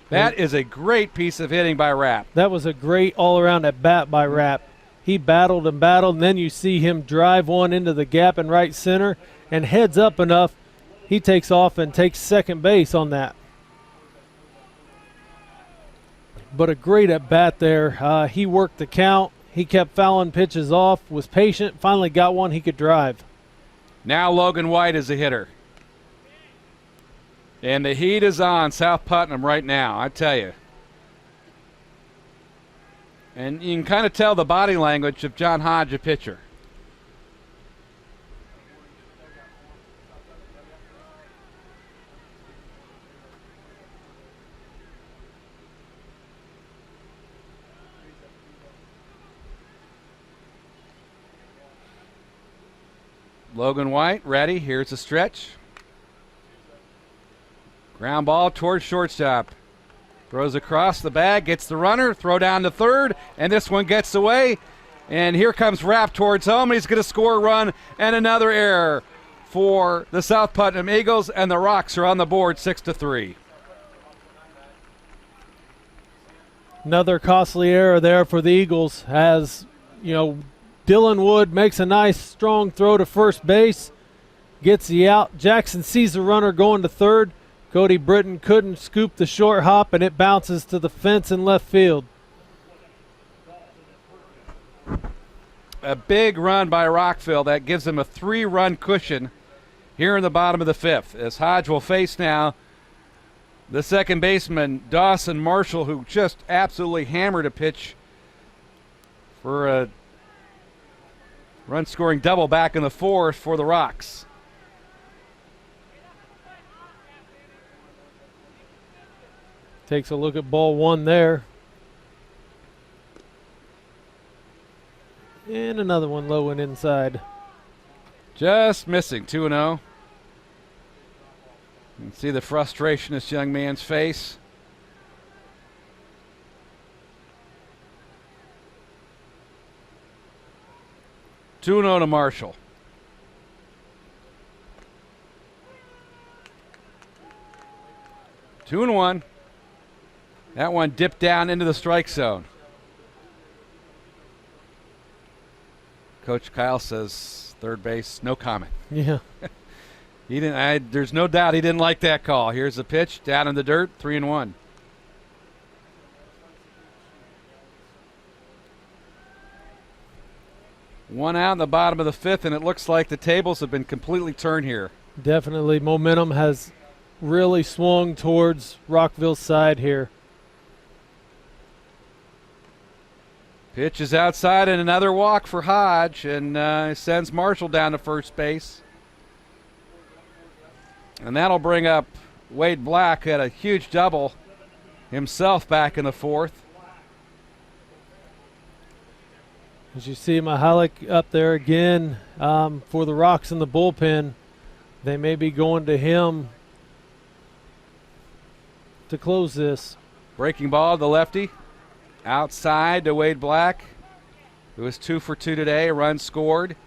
That is a great piece of hitting by Rapp. That was a great all-around at bat by Rapp. He battled and battled, and then you see him drive one into the gap in right center and heads up enough. He takes off and takes second base on that. But a great at bat there. He worked the count. He kept fouling pitches off, was patient, finally got one he could drive. Now Logan White is a hitter. And the heat is on South Putnam right now, I tell you. And you can kind of tell the body language of John Hodge, a pitcher. Logan White ready. Here's the stretch. Ground ball towards shortstop. Throws across the bag, gets the runner, throw down to third, and this one gets away. And here comes Rapp towards home, and he's going to score a run, and another error for the South Putnam Eagles, and the Rocks are on the board 6-3. Another costly error there for the Eagles as, Dylan Wood makes a nice strong throw to first base, gets the out. Jackson sees the runner going to third. Cody Britton couldn't scoop the short hop, and it bounces to the fence in left field. A big run by Rockville that gives them a 3-run cushion here in the bottom of the fifth, as Hodge will face now the second baseman, Dawson Marshall, who just absolutely hammered a pitch for a run-scoring double back in the fourth for the Rocks. Takes a look at ball one there. And another one low and inside. Just missing, 2-0. You can see the frustration in this young man's face. To Marshall. 2-1. That one dipped down into the strike zone. Coach Kyle says third base, no comment. Yeah. He didn't. There's no doubt he didn't like that call. Here's the pitch down in the dirt, 3-1. One out in the bottom of the fifth, and it looks like the tables have been completely turned here. Definitely, momentum has really swung towards Rockville's side here. Pitch is outside, and another walk for Hodge, and sends Marshall down to first base. And that'll bring up Wade Black, had a huge double himself back in the fourth. As you see Mahalik up there again for the Rocks in the bullpen, they may be going to him to close this. Breaking ball, the lefty, outside to Wade Black, who was 2 for 2 today, a run scored.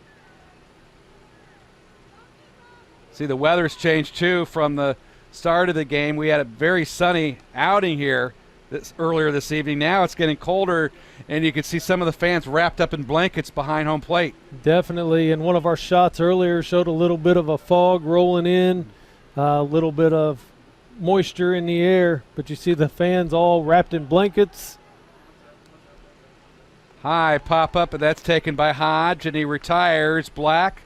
See, the weather's changed too from the start of the game. We had a very sunny outing here earlier this evening. Now it's getting colder, and you can see some of the fans wrapped up in blankets behind home plate. Definitely, and one of our shots earlier showed a little bit of a fog rolling in, a little bit of moisture in the air, but you see the fans all wrapped in blankets. High pop up, and that's taken by Hodge, and he retires Black.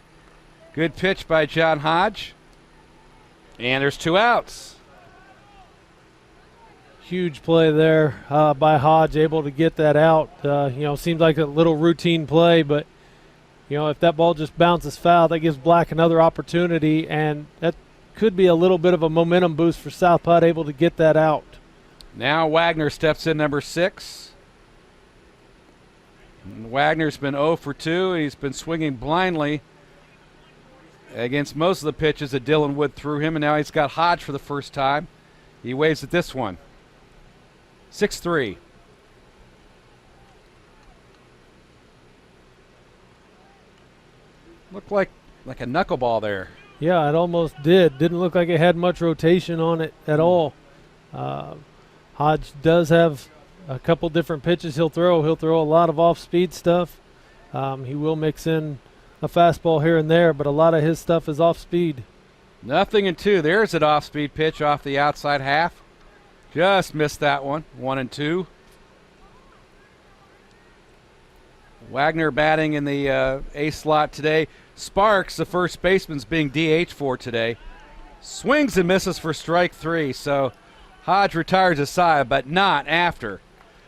Good pitch by John Hodge. And there's 2 outs. Huge play there by Hodge, able to get that out. Seems like a little routine play, but, if that ball just bounces foul, that gives Black another opportunity, and that could be a little bit of a momentum boost for South Putt, able to get that out. Now Wagner steps in, number 6. And Wagner's been 0 for 2. He's been swinging blindly against most of the pitches that Dylan Wood threw him, and now he's got Hodge for the first time. He waves at this one. 6-3. Looked like a knuckleball there. Yeah, it almost did. Didn't look like it had much rotation on it at all. Hodge does have a couple different pitches he'll throw. He'll throw a lot of off-speed stuff. He will mix in a fastball here and there, but a lot of his stuff is off-speed. 0-2. There's an off-speed pitch off the outside half. Just missed that one. 1-2. Wagner batting in the A slot today. Sparks, the first baseman's being DH for today. Swings and misses for strike 3. So Hodge retires his side, but not after.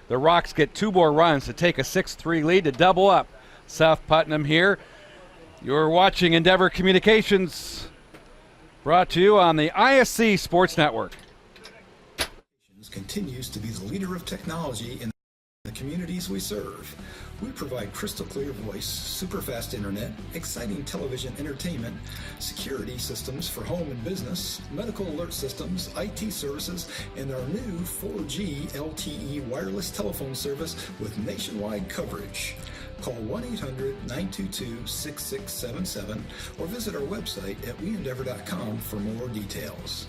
The Rocks get 2 more runs to take a 6-3 lead to double up South Putnam here. You're watching Endeavor Communications, brought to you on the IHSAA Sports Network. Continues to be the leader of technology in the communities we serve. We provide crystal clear voice, super fast internet, exciting television entertainment, security systems for home and business, medical alert systems, IT services, and our new 4G LTE wireless telephone service with nationwide coverage. Call 1-800-922-6677 or visit our website at weendeavor.com for more details.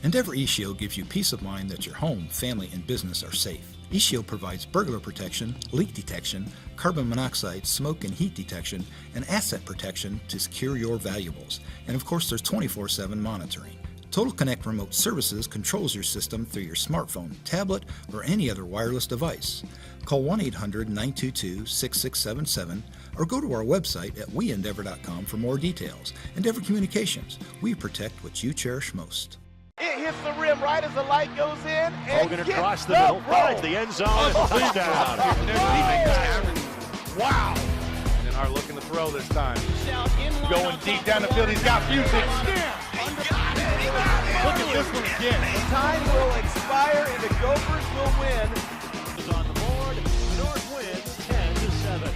Endeavor eShield gives you peace of mind that your home, family, and business are safe. eShield provides burglar protection, leak detection, carbon monoxide, smoke and heat detection, and asset protection to secure your valuables. And of course, there's 24/7 monitoring. Total Connect Remote Services controls your system through your smartphone, tablet, or any other wireless device. Call 1-800-922-6677 or go to our website at weendeavor.com for more details. Endeavor Communications, we protect what you cherish most. It hits the rim right as the light goes in. Hogan across the middle, finds the end zone, and touchdown. Wow. And are looking to throw this time. Going deep down the field, he's got music. Look at this one again. The time will expire and the Gophers will win. Is on the board. The North wins 10-7.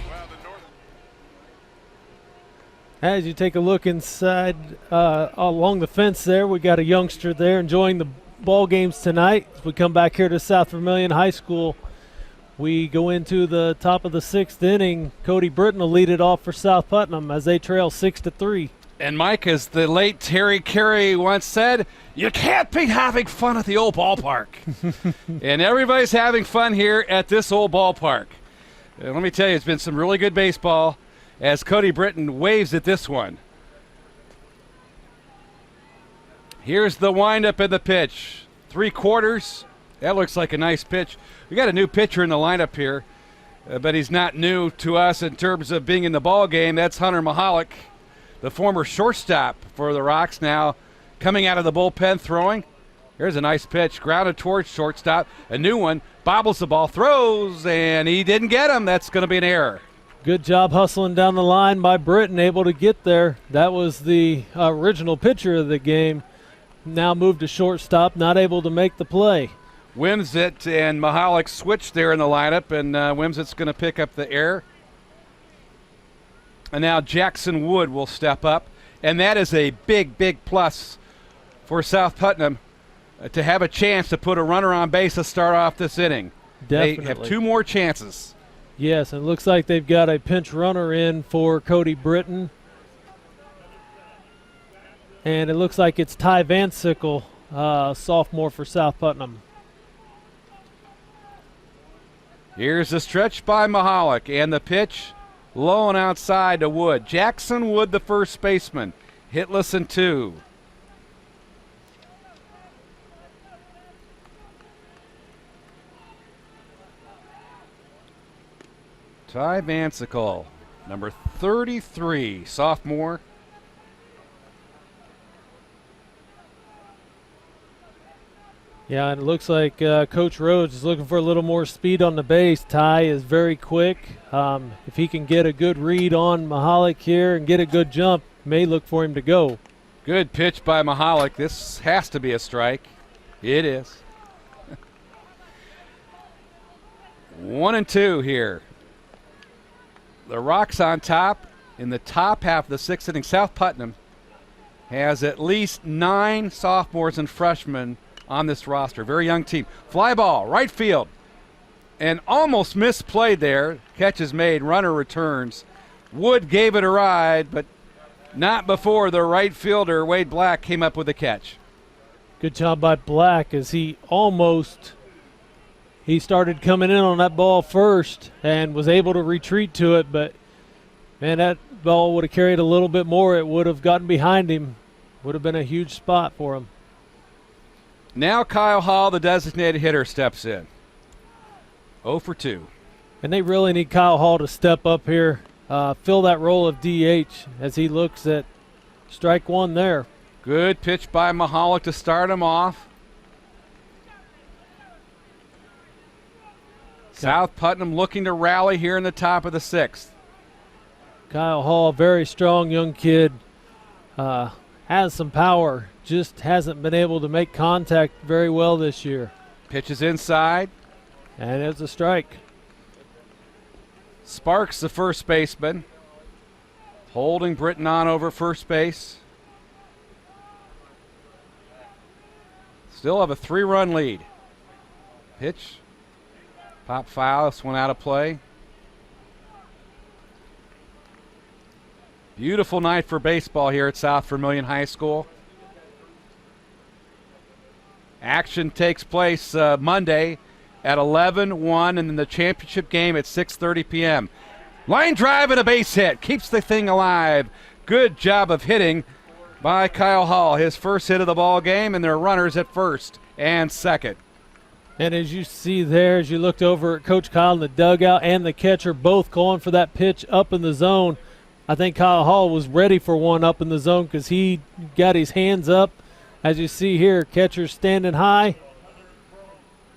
As you take a look inside along the fence there, we got a youngster there enjoying the ball games tonight. As we come back here to South Vermilion High School, we go into the top of the 6th inning. Cody Britton will lead it off for South Putnam as they trail 6-3. And Mike, as the late Terry Carey once said, you can't be having fun at the old ballpark. And everybody's having fun here at this old ballpark. And let me tell you, it's been some really good baseball as Cody Britton waves at this one. Here's the windup of the pitch. 3/4. That looks like a nice pitch. We got a new pitcher in the lineup here, but he's not new to us in terms of being in the ball game. That's Hunter Mahalik, the former shortstop for the Rocks, now coming out of the bullpen throwing. Here's a nice pitch, grounded towards shortstop. A new one, bobbles the ball, throws, and he didn't get him. That's going to be an error. Good job hustling down the line by Britton, able to get there. That was the original pitcher of the game. Now moved to shortstop, not able to make the play. Wimsett and Mahalik switched there in the lineup, and Wimsett's going to pick up the error. And now Jackson Wood will step up, and that is a big, big plus for South Putnam to have a chance to put a runner on base to start off this inning. Definitely. They have 2 more chances. Yes, it looks like they've got a pinch runner in for Cody Britton. And it looks like it's Ty Van Sickle, sophomore for South Putnam. Here's the stretch by Mahalik, and the pitch low and outside to Wood. Jackson Wood, the first baseman, hitless in 2. Ty Van Sickle, number 33, sophomore. Yeah, and it looks like Coach Rhodes is looking for a little more speed on the base. Ty is very quick. If he can get a good read on Mahalik here and get a good jump, may look for him to go. Good pitch by Mahalik. This has to be a strike. It is. 1-2 here. The Rocks on top in the top half of the 6th inning. South Putnam has at least 9 sophomores and freshmen on this roster. Very young team. Fly ball, right field. And almost misplayed there. Catch is made, runner returns. Wood gave it a ride, but not before the right fielder, Wade Black, came up with the catch. Good job by Black as he started coming in on that ball first and was able to retreat to it, but man, that ball would have carried a little bit more. It would have gotten behind him. Would have been a huge spot for him. Now Kyle Hall, the designated hitter, steps in. 0 for 2. And they really need Kyle Hall to step up here, fill that role of DH as he looks at strike 1 there. Good pitch by Mahalik to start him off. South Putnam looking to rally here in the top of the 6th. Kyle Hall, very strong young kid, has some power, just hasn't been able to make contact very well this year. Pitches inside. And it's a strike. Sparks, the first baseman, holding Britton on over first base. Still have a 3-run lead. Pitch. Pop foul. This one out of play. Beautiful night for baseball here at South Vermillion High School. Action takes place Monday at 11-1, and then the championship game at 6:30 p.m. Line drive and a base hit. Keeps the thing alive. Good job of hitting by Kyle Hall. His first hit of the ball game, and there are runners at first and second. And as you see there, as you looked over at Coach Kyle in the dugout and the catcher both going for that pitch up in the zone, I think Kyle Hall was ready for one up in the zone because he got his hands up. As you see here, catcher standing high.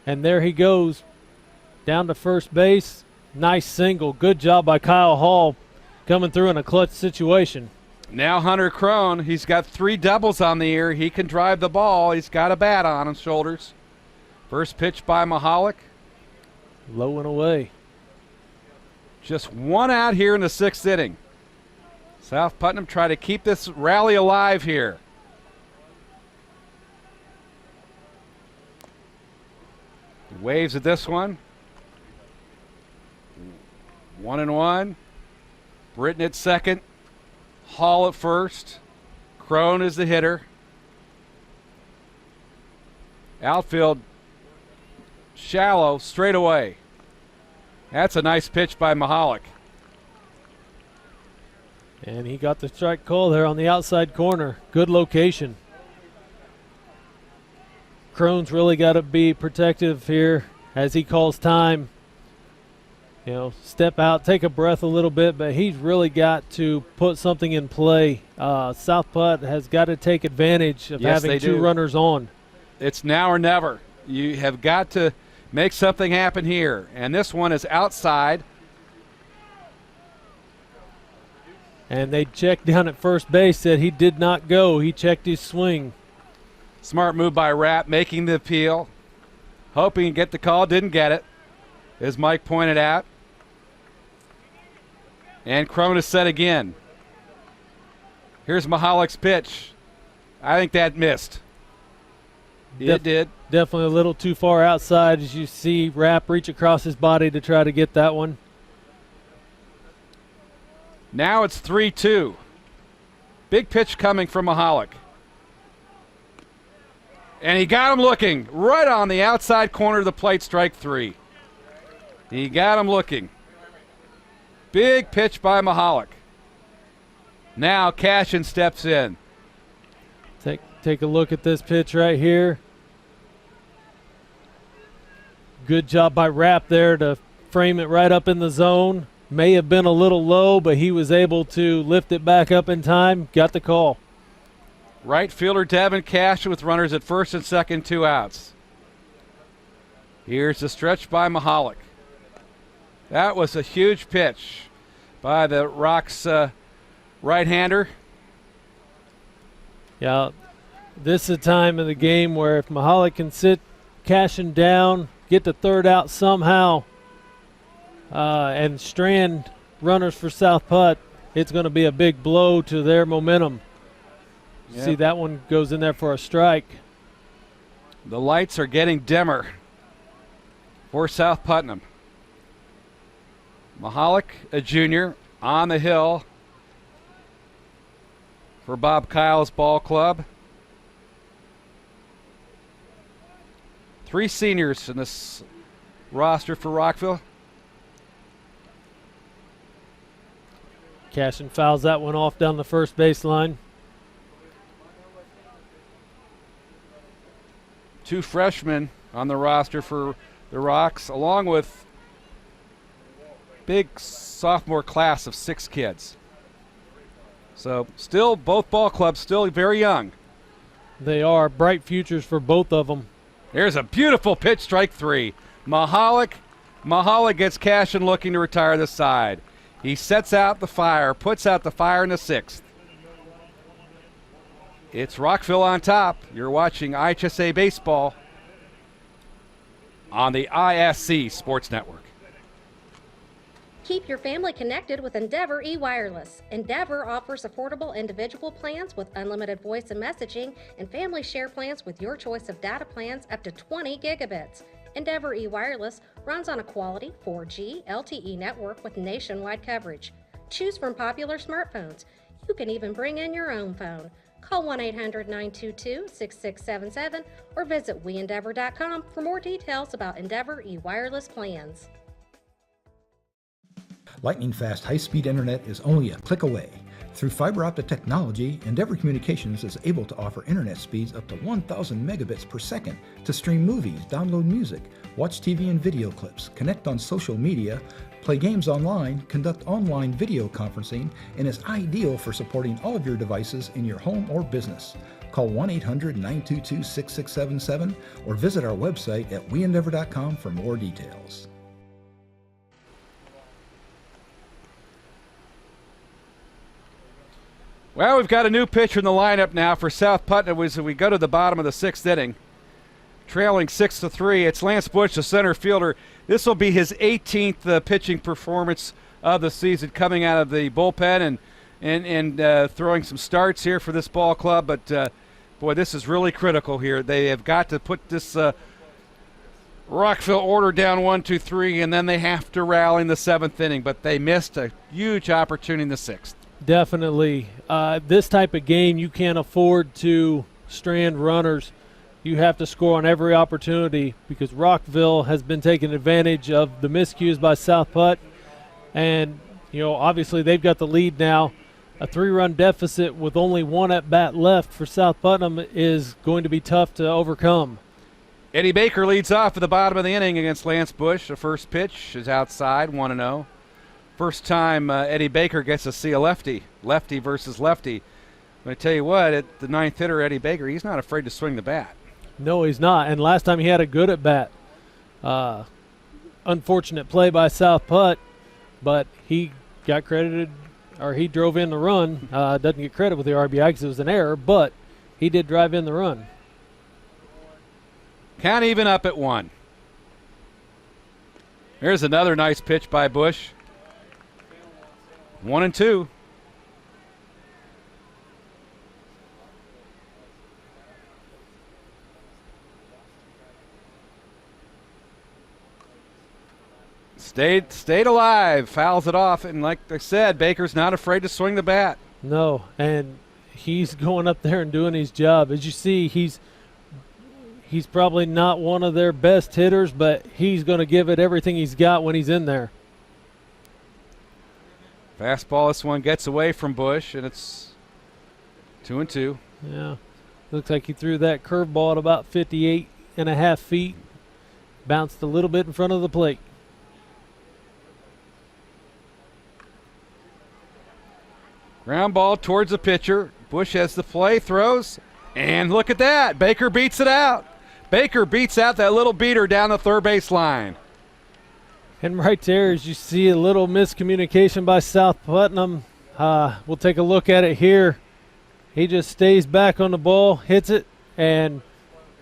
And there he goes down to first base. Nice single. Good job by Kyle Hall coming through in a clutch situation. Now Hunter Crone, he's got 3 doubles on the year. He can drive the ball. He's got a bat on his shoulders. First pitch by Mahalik. Low and away. Just 1 out here in the 6th inning. South Putnam try to keep this rally alive here. He waves at this one. 1-1. Britton at second. Hall at first. Crone is the hitter. Outfield shallow, straight away. That's a nice pitch by Mahalik. And he got the strike call there on the outside corner. Good location. Crone's really got to be protective here as he calls time. Step out, take a breath a little bit, but he's really got to put something in play. South Putt has got to take advantage of having two runners on. It's now or never. You have got to make something happen here. And this one is outside. And they checked down at first base, said he did not go. He checked his swing. Smart move by Rapp, making the appeal. Hoping to get the call, didn't get it, as Mike pointed out. And Crone is set again. Here's Mahalik's pitch. I think that missed. It did. Definitely a little too far outside as you see Rapp reach across his body to try to get that one. Now it's 3-2. Big pitch coming from Mahalik. And he got him looking right on the outside corner of the plate, strike 3. He got him looking. Big pitch by Mahalik. Now Cashin steps in. Take a look at this pitch right here. Good job by Rapp there to frame it right up in the zone. May have been a little low, but he was able to lift it back up in time. Got the call. Right fielder Devin Cashin with runners at first and second, 2 outs. Here's the stretch by Mahalik. That was a huge pitch by the Rocks right-hander. Yeah, this is a time of the game where if Mahalik can sit Cashin down, get the third out somehow, and strand runners for South Putt, it's going to be a big blow to their momentum. Yep. See, that one goes in there for a strike. The lights are getting dimmer for South Putnam. Mahalik, a junior, on the hill for Bob Kyle's ball club. 3 seniors in this roster for Rockville. Cashin fouls that one off down the first baseline. 2 freshmen on the roster for the Rocks, along with big sophomore class of 6 kids. So still, both ball clubs still very young. They are bright futures for both of them. There's a beautiful pitch, strike 3. Mahalik gets Cashin looking to retire the side. He sets out the fire, puts out the fire in the 6th. It's Rockville on top. You're watching IHSAA Baseball on the ISC Sports Network. Keep your family connected with Endeavor eWireless. Endeavor offers affordable individual plans with unlimited voice and messaging and family share plans with your choice of data plans up to 20 gigabits. Endeavor eWireless runs on a quality 4G LTE network with nationwide coverage. Choose from popular smartphones. You can even bring in your own phone. Call 1-800-922-6677 or visit weendeavor.com for more details about Endeavor eWireless plans. Lightning-fast high-speed internet is only a click away. Through fiber optic technology, Endeavor Communications is able to offer internet speeds up to 1,000 megabits per second to stream movies, download music, watch TV and video clips, connect on social media, play games online, conduct online video conferencing, and is ideal for supporting all of your devices in your home or business. Call 1-800-922-6677 or visit our website at weendeavor.com for more details. Well, we've got a new pitcher in the lineup now for South Putnam as we go to the bottom of the 6th inning. Trailing 6-3, it's Lance Bush, the center fielder. This will be his 18th pitching performance of the season, coming out of the bullpen and throwing some starts here for this ball club. But, boy, this is really critical here. They have got to put this Rockville order down 1-2-3, and then they have to rally in the 7th inning. But they missed a huge opportunity in the 6th. Definitely. This type of game, you can't afford to strand runners. You have to score on every opportunity because Rockville has been taking advantage of the miscues by South Putt. And, obviously they've got the lead now. A 3-run deficit with only one at bat left for South Putnam is going to be tough to overcome. Eddie Baker leads off at the bottom of the inning against Lance Bush. The first pitch is outside, 1-0. First time Eddie Baker gets to see a lefty versus lefty. But I tell you what, the ninth hitter, Eddie Baker, he's not afraid to swing the bat. No, he's not. And last time he had a good at bat. Unfortunate play by South Putt, but he got credited, or he drove in the run. Doesn't get credit with the RBI because it was an error, but he did drive in the run. Count even up at 1. Here's another nice pitch by Bush. 1-2. Stayed alive, fouls it off, and like I said, Baker's not afraid to swing the bat. No, and he's going up there and doing his job. As you see, he's probably not one of their best hitters, but he's going to give it everything he's got when he's in there. Fastball, this one gets away from Bush, and it's 2-2. Yeah, looks like he threw that curveball at about 58.5 feet. Bounced a little bit in front of the plate. Ground ball towards the pitcher. Bush has the play, throws, and look at that. Baker beats it out. Baker beats out that little beater down the third base line. And right there, as you see, a little miscommunication by South Putnam. We'll take a look at it here. He just stays back on the ball, hits it, and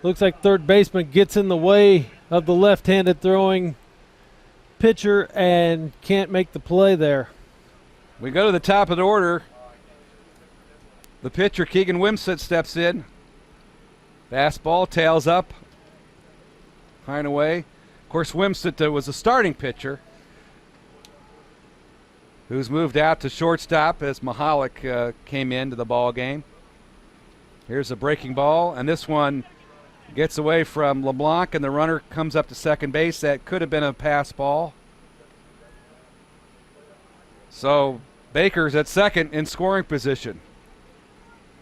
looks like third baseman gets in the way of the left-handed throwing pitcher and can't make the play there. We go to the top of the order. The pitcher, Keegan Wimsett, steps in. Fastball, tails up. Fine away. Of course, Wimsett was a starting pitcher who's moved out to shortstop as Mahalik came into the ball game. Here's a breaking ball, and this one gets away from LeBlanc, and the runner comes up to second base. That could have been a pass ball. So Baker's at second in scoring position.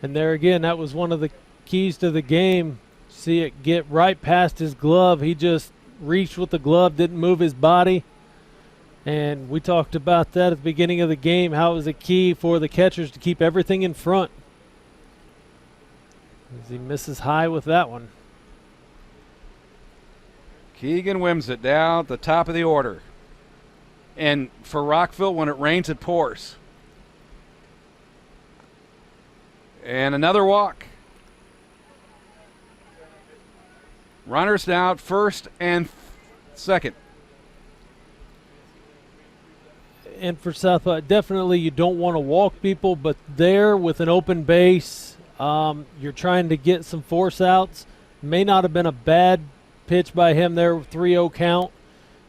And there again, that was one of the keys to the game. See it get right past his glove. He just reached with the glove, didn't move his body. And we talked about that at the beginning of the game, how it was a key for the catchers to keep everything in front. As he misses high with that one. Keegan Wimsett down at the top of the order. And for Rockville, when it rains, it pours. And another walk. Runners now at first and second. And for South, definitely you don't want to walk people, but there with an open base, you're trying to get some force outs. May not have been a bad pitch by him there, 3-0 count.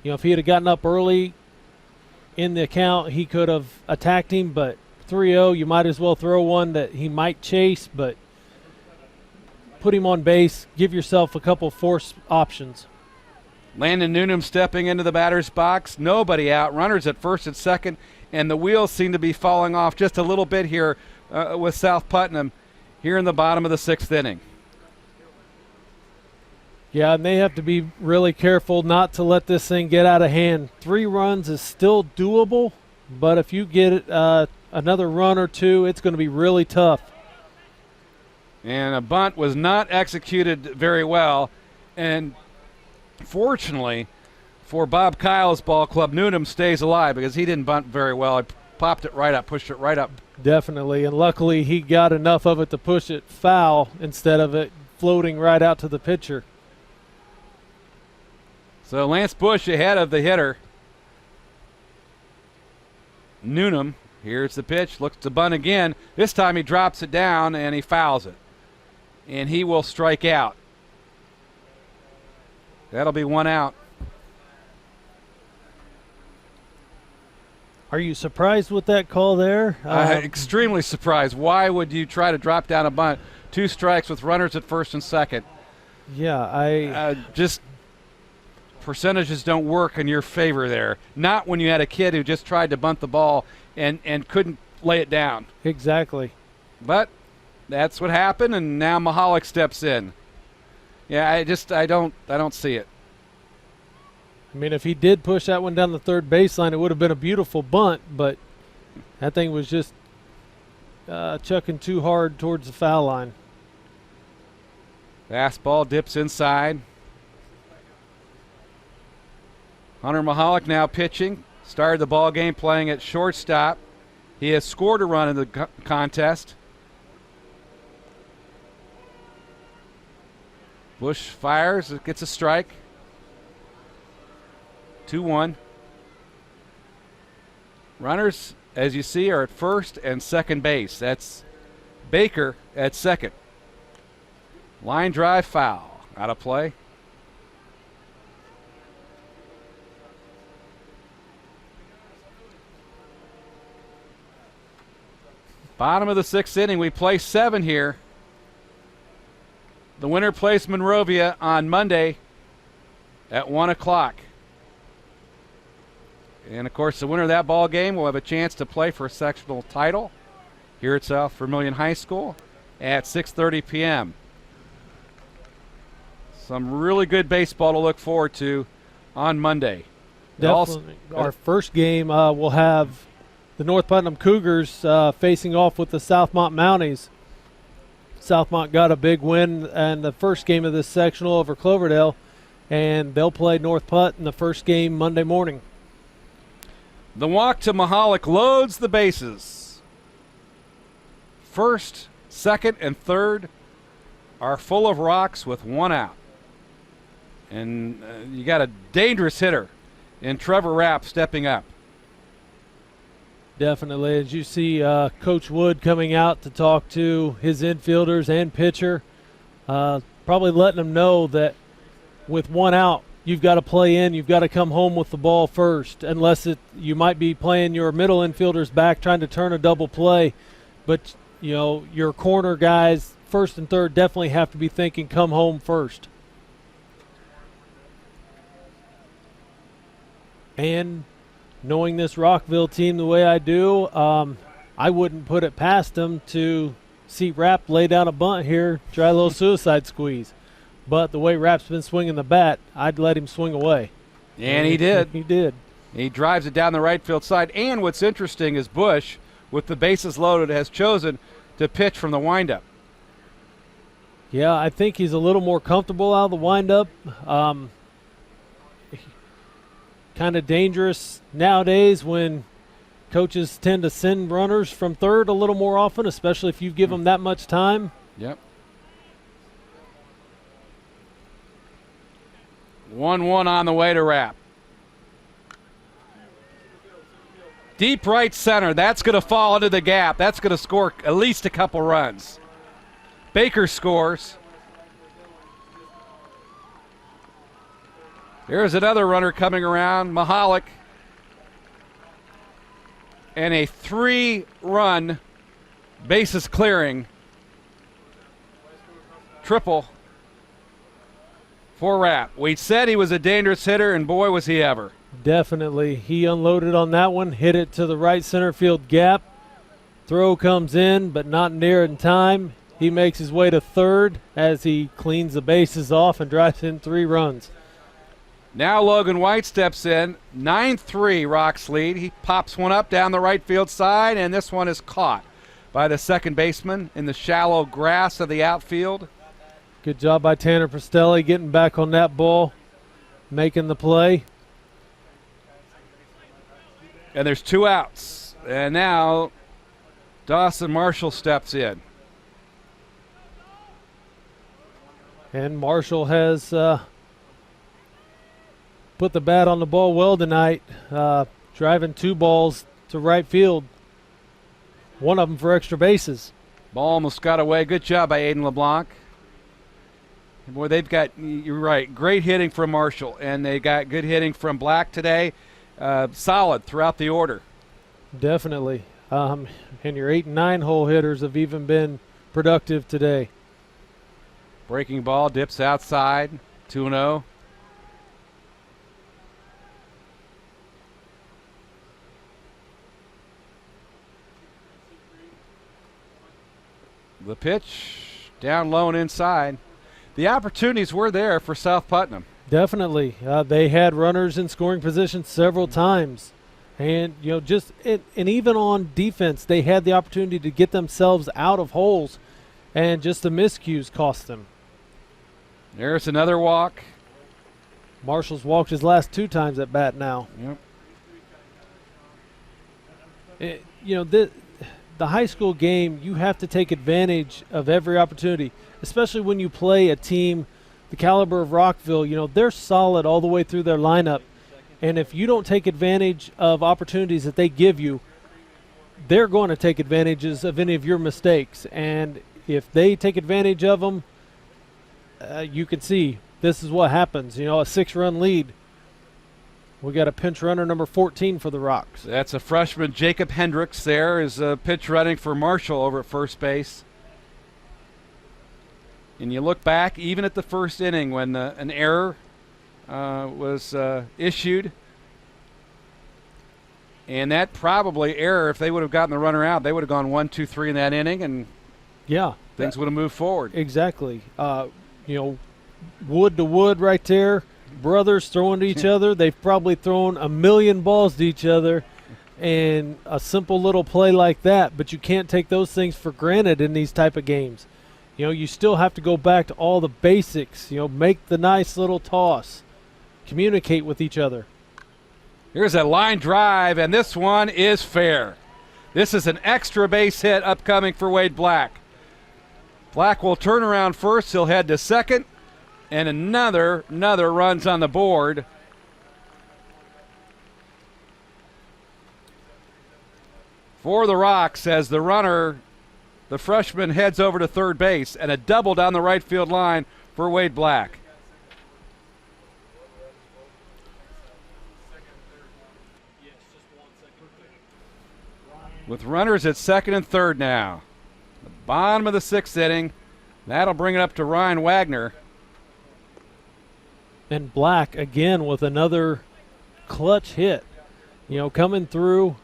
If he had gotten up early in the count, he could have attacked him, but 3-0, you might as well throw one that he might chase, but put him on base, give yourself a couple force options. Landon Noonan stepping into the batter's box. Nobody out. Runners at first and second, and the wheels seem to be falling off just a little bit here with South Putnam here in the bottom of the sixth inning. Yeah, and they have to be really careful not to let this thing get out of hand. 3 runs is still doable, but if you get another run or two, it's going to be really tough. And a bunt was not executed very well. And fortunately for Bob Kyle's ball club, Noonan stays alive because he didn't bunt very well. He popped it right up, pushed it right up. Definitely, and luckily he got enough of it to push it foul instead of it floating right out to the pitcher. So Lance Bush ahead of the hitter. Noonan, here's the pitch, looks to bunt again. This time he drops it down and he fouls it. And he will strike out. That'll be 1 out. Are you surprised with that call there? Extremely surprised. Why would you try to drop down a bunt? 2 strikes with runners at first and second. Yeah, just percentages don't work in your favor there. Not when you had a kid who just tried to bunt the ball and couldn't lay it down. Exactly. But that's what happened, and now Mahalik steps in. Yeah, I don't see it. I mean, if he did push that one down the third baseline, it would have been a beautiful bunt, but that thing was just chucking too hard towards the foul line. Fastball dips inside. Hunter Mahalik now pitching. Started the ball game playing at shortstop. He has scored a run in the contest. Bush fires, gets a strike. 2-1. Runners, as you see, are at first and second base. That's Baker at second. Line drive foul. Out of play. Bottom of the 6th inning. We play 7 here. The winner plays Monrovia on Monday at 1 o'clock. And, of course, the winner of that ball game will have a chance to play for a sectional title here at South Vermilion High School at 6:30 p.m. Some really good baseball to look forward to on Monday. Definitely. Our first game will have the North Putnam Cougars facing off with the Southmont Mounties. Southmont got a big win in the first game of this sectional over Cloverdale, and they'll play North Putt in the first game Monday morning. The walk to Mahalik loads the bases. First, second, and third are full of rocks with 1 out. And you got a dangerous hitter in Trevor Rapp stepping up. Definitely. As you see Coach Wood coming out to talk to his infielders and pitcher, probably letting them know that with 1 out, you've got to play in, you've got to come home with the ball first, unless you might be playing your middle infielders back trying to turn a double play. But, you know, your corner guys, first and third, definitely have to be thinking come home first. And knowing this Rockville team the way I do, I wouldn't put it past them to see Rapp lay down a bunt here, try a little suicide squeeze. But the way Rapp's been swinging the bat, I'd let him swing away. And he did. He did. He drives it down the right field side. And what's interesting is Bush, with the bases loaded, has chosen to pitch from the windup. Yeah, I think he's a little more comfortable out of the windup. Kind of dangerous nowadays when coaches tend to send runners from third a little more often, especially if you give them that much time. Yep. 1-1 on the way to Rapp. Deep right center. That's going to fall into the gap. That's going to score at least a couple runs. Baker scores. Here's another runner coming around, Mahalik. And a 3-run bases clearing triple for Rapp. We said he was a dangerous hitter, and boy, was he ever. Definitely. He unloaded on that one, hit it to the right center field gap. Throw comes in, but not near in time. He makes his way to third as he cleans the bases off and drives in 3 runs. Now Logan White steps in. 9-3 Rocks lead. He pops one up down the right field side, and this one is caught by the second baseman in the shallow grass of the outfield. Good job by Tanner Prestelli getting back on that ball, making the play. And there's 2 outs. And now Dawson Marshall steps in. And Marshall has put the bat on the ball well tonight, driving 2 balls to right field, one of them for extra bases. Ball almost got away. Good job by Aiden LeBlanc. Boy, they've got, you're right, great hitting from Marshall, and they got good hitting from Black today. Solid throughout the order. Definitely. And your 8 and 9 hole hitters have even been productive today. Breaking ball dips outside, 2-0. The pitch down low and inside. The opportunities were there for South Putnam. Definitely. They had runners in scoring position several times. And, and even on defense, they had the opportunity to get themselves out of holes, and just the miscues cost them. There's another walk. Marshall's walked his last 2 times at bat now. Yep. The high school game, you have to take advantage of every opportunity, especially when you play a team the caliber of Rockville. They're solid all the way through their lineup. And if you don't take advantage of opportunities that they give you, they're going to take advantages of any of your mistakes. And if they take advantage of them, you can see this is what happens. A 6-run lead. We got a pinch runner number 14 for the Rocks. That's a freshman, Jacob Hendricks. There is a pitch running for Marshall over at first base. And you look back, even at the first inning when an error was issued, and that probably error, if they would have gotten the runner out, they would have gone 1, 2, 3 in that inning, and things would have moved forward. Exactly. Wood to wood right there. Brothers throwing to each other. They've probably thrown a million balls to each other, and a simple little play like that. But you can't take those things for granted in these type of games. You still have to go back to all the basics. Make the nice little toss. Communicate with each other. Here's a line drive, and this one is fair. This is an extra base hit upcoming for Wade Black. Black will turn around first. He'll head to second, and another runs on the board. For the Rocks, as the runner, the freshman, heads over to third base, and a double down the right field line for Wade Black. With runners at second and third now. The bottom of the 6th inning. That'll bring it up to Ryan Wagner. And Black again with another clutch hit. Coming through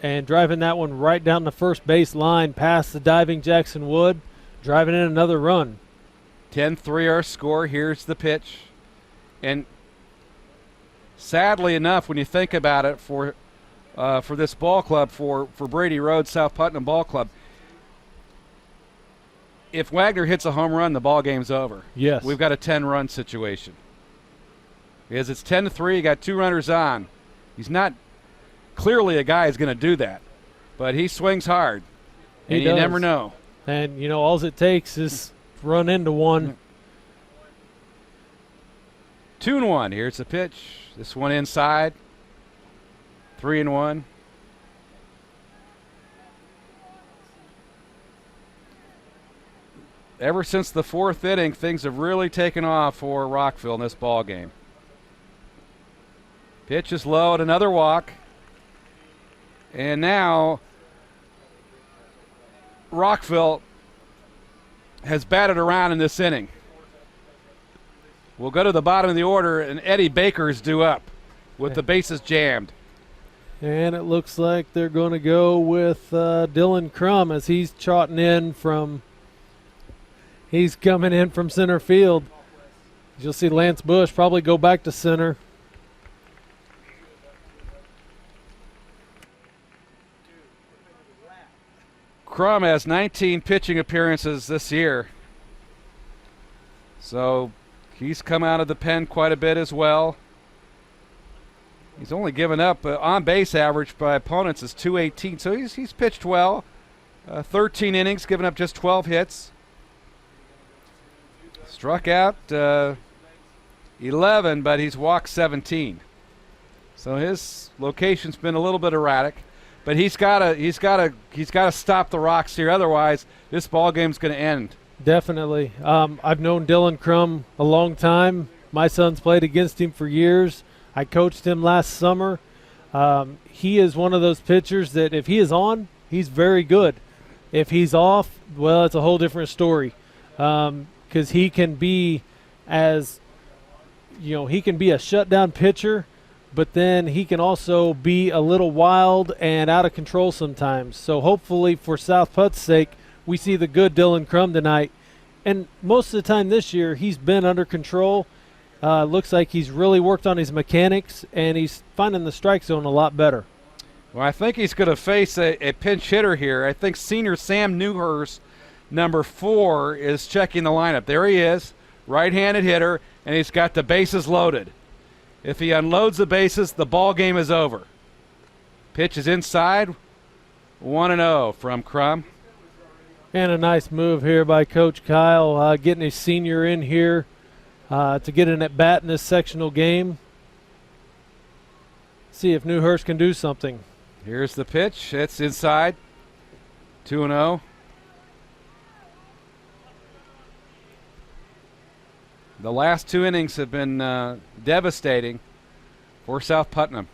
and driving that one right down the first base line past the diving Jackson Wood, driving in another run. 10-3 our score. Here's the pitch. And sadly enough, when you think about it, for this ball club, for Brady Road South Putnam Ball Club, if Wagner hits a home run, the ball game's over. Yes. We've got a 10-run situation. Because it's 10-3, you got 2 runners on. He's not clearly a guy who's going to do that, but he swings hard, and you never know. And, all it takes is run into one. 2-1. Here's the pitch. This one inside. 3-1. Ever since the 4th inning, things have really taken off for Rockville in this ball game. Pitch is low at another walk. And now Rockville has batted around in this inning. We'll go to the bottom of the order, and Eddie Baker's due up with the bases jammed. And it looks like they're going to go with Dylan Crum as he's trotting in from – he's coming in from center field. You'll see Lance Bush probably go back to center. Crum has 19 pitching appearances this year. So he's come out of the pen quite a bit as well. He's only given up on-base average by opponents is .218, so he's pitched well. 13 innings, given up just 12 hits. Struck out 11, but he's walked 17. So his location's been a little bit erratic, but he's got to stop the Rocks here. Otherwise, this ball game's going to end. Definitely. I've known Dylan Crum a long time. My son's played against him for years. I coached him last summer. He is one of those pitchers that if he is on, he's very good. If he's off, well, it's a whole different story. Because he can be he can be a shutdown pitcher, but then he can also be a little wild and out of control sometimes. So hopefully for South Putt's sake, we see the good Dylan Crum tonight. And most of the time this year, he's been under control. Looks like he's really worked on his mechanics, and he's finding the strike zone a lot better. Well, I think he's going to face a pinch hitter here. I think senior Sam Newhurst, number 4, is checking the lineup. There he is, right-handed hitter, and he's got the bases loaded. If he unloads the bases, the ball game is over. Pitch is inside, 1-0 from Crum. And a nice move here by Coach Kyle, getting his senior in here to get an at-bat in this sectional game. See if Newhurst can do something. Here's the pitch. It's inside, 2-0. The last 2 innings have been devastating for South Putnam.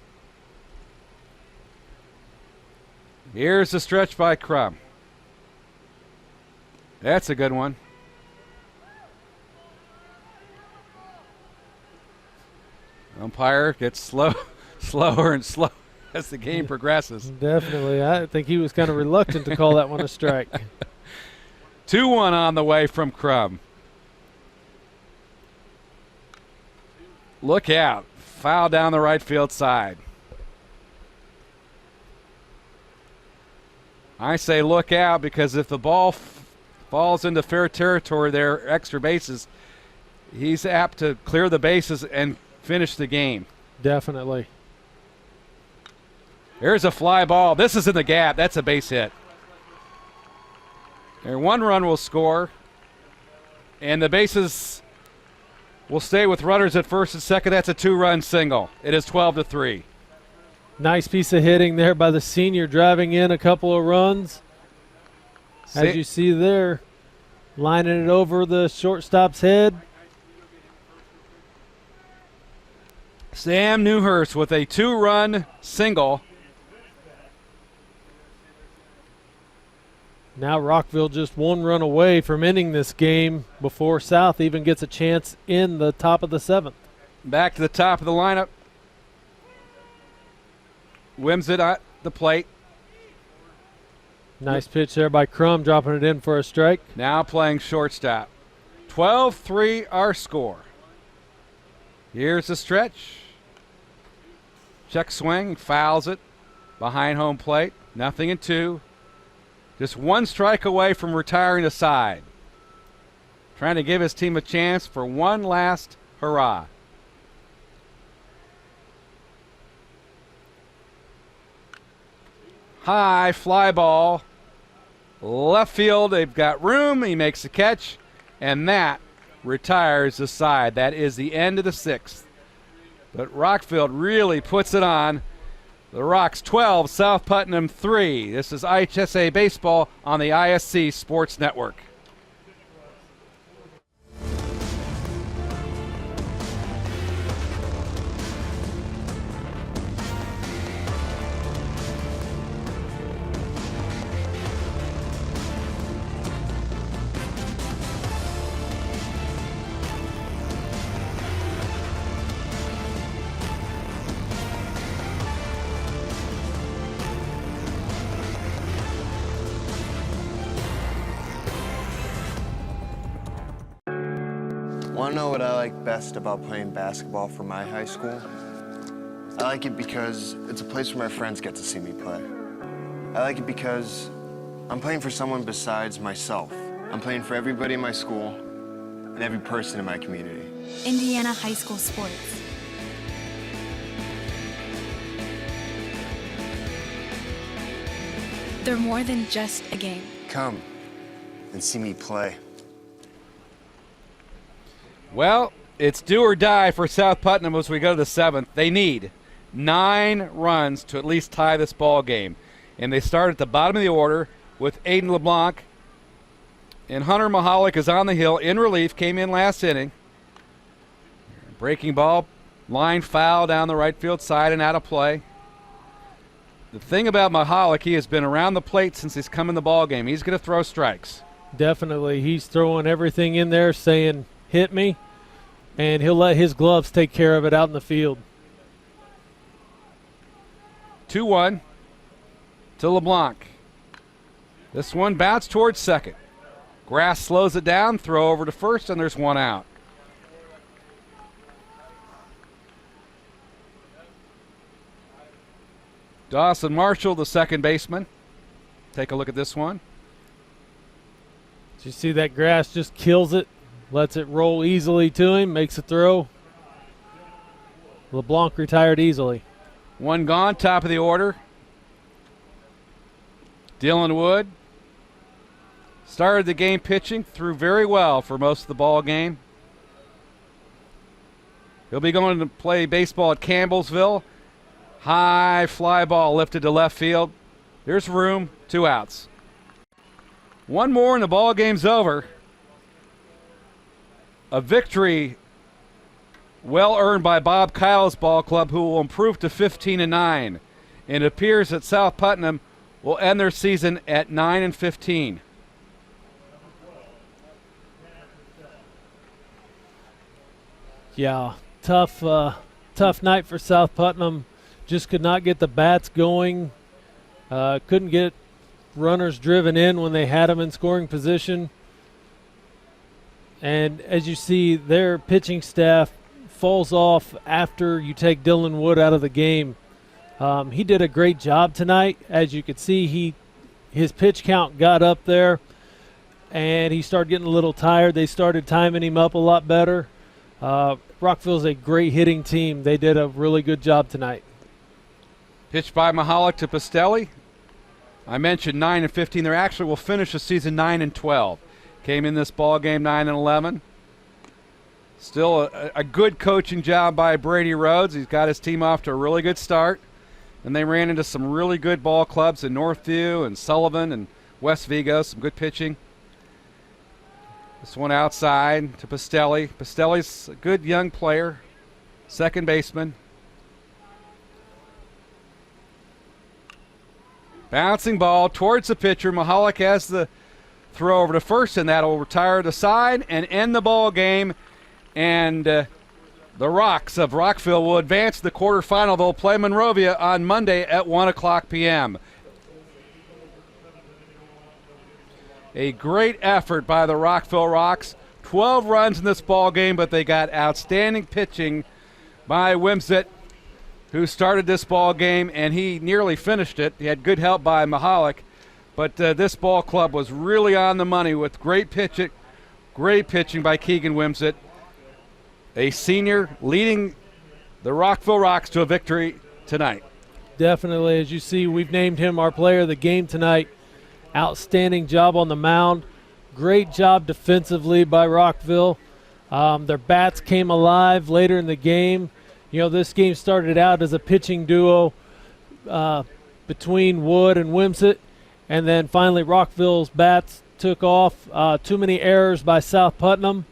Here's the stretch by Crum. That's a good one. Umpire gets slower and slower as the game progresses. Definitely. I think he was kind of reluctant to call that one a strike. 2-1 on the way from Crum. Look out. Foul down the right field side. I say look out because if the ball falls into fair territory there, extra bases, he's apt to clear the bases and finish the game. Definitely. There's a fly ball. This is in the gap. That's a base hit. There, 1 run will score, and the bases will stay with runners at first and second. That's a 2-run single. It is 12-3. Nice piece of hitting there by the senior, driving in a couple of runs. As you see there, lining it over the shortstop's head. Sam Newhurst with a 2-run single. Now Rockville just 1 run away from ending this game before South even gets a chance in the top of the 7th. Back to the top of the lineup. Wimms it at the plate. Nice pitch there by Crum, dropping it in for a strike. Now playing shortstop. 12-3 our score. Here's the stretch. Check swing, fouls it behind home plate. 0-2. Just 1 strike away from retiring the side. Trying to give his team a chance for one last hurrah. High fly ball. Left field, they've got room. He makes the catch, and that retires the side. That is the end of the 6th. But Rockville really puts it on. The Rocks 12, South Putnam 3. This is IHSAA Baseball on the ISC Sports Network. Want to know what I like best about playing basketball for my high school? I like it because it's a place where my friends get to see me play. I like it because I'm playing for someone besides myself. I'm playing for everybody in my school and every person in my community. Indiana high school sports. They're more than just a game. Come and see me play. Well, it's do or die for South Putnam as we go to the 7th. They need 9 runs to at least tie this ball game. And they start at the bottom of the order with Aiden LeBlanc. And Hunter Mahalik is on the hill in relief, came in last inning. Breaking ball, line foul down the right field side and out of play. The thing about Mahalik, he has been around the plate since he's come in the ball game. He's going to throw strikes. Definitely. He's throwing everything in there, saying, hit me, and he'll let his gloves take care of it out in the field. 2-1 to LeBlanc. This one bounced towards second. Grass slows it down, throw over to first, and there's one out. Dawson Marshall, the second baseman. Take a look at this one. Did you see that grass just kills it, lets it roll easily to him, makes a throw. LeBlanc retired easily. One gone, top of the order. Dylan Wood started the game pitching, threw very well for most of the ball game. He'll be going to play baseball at Campbellsville. High fly ball lifted to left field. There's room, 2 outs. One more and the ball game's over. A victory well earned by Bob Kyle's ball club, who will improve to 15-9. It appears that South Putnam will end their season at 9-15. Yeah, tough night for South Putnam. Just could not get the bats going. Couldn't get runners driven in when they had them in scoring position. And as you see, their pitching staff falls off after you take Dylan Wood out of the game. He did a great job tonight. As you could see, his pitch count got up there, and he started getting a little tired. They started timing him up a lot better. Rockville's a great hitting team. They did a really good job tonight. Pitched by Mahalik to Pastelli. I mentioned 9-15. They actually will finish the season 9-12. Came in this ball game 9-11. Still a good coaching job by Brady Rhodes. He's got his team off to a really good start. And they ran into some really good ball clubs in Northview and Sullivan and West Vigo. Some good pitching. This one outside to Pastelli. Pastelli's a good young player. Second baseman. Bouncing ball towards the pitcher. Mahalik has the throw over to first, and that'll retire the side and end the ball game. And the Rocks of Rockville will advance to the quarterfinal. They'll play Monrovia on Monday at 1 o'clock p.m. A great effort by the Rockville Rocks. 12 runs in this ball game, but they got outstanding pitching by Wimsett, who started this ball game, and he nearly finished it. He had good help by Mahalik, but this ball club was really on the money with great pitching by Keegan Wimsett, a senior leading the Rockville Rocks to a victory tonight. Definitely. As you see, we've named him our player of the game tonight. Outstanding job on the mound. Great job defensively by Rockville. Their bats came alive later in the game. You know, this game started out as a pitching duo between Wood and Wimsett, and then finally Rockville's bats took off. Too many errors by South Putnam,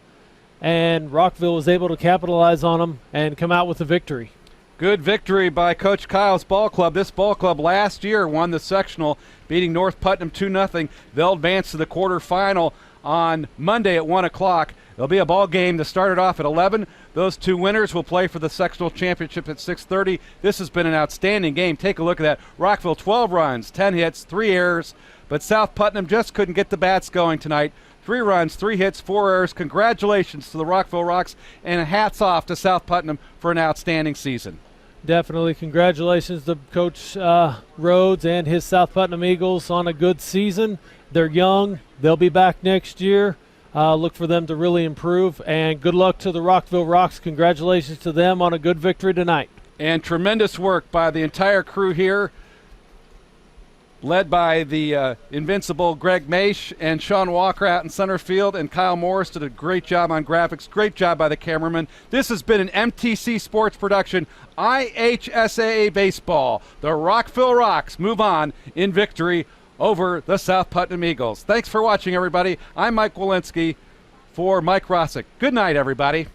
and Rockville was able to capitalize on them and come out with a victory. Good victory by Coach Kyle's ball club. This ball club last year won the sectional, beating North Putnam 2-0. They'll advance to the quarterfinal on Monday at 1 o'clock. There'll be a ball game to start it off at 11. Those two winners will play for the sectional championship at 6:30. This has been an outstanding game. Take a look at that. Rockville 12 runs, 10 hits, 3 errors, but South Putnam just couldn't get the bats going tonight. 3 runs, 3 hits, 4 errors. Congratulations to the Rockville Rocks, and hats off to South Putnam for an outstanding season. Definitely. Congratulations to Coach Rhodes and his South Putnam Eagles on a good season. They're young. They'll be back next year. Look for them to really improve. And good luck to the Rockville Rocks. Congratulations to them on a good victory tonight. And tremendous work by the entire crew here, led by the invincible Greg Maish and Sean Walker out in center field, and Kyle Morris did a great job on graphics. Great job by the cameraman. This has been an MTC Sports production, IHSAA Baseball. The Rockville Rocks move on in victory over the South Putnam Eagles. Thanks for watching, everybody. I'm Mike Walensky for Mike Rossick. Good night, everybody.